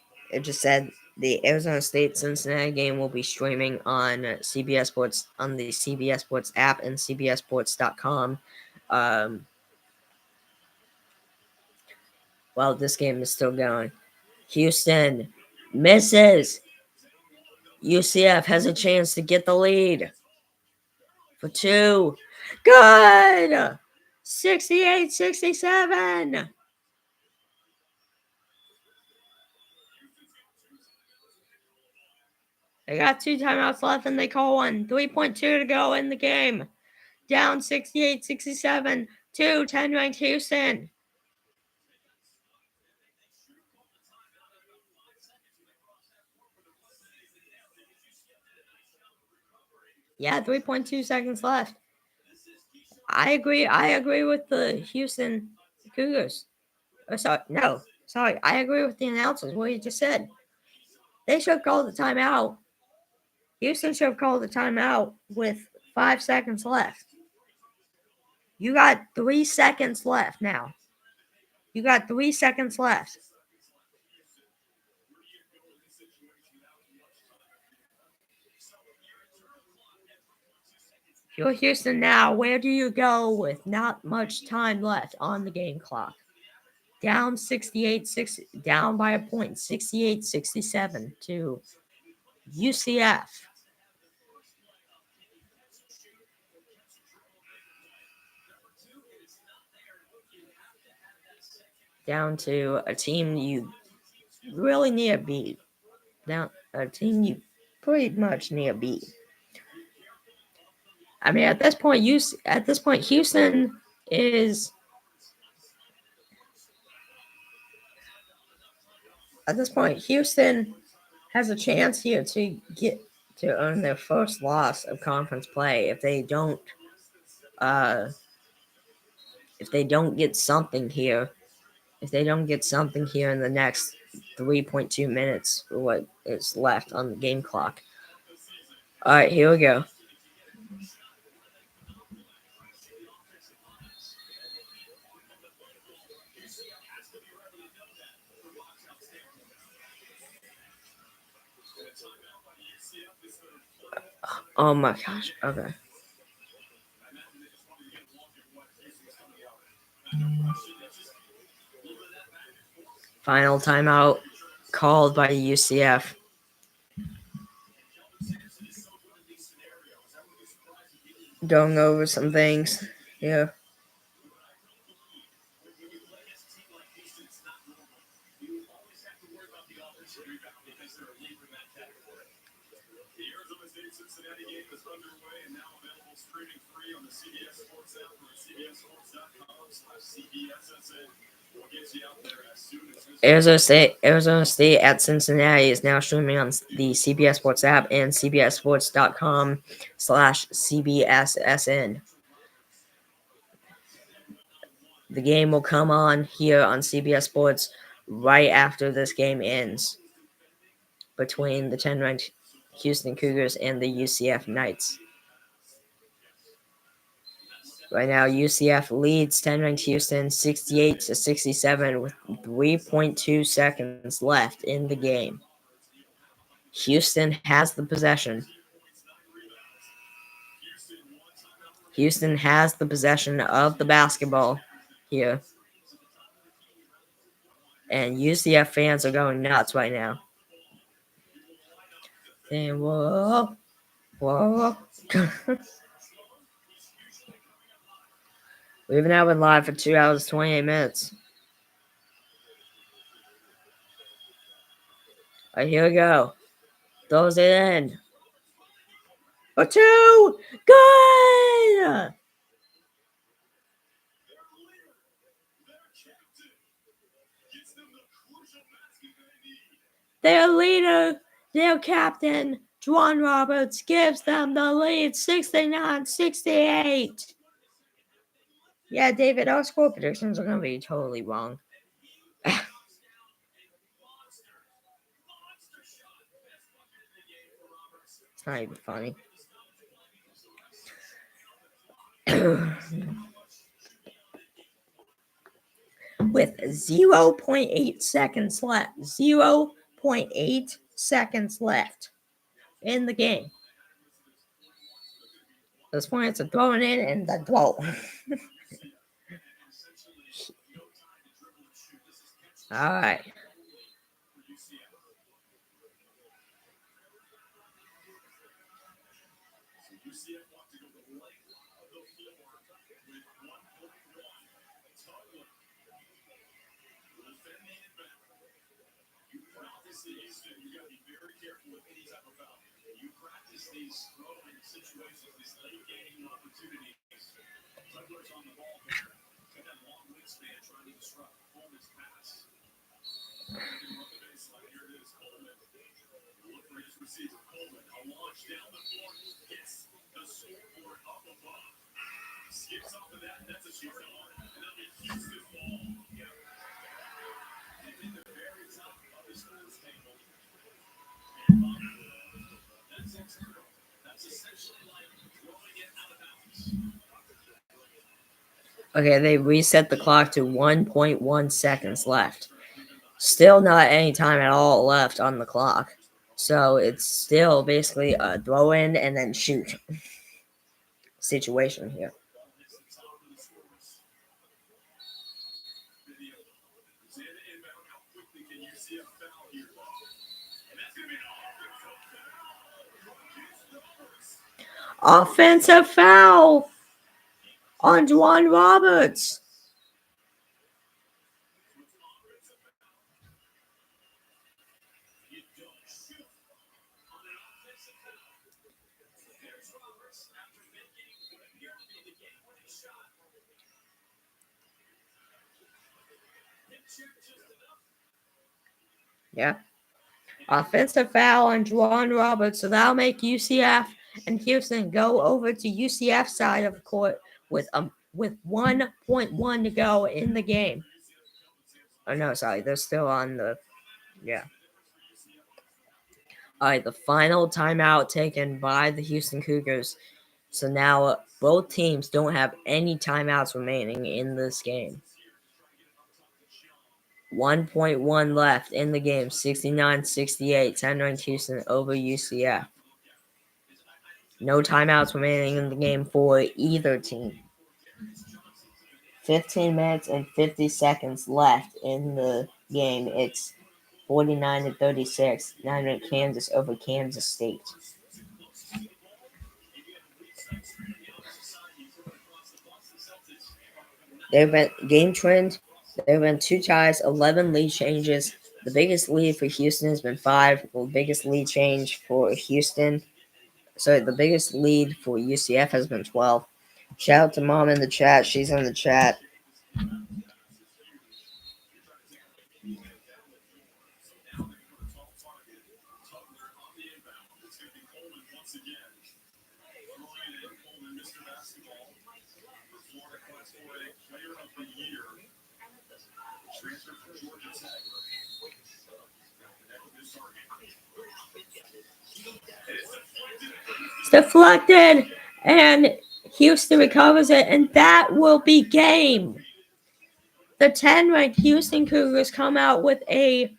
the Arizona State Cincinnati game will be streaming on CBS Sports, on the CBS Sports app and CBSSports.com. While this game is still going. Houston misses. UCF has a chance to get the lead. For 2. Good! 68-67. They got 2 timeouts left and they call one. 3.2 to go in the game. Down 68-67 to 10-ranked Houston. Yeah, 3.2 seconds left. I agree with the Houston Cougars. Sorry. I agree with the announcers, what you just said. They should have called the timeout. Houston should have called the timeout with 5 seconds left. You got 3 seconds left now. You got 3 seconds left. If you're Houston now, where do you go with not much time left on the game clock? Down 68-6, down by a point, 68-67 to UCF. Down to a team you really need to beat. Down a team you pretty much need to beat. I mean, at this point, Houston is. At this point, Houston has a chance here to earn their first loss of conference play uh, if they don't get something here. If they don't get something here in the next 3.2 minutes, or what is left on the game clock. All right, here we go. Oh my gosh. Okay. Final timeout called by UCF. Going over some things here. The Arizona State Cincinnati game is underway and now available streaming free on the CBS Sports app or CBSSports.com/CBSSN. We'll get you out there as soon as Arizona State at Cincinnati is now streaming on the CBS Sports app and CBSSports.com/CBSSN. The game will come on here on CBS Sports right after this game ends between the 10-ranked Houston Cougars and the UCF Knights. Right now, UCF leads 10-ranked Houston 68-67 with 3.2 seconds left in the game. Houston has the possession. Houston has the possession of the basketball here. And UCF fans are going nuts right now. And whoa. We've now been live for 2 hours, 28 minutes. All right, here we go. Throws it in. A two! Good! Their leader, their captain, Juwan Roberts, gives them the lead 69-68. Yeah, David, our score predictions are going to be totally wrong. It's not even funny. With 0.8 seconds left. 0.8 seconds left in the game. At this point, it's a throwing in and the throw. All right. These throwing situations, these late game opportunities. Tugler's on the ball here. And that long wingspan trying to disrupt Coleman's pass. Looking up the baseline. Here it is, Coleman. Look for his receiver, Coleman. A launch down the floor. Hits the scoreboard up above. Skips off of that. That's a short arm. And that'll be Houston ball. Yeah. And in the very top of the scores table. And that's excellent. Okay, they reset the clock to 1.1 seconds left. Still not any time at all left on the clock. So it's still basically a throw in and then shoot situation here. Offensive foul on Juwan Roberts. Yeah. Offensive foul on Juwan Roberts, so that'll make UCF and Houston go over to UCF side of the court with 1.1 to go in the game. Oh no, sorry, they're still on the All right, the final timeout taken by the Houston Cougars. So now both teams don't have any timeouts remaining in this game. 1.1 left in the game, 69-68, 10-9 Houston over UCF. No timeouts remaining in the game for either team. 15 minutes and 50 seconds left in the game. It's 49-36, 9-9 Kansas over Kansas State. There have been game trend. There have been 2 ties, 11 lead changes. The biggest lead for Houston has been 5. The biggest lead change for Houston. Sorry, the biggest lead for UCF has been 12. Shout out to Mom in the chat. She's in the chat. It's deflected, and Houston recovers it, and that will be game. The 10-ranked Houston Cougars come out with a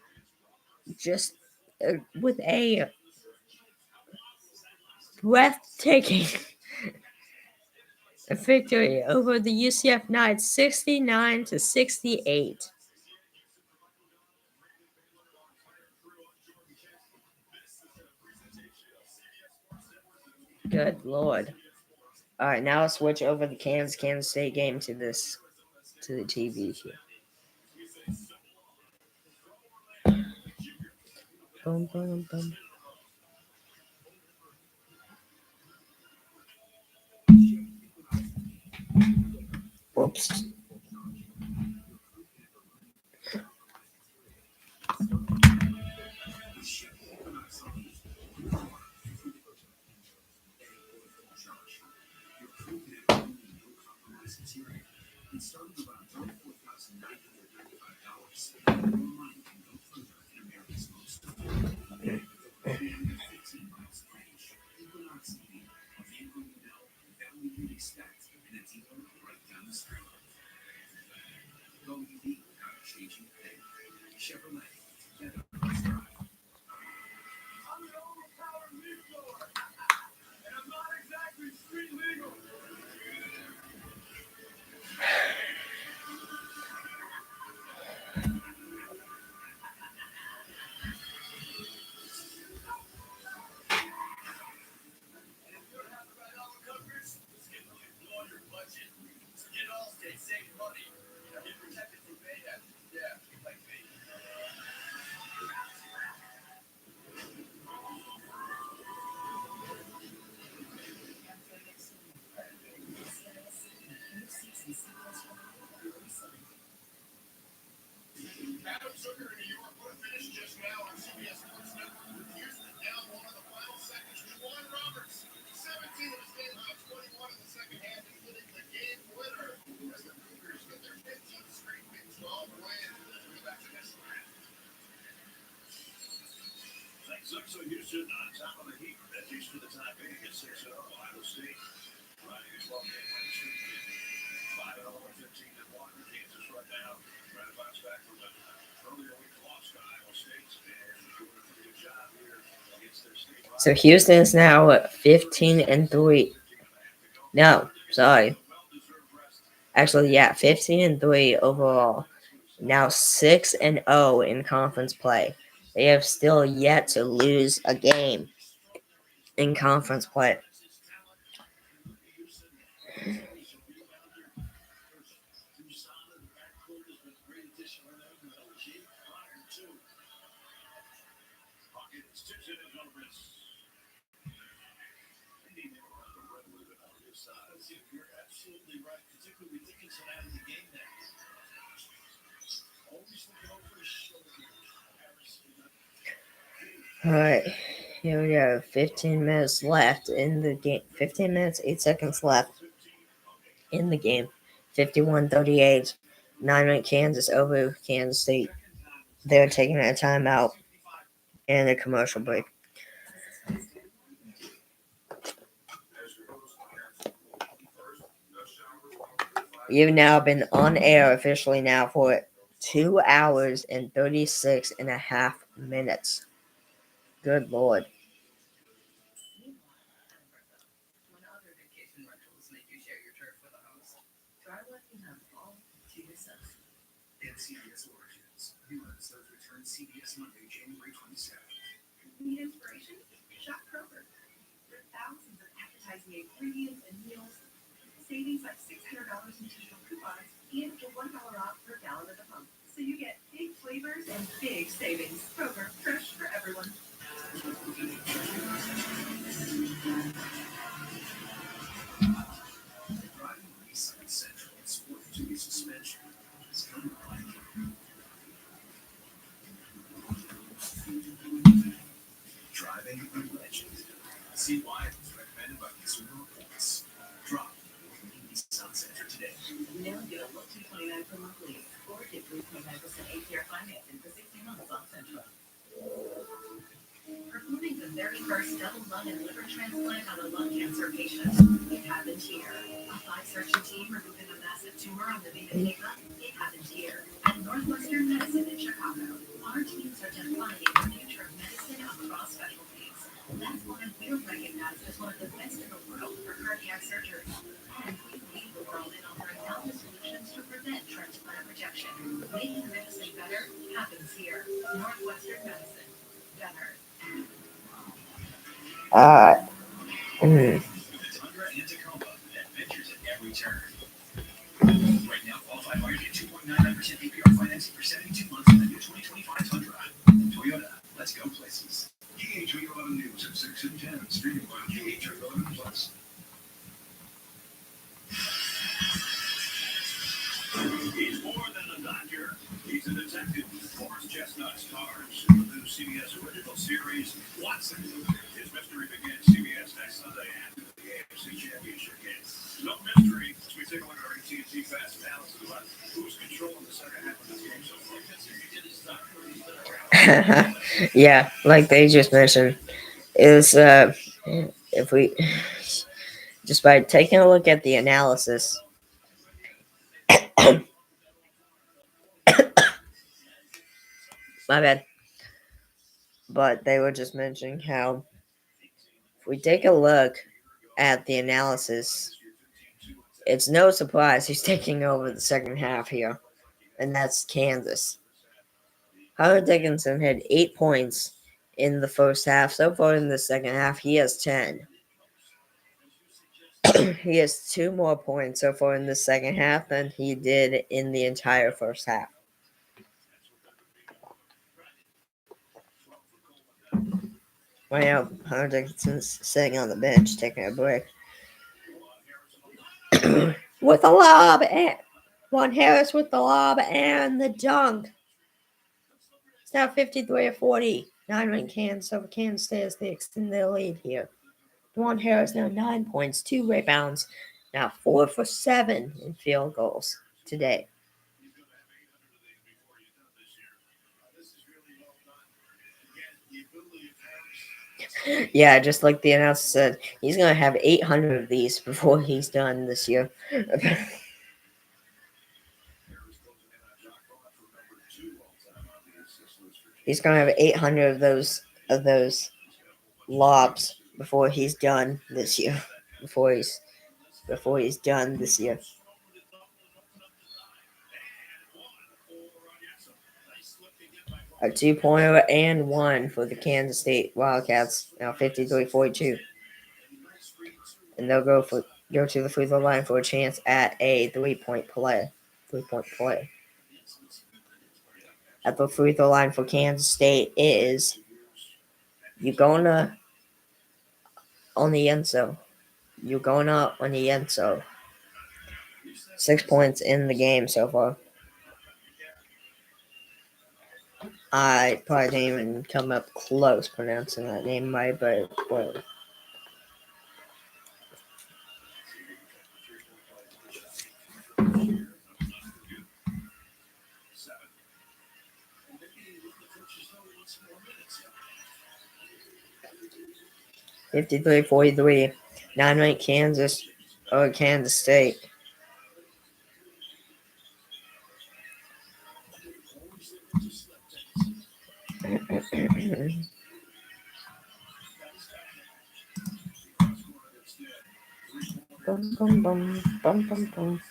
breathtaking victory over the UCF Knights, 69-68. Good Lord. All right, now I'll switch over the Kansas State game to the TV here. Boom, boom, boom. Whoops. Adam Zucker in New York. What a finish just now on CBS Sports Network. Houston down one in the final seconds. Juwan Roberts, 17 of his game high, 21 in the second half, including the game winner. As the Cougars get their 15th straight win, 12 wins. Back to this round. Thanks, so Houston on top of the heat. That's Houston the top 8 against 6-0 Ohio State. Riding a 12-game win streak. 5-0, 15-1. Kansas right now. Trying to bounce back from the earlier week loss to Iowa State. And doing a pretty good job here against their state rivals. So Houston is now 15-3. No, sorry. Actually, yeah, 15-3 overall. Now 6-0 in conference play. They have still yet to lose a game in conference play. You're absolutely right, particularly with Dickinson out of the game now. All right, here we go. 15 minutes left in the game. 15 minutes, 8 seconds left in the game. 51-38. 9-minute Kansas over Kansas State. They're taking a timeout and a commercial break. You've now been on air officially now for 2 hours and 36 and a half minutes. Good Lord. When other vacation rentals make you share your turf with a host, try what you have all to yourself. And CBS Origins. New episodes return CBS Monday, January 27th. Need inspiration? Shop Kroger. With thousands of appetizing ingredients and meals, savings like $600 in digital coupons, and to $1 off per gallon at the pump. So you get big flavors and big savings. Kroger, fresh for everyone. Driving Eastside Central and Sport Duty suspension is kind of like driving a legend. See why it was recommended by Consumer Reports. Drop Nissan Center today. Now get a look $229 per month lease, or get 3.9% APR financing for 60 months on Central. Performing the very first double lung and liver transplant on a lung cancer patient. It happened here. A 5-surgeon team removing a massive tumor on the vena cava. It happened here. At Northwestern Medicine in Chicago, our teams are defining the future of medicine across specialties. That's why we're recognized as one of the best in the world for cardiac surgery. And we lead the world in offering novel solutions to prevent transplant rejection. Making medicine better happens here. Northwestern Medicine. Better. Tundra and Tacoma. Adventures at every turn. Right now, qualified buyers get 2.99% APR financing for 72 months on the new 2025 Tundra. Toyota, let's go places. KH311 News at 6 and 10, streaming on KH311 Plus. He's more than a doctor. He's a detective. Forrest Chestnut stars in the new CBS original series, Watson. His mystery begins CBS next Sunday after the AFC Championship game. No mystery as we take a look at our AT&T Fast analysis about who's controlling the second half of this game so far. Yeah, like they just mentioned, is if we just by taking a look at the analysis, my bad, but they were just mentioning how if we take a look at the analysis, it's no surprise who's taking over the second half here, and that's Kansas. Hunter Dickinson had 8 points in the first half. So far in the second half, he has 10. He has 2 more points so far in the second half than he did in the entire first half. Right now, Hunter Dickinson's sitting on the bench taking a break. With a lob, and Juan Harris with the lob and the dunk. It's now 53-40. 9-win Kansas over Kansas State as they extend their lead here. Juan Harris now 9 points, 2 rebounds, now 4 for 7 in field goals today. Yeah, just like the announcer said, he's going to have 800 of these before he's done this year. He's going to have 800 of those lobs before he's done this year. Before he's done this year. A 2-pointer and 1 for the Kansas State Wildcats. Now 53-42. And they'll go to the free throw line for a chance at a 3-point play. At the free throw line for Kansas State is Ugonna on the Enzo. 6 points in the game so far. I probably didn't even come up close pronouncing that name right, but well. Seven. 53-43, 9-ranked Kansas or Kansas State. Bum, bum, bum, bum, bum, bum.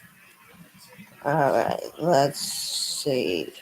All right, let's see.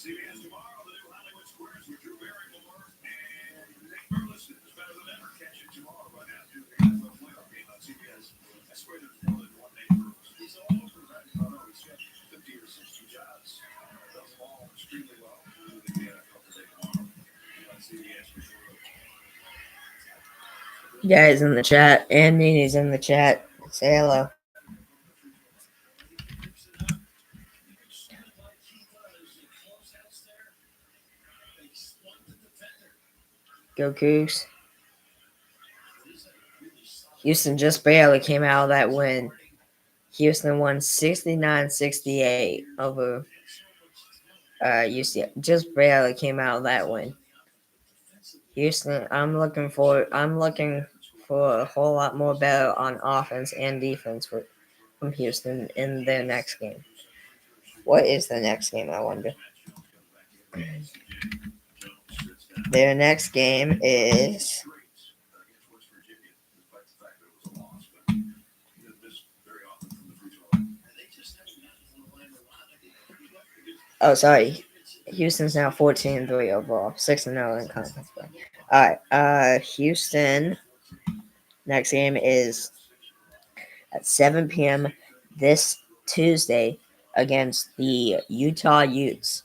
CBS tomorrow, the new Hollywood Squares with Drew Barrymore and Nick Burleson is better than ever. Catch it tomorrow right after the NFL playoff game on CBS. I swear there's more than one Nate Burleson. He's all over that. I don't know, he's got 50 or 60 jobs. Does them all extremely well. We'll do the NFL today tomorrow on CBS for sure. Guys in the chat, and Nini's in the chat. Say hello. Go Cougs. Houston just barely came out of that win. Houston won 69-68 over UCF. Just barely came out of that win. Houston, I'm looking for a whole lot more better on offense and defense from Houston in their next game. What is the next game, I wonder? Their next game is Houston's now 14-3 overall, 6-0 in conference play. All right, Houston. Next game is at 7 p.m. this Tuesday against the Utah Utes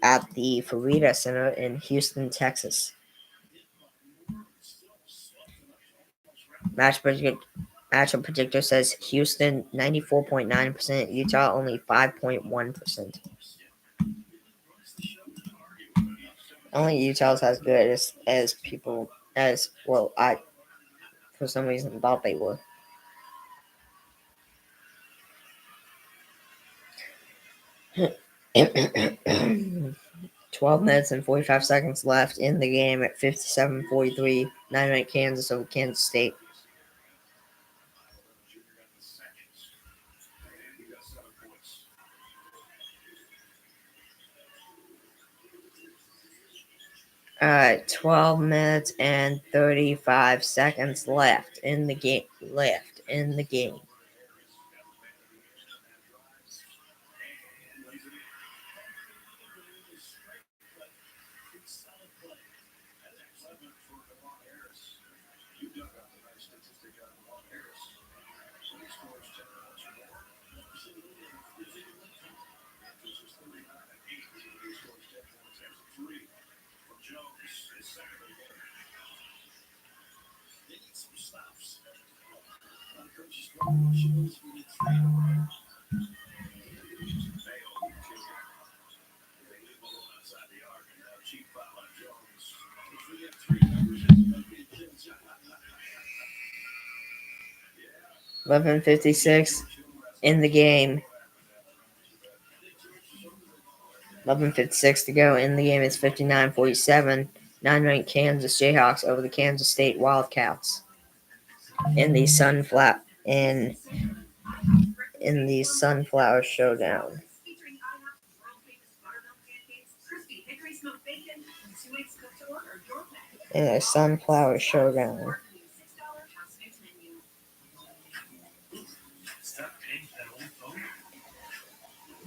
at the Farida Center in Houston, Texas. Matchup predictor says Houston 94.9%, Utah only 5.1%. Only Utah's as good as people as well. I for some reason thought they were. $12 minutes and 45 seconds left in the game at 57-43. 9-ranked Kansas over Kansas State. All right, 12 minutes and 35 seconds left in the game. $11:56 in the game. 11:56 to go in the game. It's 59-47. 9-ranked Kansas Jayhawks over the Kansas State Wildcats in the Sunflower Showdown. in a sunflower showdown.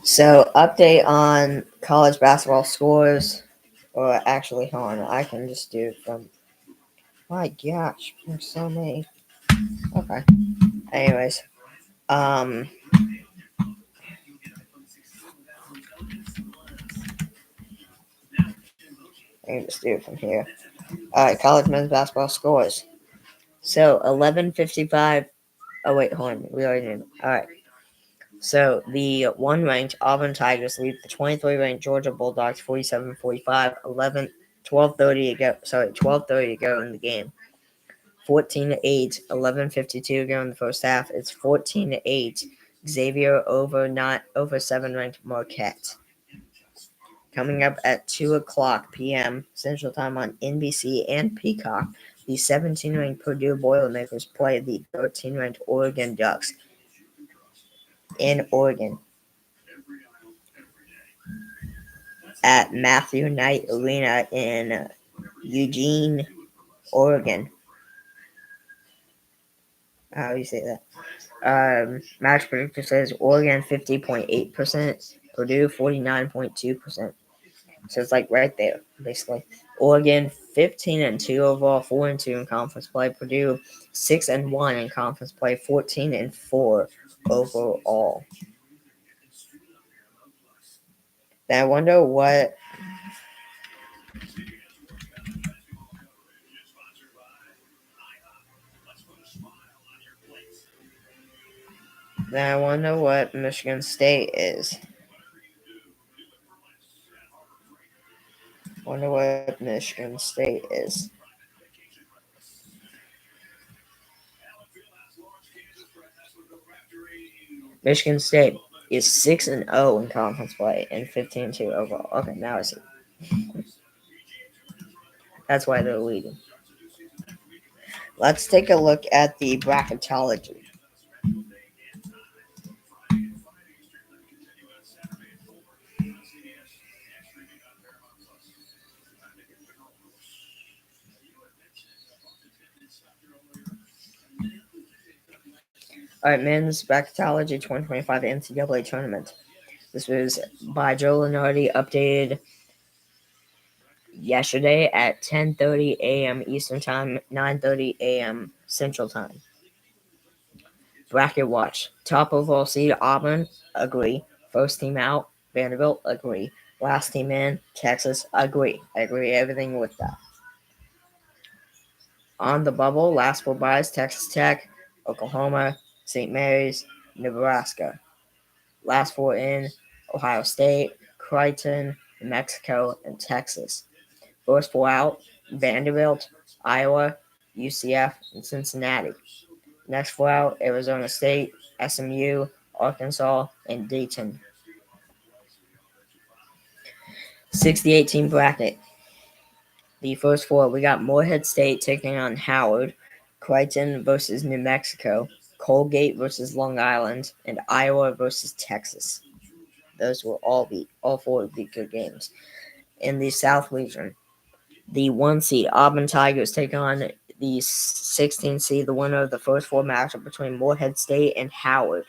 So, update on college basketball scores, or actually, hold on, I can just do it from. My gosh, there's so many. Okay. Anyways, I can just do it from here. All right, college men's basketball scores. So 11:55. Oh wait, hold on. We already did. All right. So the one-ranked Auburn Tigers lead the 23-ranked Georgia Bulldogs 47-45. 12:30 to go. Sorry, 12:30 to go in the game. 14-8. 11:52 to go in the first half. It's 14-8. Xavier over 7-ranked Marquette. Coming up at 2:00 p.m. Central Time on NBC and Peacock, the 17-ranked Purdue Boilermakers play the 13-ranked Oregon Ducks in Oregon at Matthew Knight Arena in Eugene, Oregon. How do you say that? Match predictor says Oregon 50.8%, Purdue 49.2%. So it's like right there, basically. Oregon 15-2 overall, 4-2 in conference play. Purdue 6-1 in conference play, 14-4 overall. Then I wonder what. Then I wonder what Michigan State is. Wonder what Michigan State is. Michigan State is 6-0 in conference play and 15-2 overall. Okay, now I see. That's why they're leading. Let's take a look at the bracketology. All right, men's bracketology 2025 NCAA tournament. This was by Joe Lenardi, updated yesterday at 10:30 a.m. Eastern Time, 9:30 a.m. Central Time. Bracket watch. Top overall seed Auburn, agree. First team out, Vanderbilt, agree. Last team in, Texas, agree. I agree everything with that. On the bubble, last four buys, Texas Tech, Oklahoma, St. Mary's, Nebraska. Last four in, Ohio State, Creighton, New Mexico, and Texas. First four out, Vanderbilt, Iowa, UCF, and Cincinnati. Next four out, Arizona State, SMU, Arkansas, and Dayton. 68 team bracket. The first four, we got Morehead State taking on Howard, Creighton versus New Mexico, Colgate versus Long Island, and Iowa versus Texas. Those will all four will be good games. In the South region, the 1 seed Auburn Tigers take on the 16 seed, the winner of the first four matchup between Morehead State and Howard.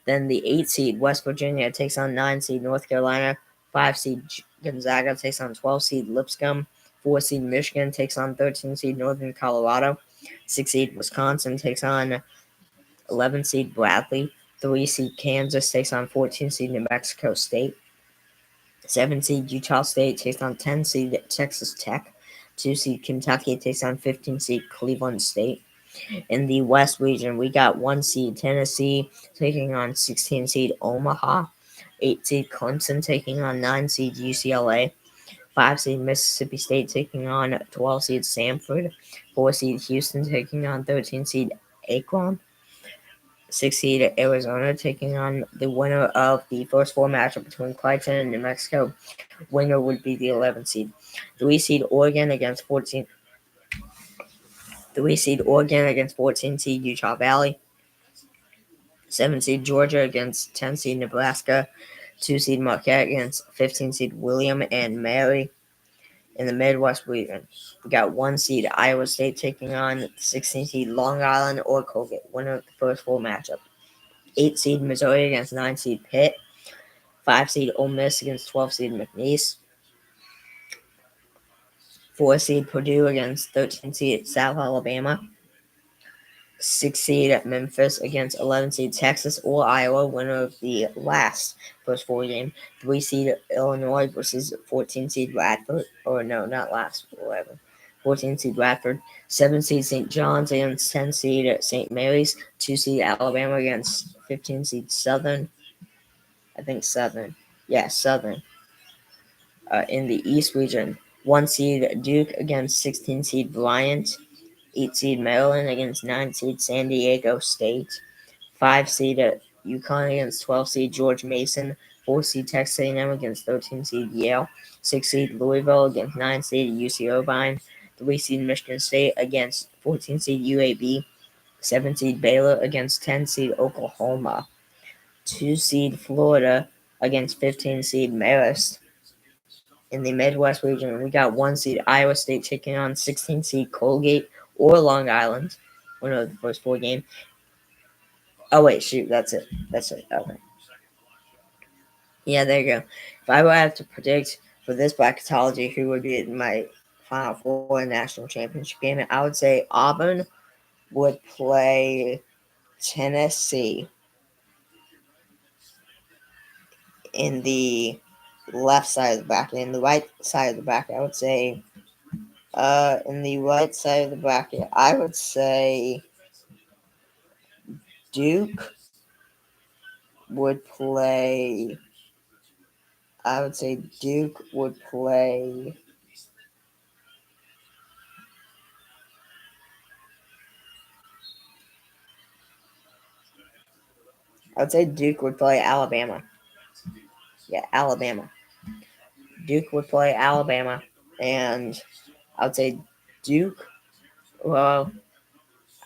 Then the 8 seed West Virginia takes on 9 seed North Carolina. 5 seed Gonzaga takes on 12 seed Lipscomb. 4 seed Michigan takes on 13 seed Northern Colorado. 6 seed Wisconsin takes on 11 seed Bradley. 3 seed Kansas takes on 14 seed New Mexico State. 7 seed Utah State takes on 10 seed Texas Tech. 2 seed Kentucky takes on 15 seed Cleveland State. In the West region, we got 1 seed Tennessee taking on 16 seed Omaha. 8 seed Clemson taking on 9 seed UCLA. 5 seed Mississippi State taking on 12 seed Samford. 4 seed Houston taking on 13 seed Akron. 6 seed Arizona taking on the winner of the first four matchup between Creighton and New Mexico. Winner would be the 11 seed. 3 seed Oregon against 14 seed Utah Valley. 7 seed Georgia against 10 seed Nebraska. 2 seed Marquette against 15 seed William and Mary. In the Midwest region, we got 1 seed Iowa State taking on 16 seed Long Island or Colgate, winner of the first 4 matchup. 8 seed Missouri against 9 seed Pitt. 5 seed Ole Miss against 12 seed McNeese. 4 seed Purdue against 13 seed South Alabama. 6 seed Memphis against 11 seed Texas or Iowa, winner of the last first 4 game. 3 seed Illinois versus 14 seed Radford, or no, not last, whatever. 14 seed Radford. 7 seed St. John's against 10 seed St. Mary's. 2 seed Alabama against 15 seed Southern. I think Southern. Yeah, Southern. In the East region, 1 seed Duke against 16 seed Bryant. 8 seed Maryland against 9 seed San Diego State. 5 seed UConn against 12 seed George Mason. 4 seed Texas A&M against 13 seed Yale. 6 seed Louisville against 9 seed UC Irvine. 3 seed Michigan State against 14 seed UAB. 7 seed Baylor against 10 seed Oklahoma. 2 seed Florida against 15 seed Marist. In the Midwest region, we got 1 seed Iowa State taking on 16 seed Colgate or Long Island. One of the first 4 games. Oh wait, shoot, that's it. Okay. Yeah, there you go. If I were to have to predict for this bracketology who would be in my Final Four national championship game, I would say Auburn would play Tennessee in the left side of the bracket. In the right side of the bracket, I would say in the right side of the bracket, I would say Duke would play. I would say Duke would play. I would say Duke would play Alabama. Yeah, Alabama. Duke would play Alabama, and I would say Duke. Well,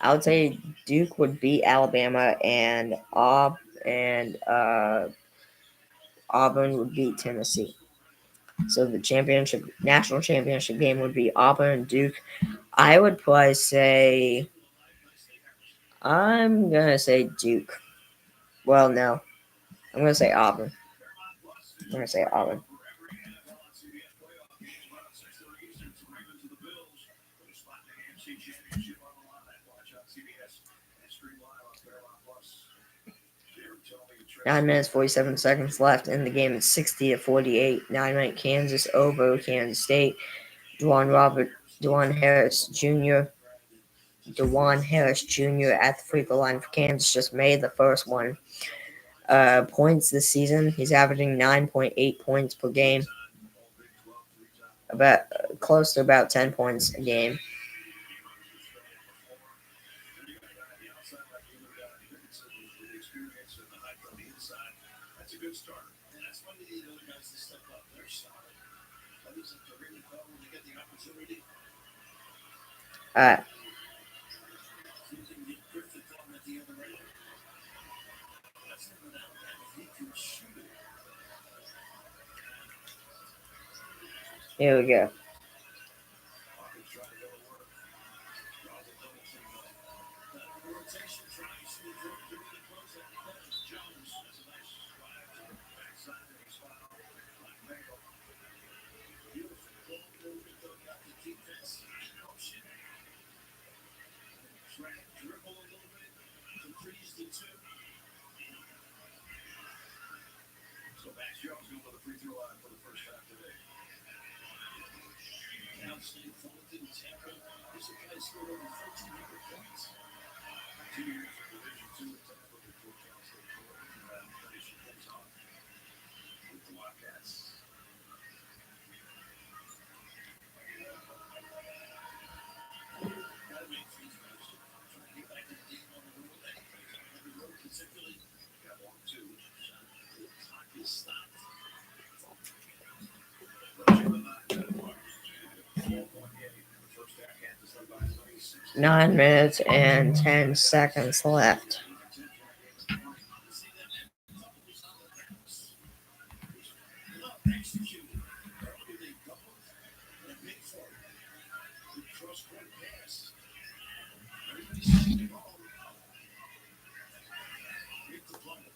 I would say Duke would beat Alabama, and Auburn would beat Tennessee. So the national championship game would be Auburn and Duke. I would probably say, I'm gonna say Duke. Well, no, I'm gonna say Auburn. I'm gonna say Auburn. Championship on the line. Watch on CBS and stream live on Paramount Plus. 9 minutes 47 seconds left in the game. It's 60-48. 9-minute Kansas over Kansas State. Dewan Harris Jr. At the free throw line for Kansas just made the first one. Points this season, he's averaging 9.8 points per game. About close to about 10 points a game. That's a good start. And that's why they need other guys to step up. They're solid. Others have to really go when they get the opportunity. See if they can get Griffith on at the other end. That's never that bad if he can shoot it. Here we go. Hawkins trying to go to work. Draws a double team up. Rotation tries to close that defense. Jones has a nice drive to the backside of his foul. Michael. Beautiful pull movement though. Got the defense in motion. Trying to dribble a little bit. Increase the 2. So Max Jones going to the free throw line for the first time today. Cal State, Fulton, Tampa. This guy scored over 1,400 points. 2 years in Division II in Tampa before Cal State finishing things off with the Wildcats. Gotta make things better. Trying to get back to the game on the road. On the road particularly. Got 1-2. Shot. The clock is stopped. 9 minutes and 10 seconds left. cross-court pass. Everybody's seeing it all now. Hit the play.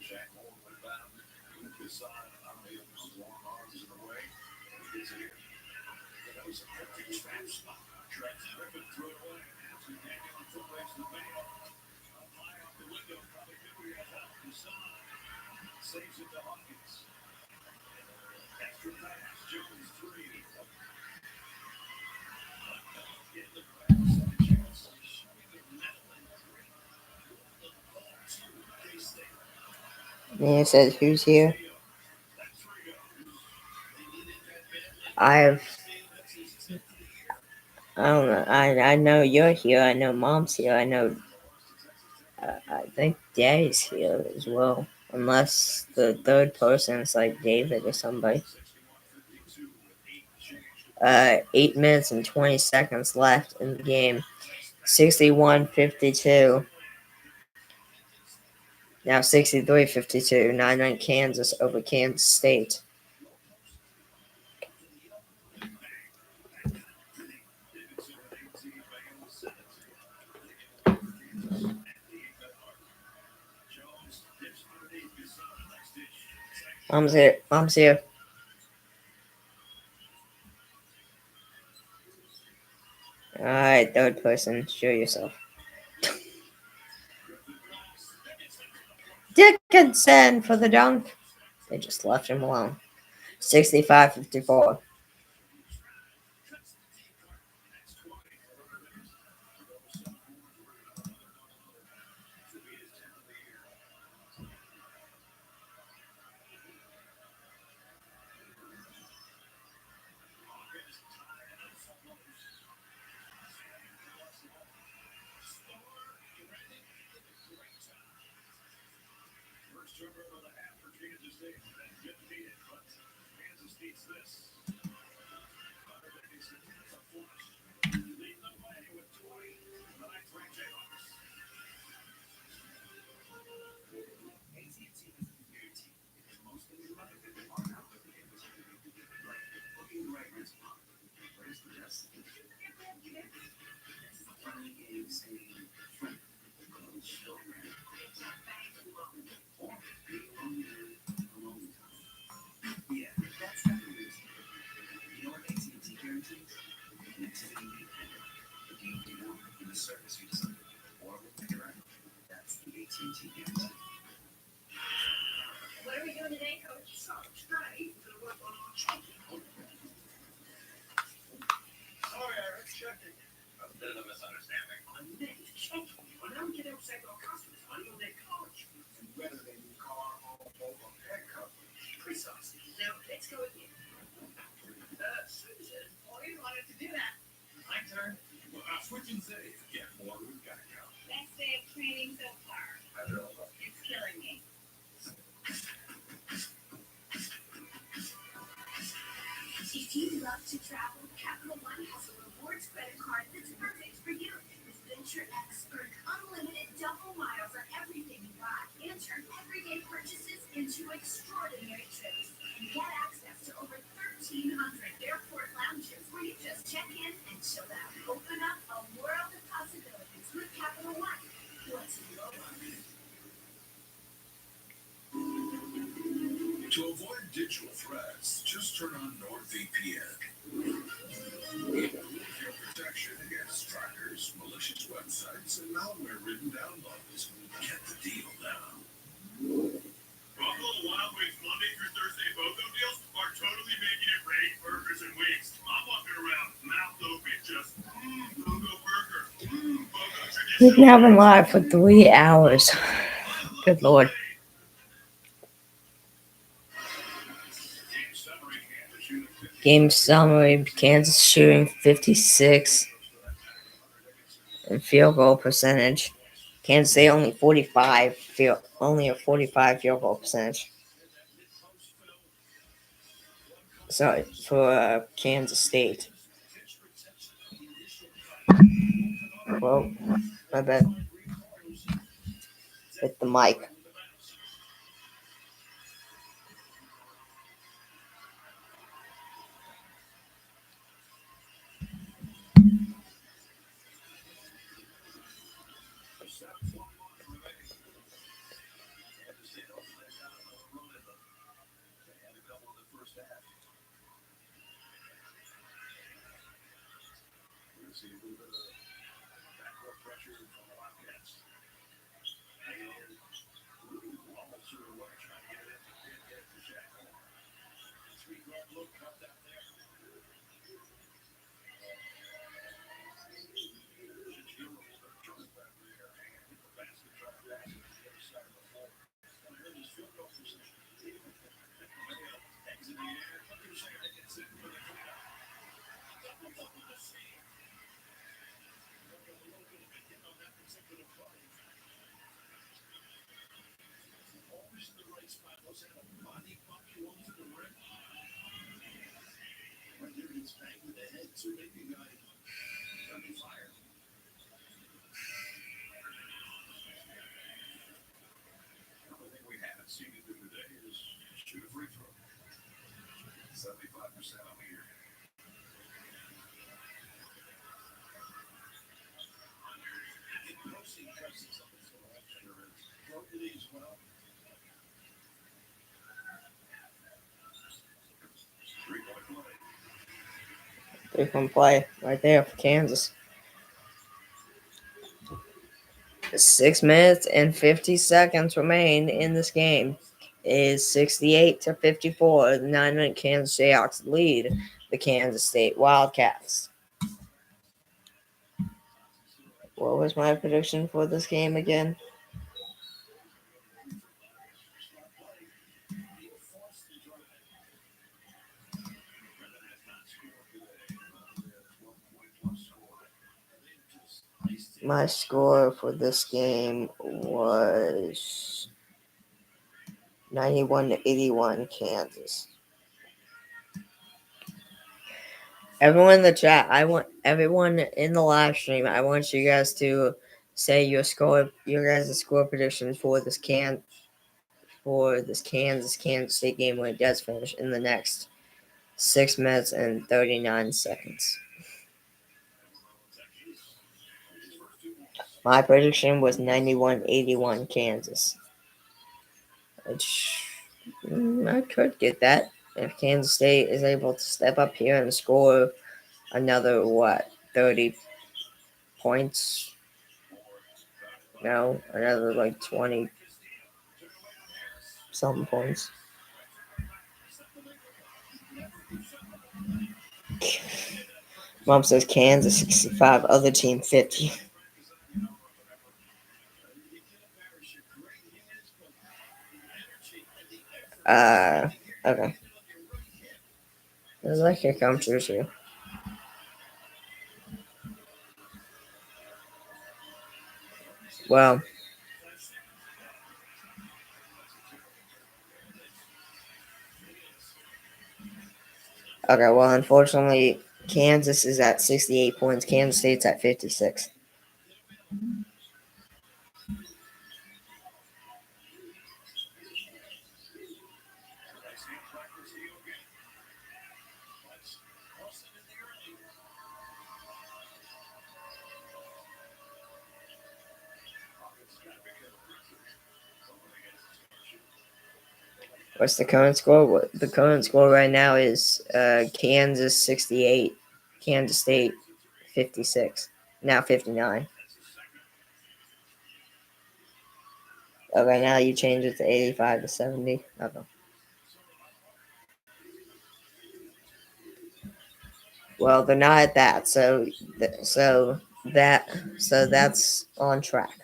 Jack Moore went down. With this side, long arms in the way. He gets it in. That was a perfect trap spot. Trap Griffin threw it away. Two hanging on foot legs in the back. Up high off the window. Probably knew he had help inside. Saves it to Hawkins. Extra pass. Jones three. In the crowd, second chance. Showing the metal and grit. The ball to KST. And it says, who's here? I don't know. I know you're here. I know Mom's here. I know. I think Daddy's here as well. Unless the third person is like David or somebody. 8 minutes and 20 seconds left in the game. 61-52. Now 63-52. 9-9 Kansas over Kansas State. Mom's here. Mom's here. Alright, third person. Show yourself. Dickinson for the dunk. They just left him alone. 65-54. First turnover of the half for Kansas State. That didn't need it, but Kansas needs this. Hunter Dickinson, a flush. Leading the way with 20. The ninth-ranked Jayhawks. AT&T is a new team. Most of you love it. Are out of the game. Looking right this month. Where's the best? Funny game saying, close your yeah, that's not the reason. You know what AT&T guarantees? Connectivity independent. The game you want and the service you deserve. Or we'll pick it right. That's the AT&T guarantee. What are we doing today, Coach? So, today, we're going to work on our checking. Sorry, Eric, checking. A bit of a misunderstanding. On net checking. Well, now we can help save our customers money on their college fees. And whether they need car, home, mobile, pet coverage. Precisely. No, let's go with you. Susan, you wanted to do that. My turn. Well, switching cities. Get more. We've got to go. Best day of training so far. I don't know. It's killing me. If you love to travel, Capital One has a rewards credit card that's perfect for you. With Venture X, earn unlimited double miles on everything you buy. And turn everyday purchases into extraordinary trips. And get access to over 1,300 airport lounges where you just check in and chill out. Open up a world of possibilities with Capital One. What's your one? To avoid digital threats, just turn on NordVPN. It will give your protection against trackers, malicious websites, and malware-ridden downloads. Get the deal now. Buffalo Wild Wings Monday through Thursday BOGO deals are totally making it rain burgers and wings. I'm walking around mouth open, just BOGO burger, BOGO traditional. We've now been live for 3 hours. Good Lord. Game summary: Kansas shooting 56 and field goal percentage. Kansas State only 45 only a 45 field goal percentage. Sorry for Kansas State. Well, my bad. Hit the mic. see a little bit of backcourt pressure from the Wildcats. And almost sort of what trying to get it in, but did get it to Shaq Moore. Sweet guard look comes out there. Always in the right spot. Those have a body bump you onto the rim. Right there, it's banged with the head, so maybe a guy got me fired. The only thing we haven't seen him do today is shoot a free throw. 75% on the year. Imposing presence of the floor, I'm sure is. Brokely as well. Three-point play. 3-point play right there for Kansas. 6 minutes and 50 seconds remain in this game. It is 68-54. The 9-minute Kansas Jayhawks lead the Kansas State Wildcats. What was my prediction for this game again? My score for this game was 91-81 Kansas. Everyone in the chat, everyone in the live stream, I want you guys to say your guys' score predictions for this Kansas State game when it does finish in the next 6 minutes and 39 seconds. My prediction was 91-81 Kansas. Which I could get that if Kansas State is able to step up here and score another 30 points. No, another 20 something points. Mom says Kansas 65, other team 50. Okay. Does that here come true too? Well, okay, well, unfortunately, Kansas is at 68 points. Kansas State's at 56. What's the current score? The current score right now is Kansas 68, Kansas State 56, now 59. Okay, now you change it to 85-70. Okay. Well, they're not at that, so that's on track.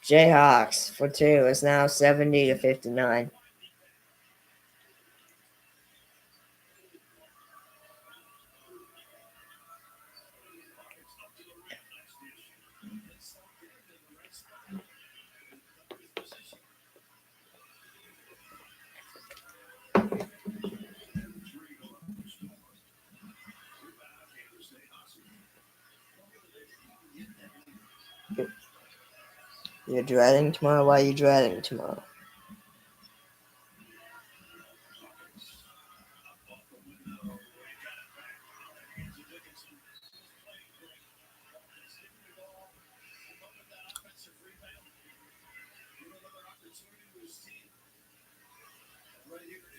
Jayhawks for 2 is now 70-59. You're dreading tomorrow? Why are you dreading tomorrow?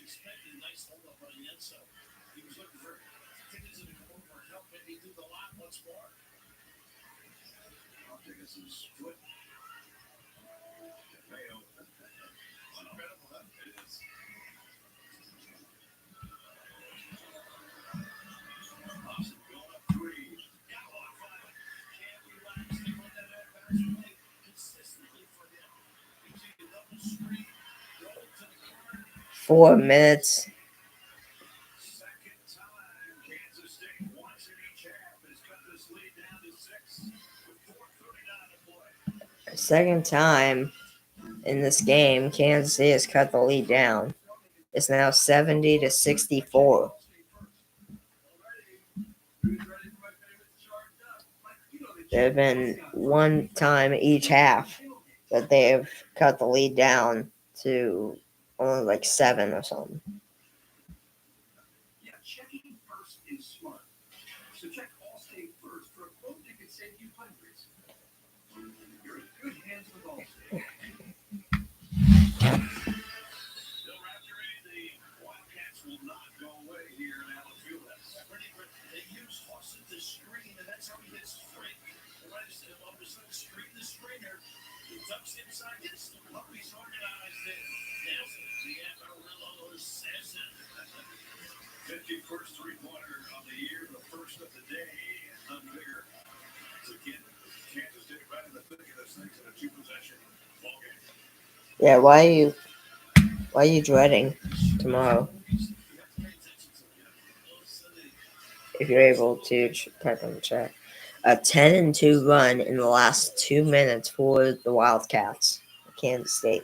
expected a nice hold up on the end zone. He was looking for tickets in the corner for help, and he did the lot once more. Dickinson's foot. Mayo. Incredible, huh? It is. Austin going up three. Got one five. Can't relax. They run that out pass play consistently for him. Using a double screen, roll to the corner. 4 minutes. Second time, Kansas State once in each half has cut this lead down to 6 with 4:39 to play. Second time in this game, Kansas City has cut the lead down. It's now 70 to 64. There have been one time each half that they have cut the lead down to only like 7 or something. Yeah, checking first is smart. So check Allstate first for a quote that can save you hundreds. You're in good hands with Allstate. Bill Raptor, the Wildcats will not go away here in Alabama. They use Austin to screen, and that's how he gets free. All of a sudden, screen the screener. He ducks inside. His puppy's organized it. Nelson, the Amarillo says it. 51st three-pointer of the year, the first of the day, and none bigger. So Kansas State right in the thick of this thing in a two-possession ball game. Yeah, why are you dreading tomorrow? If you're able to type in the chat. A 10-2 run in the last 2 minutes for the Wildcats, Kansas State.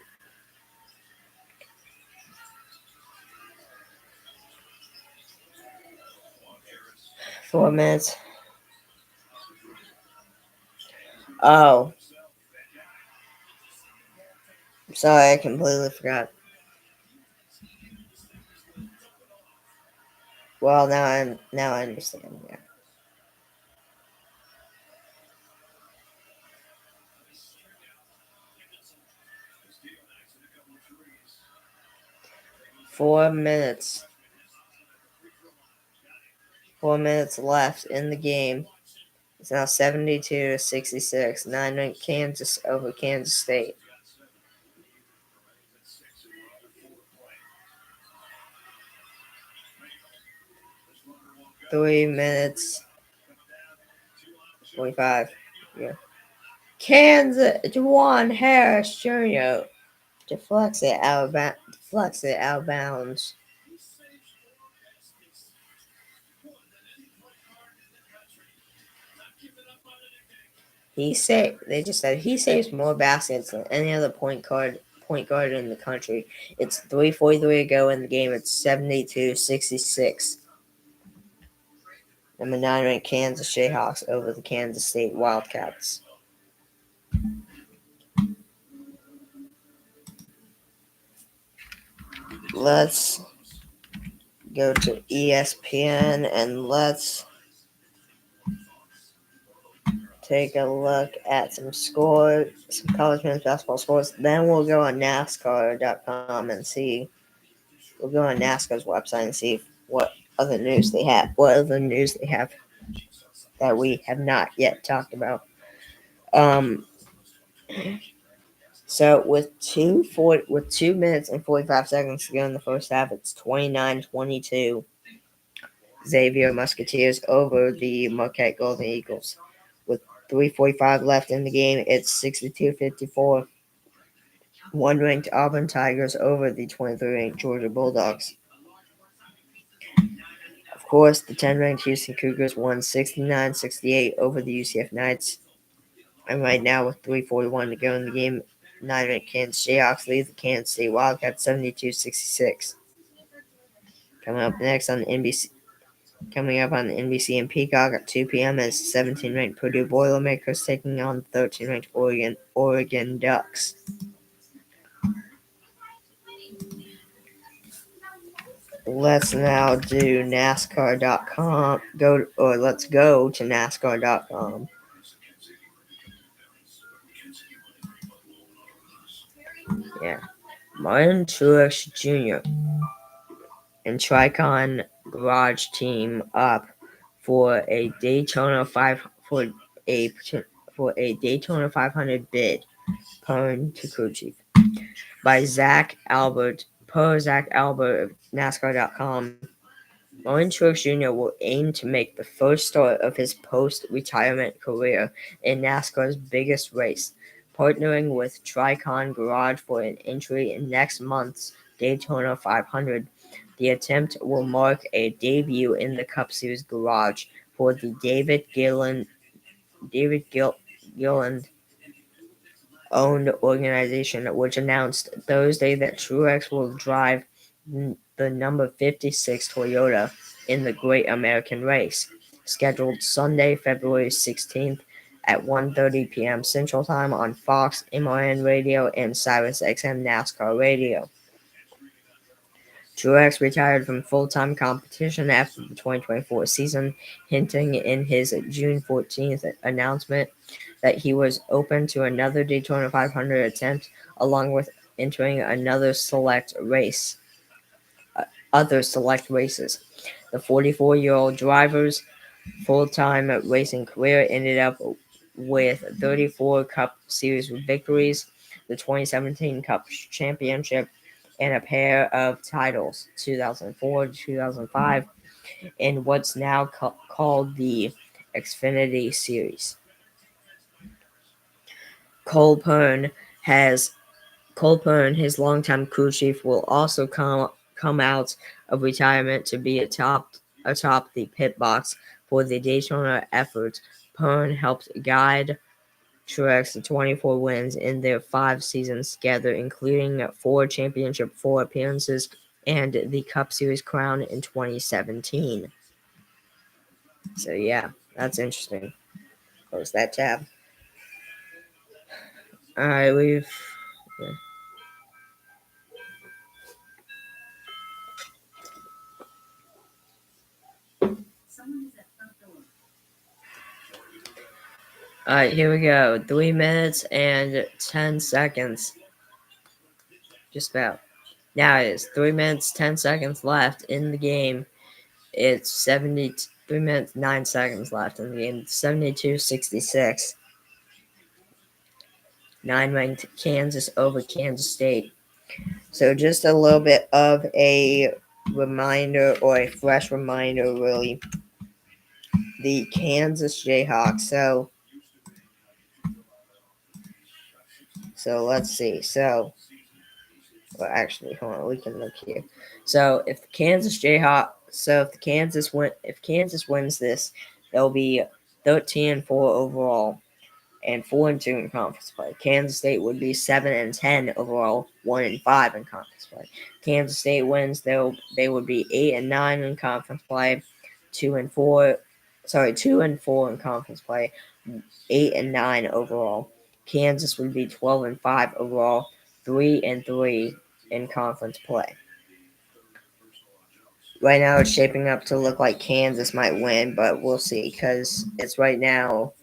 Juan Harris, 4 minutes. Oh, sorry, I completely forgot. Well, now I understand. Yeah. Steven Knights and a couple of threes. 4 minutes. 4 minutes left in the game. It's now 72 to 66. 9 Kansas over Kansas State. 3 minutes 45. Yeah. Kansas Juan Harris Jr. deflects it out of bounds. They just said he saves more baskets than any other point guard in the country. It's 3:43 to go in the game. It's 72-66. Number 9 ranked Kansas Jayhawks over the Kansas State Wildcats. Let's go to ESPN and let's take a look at some college men's basketball scores. Then we'll go on NASCAR.com and see. We'll go on NASCAR's website and see what other news they have. What other news they have that we have not yet talked about. So with 2 minutes and 45 seconds to go in the first half, it's 29-22. Xavier Musketeers over the Marquette Golden Eagles. With 3:45 left in the game, it's 62-54. 1 ranked Auburn Tigers over the 23-ranked Georgia Bulldogs. Of course, the 10-ranked Houston Cougars won 69-68 over the UCF Knights. And right now, with 3:41 to go in the game, 9-ranked Kansas Jayhawks lead the Kansas State Wildcats 72-66. Coming up on NBC and Peacock at 2 p.m. is 17-ranked Purdue Boilermakers taking on 13-ranked Oregon Ducks. Let's now do NASCAR.com. Let's go to NASCAR.com. Yeah. Martin Truex Jr. and Tricon Garage team up for a Daytona 5 a for a Daytona 500 bid, pwn to crew chief by Zach Albert per Zach Albert of NASCAR.com. Martin Truex Jr. will aim to make the first start of his post-retirement career in NASCAR's biggest race, partnering with Tricon Garage for an entry in next month's Daytona 500. The attempt will mark a debut in the Cup Series Garage for the Gilliland owned organization, which announced Thursday that Truex will drive the number 56 Toyota in the Great American Race, scheduled Sunday, February 16th at 1:30 p.m. Central Time on Fox, MRN Radio, and Sirius XM NASCAR Radio. Truex retired from full-time competition after the 2024 season, hinting in his June 14th announcement that he was open to another Daytona 500 attempt, along with entering other select races. The 44-year-old driver's full-time racing career ended up with 34 Cup Series victories, the 2017 Cup Championship, and a pair of titles, 2004 to 2005, in what's now called the Xfinity Series. Cole Pearn, his longtime crew chief, will also come out of retirement to be atop the pit box for the Daytona effort. Pearn helped guide Truex to 24 wins in their 5 seasons together, including 4 championship 4 appearances and the Cup Series crown in 2017. So yeah, that's interesting. Close that tab. All right, we've. Yeah. Someone is at front door. All right, here we go. 3 minutes and 10 seconds. Just about. Now it is 3 minutes, 10 seconds left in the game. It's 3 minutes, 9 seconds left in the game. 72-66. 9-ranked Kansas over Kansas State. So just a little bit of a reminder, or a fresh reminder, really. The Kansas Jayhawks. So let's see. Well, actually, hold on. We can look here. So if the Kansas wins this, they'll be 13-4 overall and 4-2 in conference play. Kansas State would be 7-10 overall, 1-5 in conference play. Kansas State wins, they would be 8-9 in conference play, 2-4 in conference play, 8-9 overall. Kansas would be 12-5 overall, 3-3 in conference play. Right now, it's shaping up to look like Kansas might win, but we'll see, because it's right now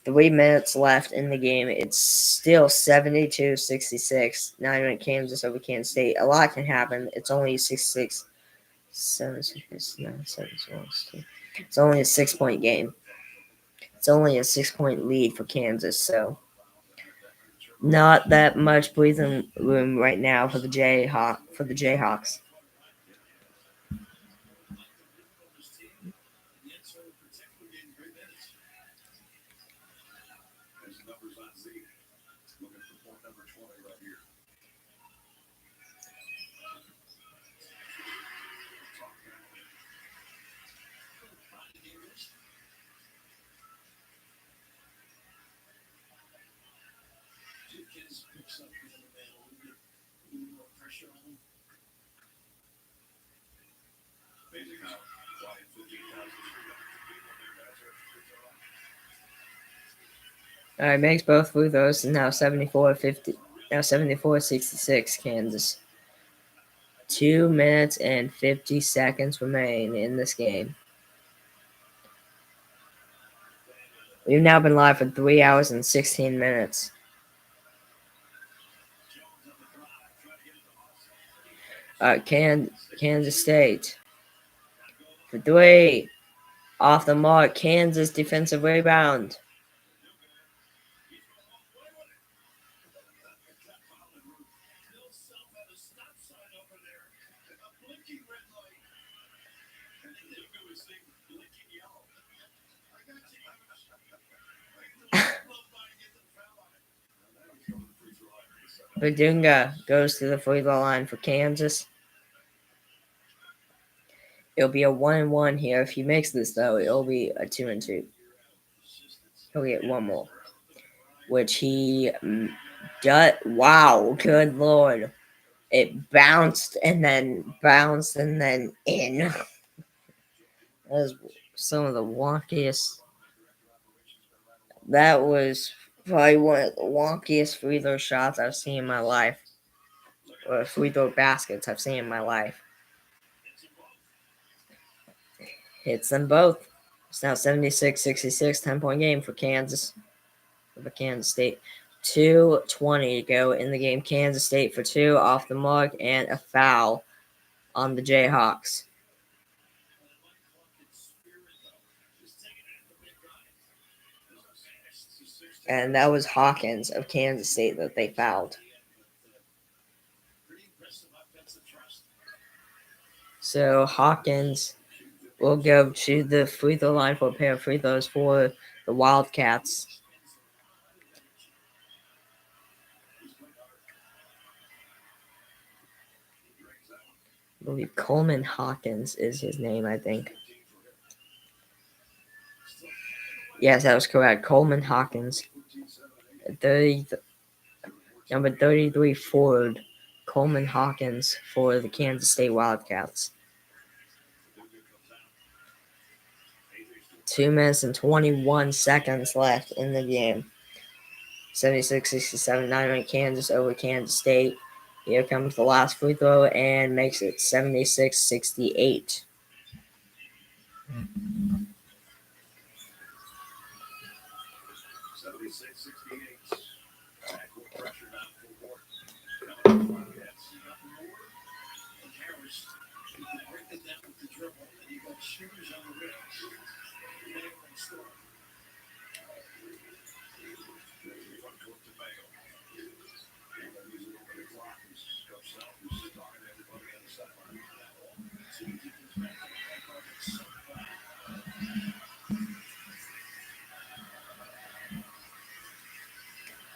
3 minutes left in the game. It's still 72-66. 9-ranked Kansas over Kansas State. A lot can happen. It's only 66. 7, 6, 9, 7, 2. It's only a 6-point game. It's only a 6-point lead for Kansas, so not that much breathing room right now for the Jayhawks. There's the numbers on Z. Looking for point number 20 right here. Jenkins picks up the other man a little more pressure on him. Amazing how quiet 15,000 people there. All right, makes both free throws, and now 74-50. Now 74-66 Kansas. 2 minutes and 50 seconds remain in this game. We've now been live for 3 hours and 16 minutes. Kansas State for 3. Off the mark. Kansas defensive rebound. Badunga goes to the free throw line for Kansas. It'll be a 1-1 here. If he makes this, though, it'll be a 2-2. He'll get one more, which he does. Wow, good lord! It bounced and then in. That was some of the wonkiest. That was probably one of the wonkiest free throw shots I've seen in my life, or free throw baskets I've seen in my life. Hits them both. It's now 76-66, 10-point game for Kansas. For Kansas State. 2:20 to go in the game. Kansas State for 2 off the mark and a foul on the Jayhawks. And that was Hawkins of Kansas State that they fouled. So Hawkins will go to the free throw line for a pair of free throws for the Wildcats. I believe Coleman Hawkins is his name, I think. Yes, that was correct. Coleman Hawkins. Number 33 forward, Coleman Hawkins for the Kansas State Wildcats. 2 minutes and 21 seconds left in the game. 76-67, 9-9 Kansas over Kansas State. Here comes the last free throw and makes it 76-68.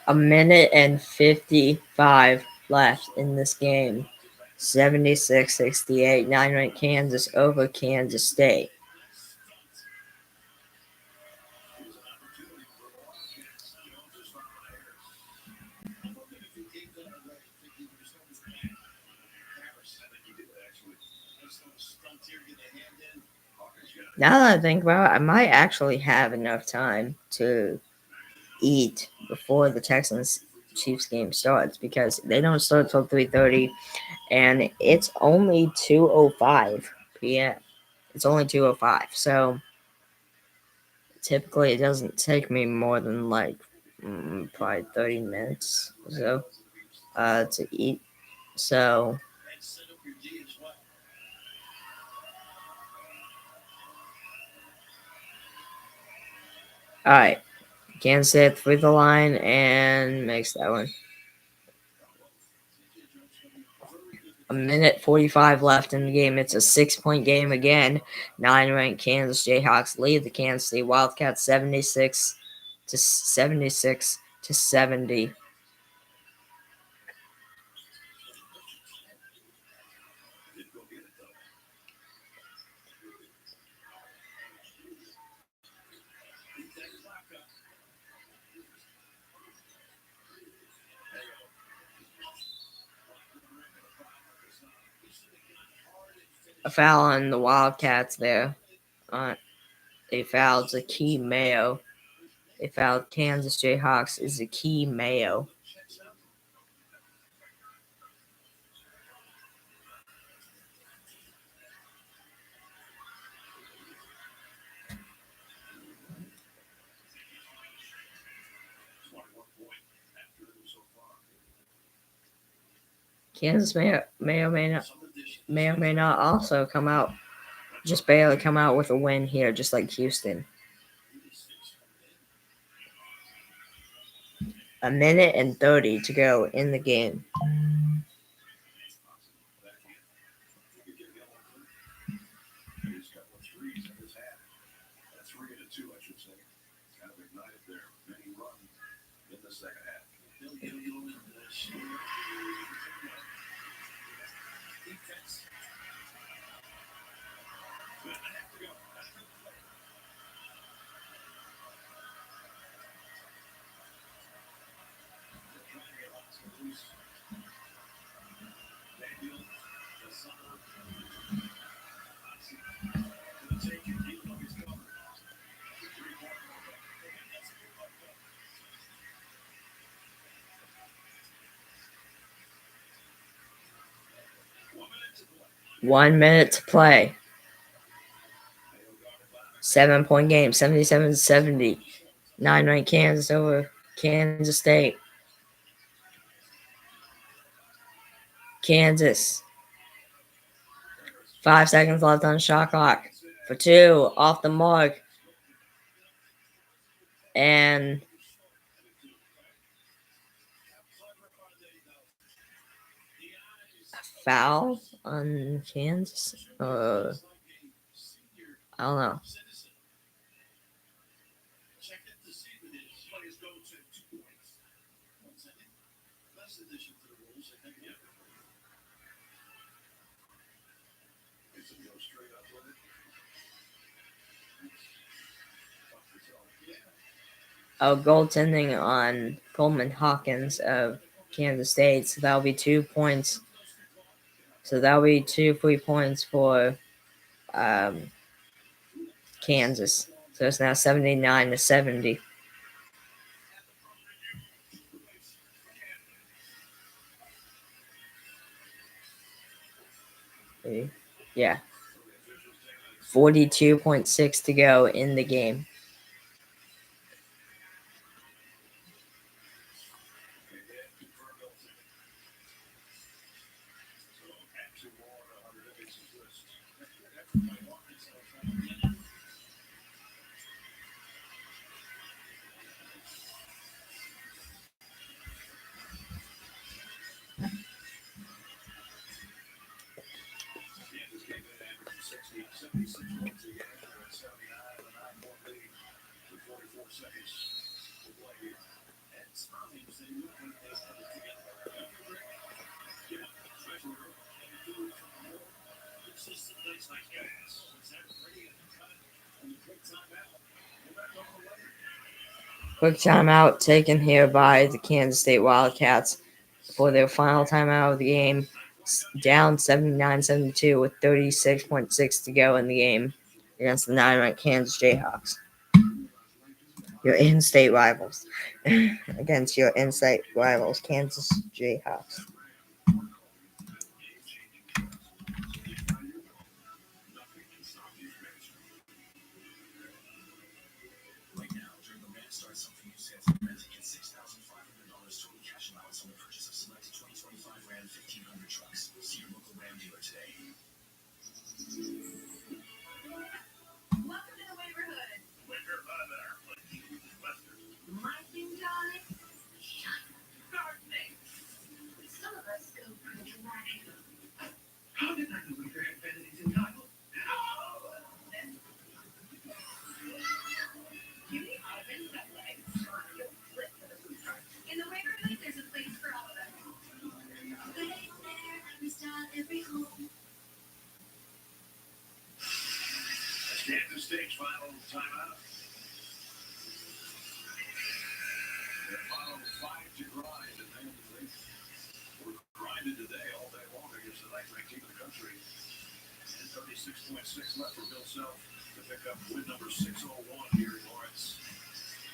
A minute and 55 left in this game. 76-68, 9-9 Kansas over Kansas State. Now that I think about it, I might actually have enough time to eat before the Texans-Chiefs game starts, because they don't start till 3:30, and it's only 2:05 p.m. It's only 2:05, so typically it doesn't take me more than like probably 30 minutes or so to eat. So all right, Kansas State through the line and makes that one. A minute 45 left in the game. It's a 6-point game again. 9-ranked Kansas Jayhawks lead the Kansas State Wildcats 76-70. A foul on the Wildcats there. They fouled Zaki Mayo. They fouled Kansas Jayhawks Zaki Mayo. Kansas may or may not. may or may not also come out, just barely come out with a win here, just like Houston. A minute and 30 to go in the game. He's got the threes in his hand. That's 3-2, I should say. Kind of ignited their mini run in the second half. They'll get a little in this. Defense. Good and a half to go. They're trying to get lots of loose. Daniel, the summer. To the take, even though he's covered. One minute to play. 7-point game, 77-70. 9-ranked Kansas over Kansas State. Kansas. 5 seconds left on the shot clock. For 2, off the mark. And a foul on Kansas. I don't know. Goaltending on Coleman Hawkins of Kansas State. So that'll be 2 points. So that'll be 2 free points for Kansas. So it's now 79-70. Yeah. 42.6 to go in the game. Quick timeout taken here by the Kansas State Wildcats for their final timeout of the game. Down 79-72 with 36.6 to go in the game against the 9-ranked Kansas Jayhawks. Your in-state rivals. Against your in-state rivals, Kansas Jayhawks. Right now, during the Man Start Something UCF event, get $6,500 total cash allowance on the purchase of selected 2025 Ram 1500 trucks. See your local Ram dealer today. Welcome to the neighborhood. My thing, darling, gardening. Some of us go pretty dramatic. How did I know Winter had vanities in title? Cutie husbands have legs. You'll flip for the food cart. In the neighborhood, there's a place for all of us. There, every style, every home. Kansas State's final timeout. Their final 5 to grind, and then they were grinded today all day long against the 9th-ranked team in the country. And 36.6 left for Bill Self to pick up win number 601 here in Lawrence.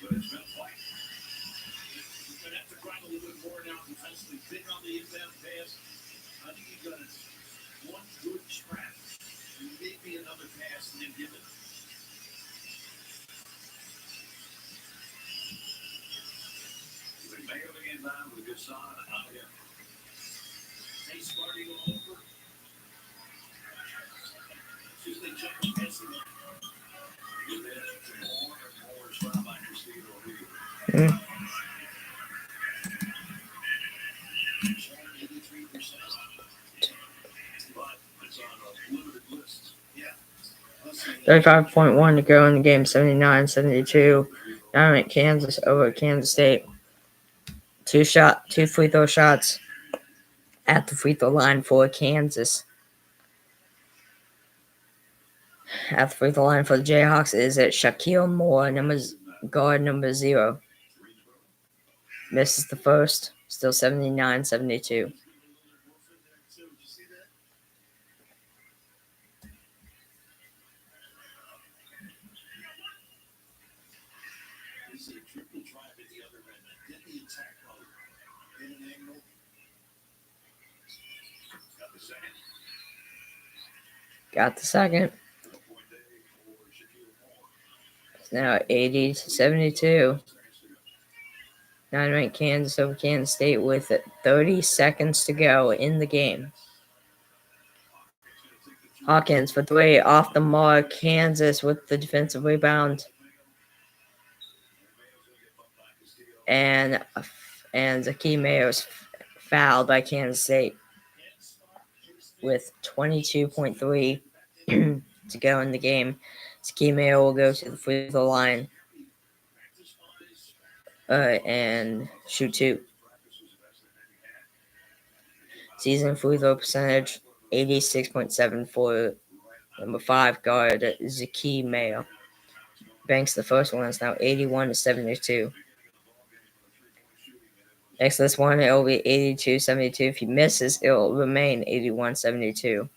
But it's been a fight. He's going to have to grind a little bit more now defensively. Big on the inbound pass. I think he's got one good scrap. And maybe another pass and then give it. They make it again down with a good sign and out here. Hey, starting all over. 35.1 to go in the game, 79-72. Dominant Kansas over Kansas State. Two free throw shots at the free throw line for Kansas. At the free throw line for the Jayhawks is at Shaquille Moore, guard number 0. Misses the first, still 79-72. This is a triple drive at the other end. Get the attack mode. In an angle. Got the second. Got the second. 4-point day for Shaquille Moore. It's now 80-72. 9-ranked Kansas over Kansas State with 30 seconds to go in the game. Hawkins for 3 off the mark. Kansas with the defensive rebound. And Zaki Mayo's fouled by Kansas State with 22.3 to go in the game. Zaki Mayo will go to the free throw line and shoot 2. Season free throw percentage 86.7 for number 5 guard Zaki Mayo. Banks the first one. It's now 81-72. Next to this one, it will be 82-72. If he misses, it will remain 81-72.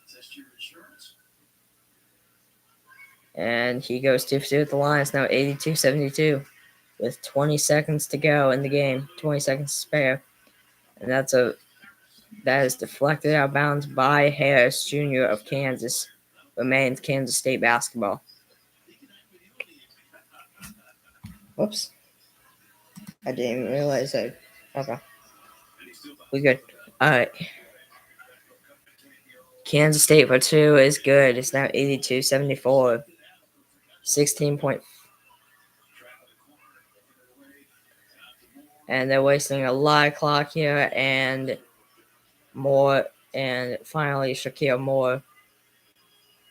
And he goes 2 for 2 at the line. It's now 82-72 with 20 seconds to go in the game. 20 seconds to spare. And that is deflected out of bounds by Harris Jr. of Kansas. Remains Kansas State basketball. Whoops. I didn't even realize that. Okay. We good. Alright. Kansas State for 2 is good. It's now 82-74. 16 point. And they're wasting a lot of clock here. And finally Shaquille Moore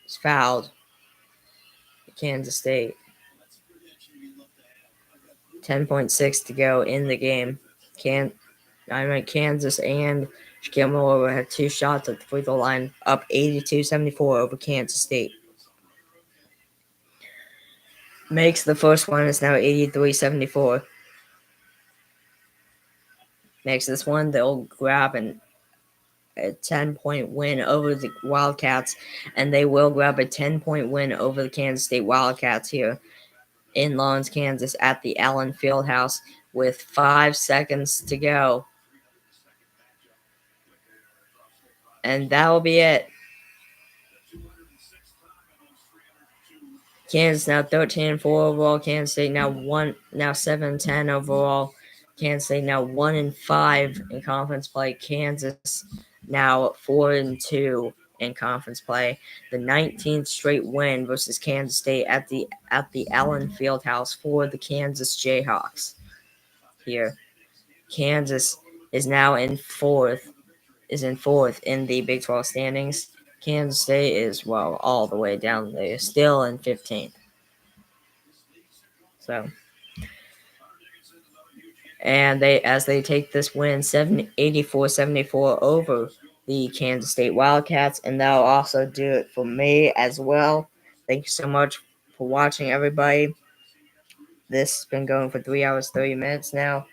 is fouled. Kansas State. 10.6 to go in the game. Kansas and Shaquille Moore had 2 shots at the free throw line, up 82-74 over Kansas State. Makes the first one. It's now 83-74. Makes this one. They'll grab a 10-point win over the Wildcats, and they will grab a 10-point win over the Kansas State Wildcats here in Lawrence, Kansas at the Allen Fieldhouse with 5 seconds to go. And that will be it. Kansas now 13-4 overall. Kansas State now 7-10 overall. Kansas State now 1-5 in conference play. Kansas now 4-2 in conference play. The 19th straight win versus Kansas State at the Allen Fieldhouse for the Kansas Jayhawks. Here, Kansas is now in fourth in the Big 12 standings. Kansas State is, all the way down there, still in 15th. So, and they take this win 84-74 over the Kansas State Wildcats, and that'll also do it for me as well. Thank you so much for watching, everybody. This has been going for 3 hours, 30 minutes now.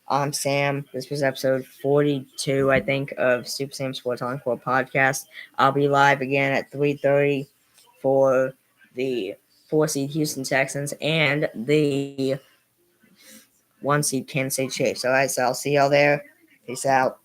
I'm Sam. This was episode 42, I think, of Super Sam Sports Encore podcast. I'll be live again at 3:30 for the 4-seed Houston Texans and the 1-seed Kansas State Chiefs. All right, so I'll see y'all there. Peace out.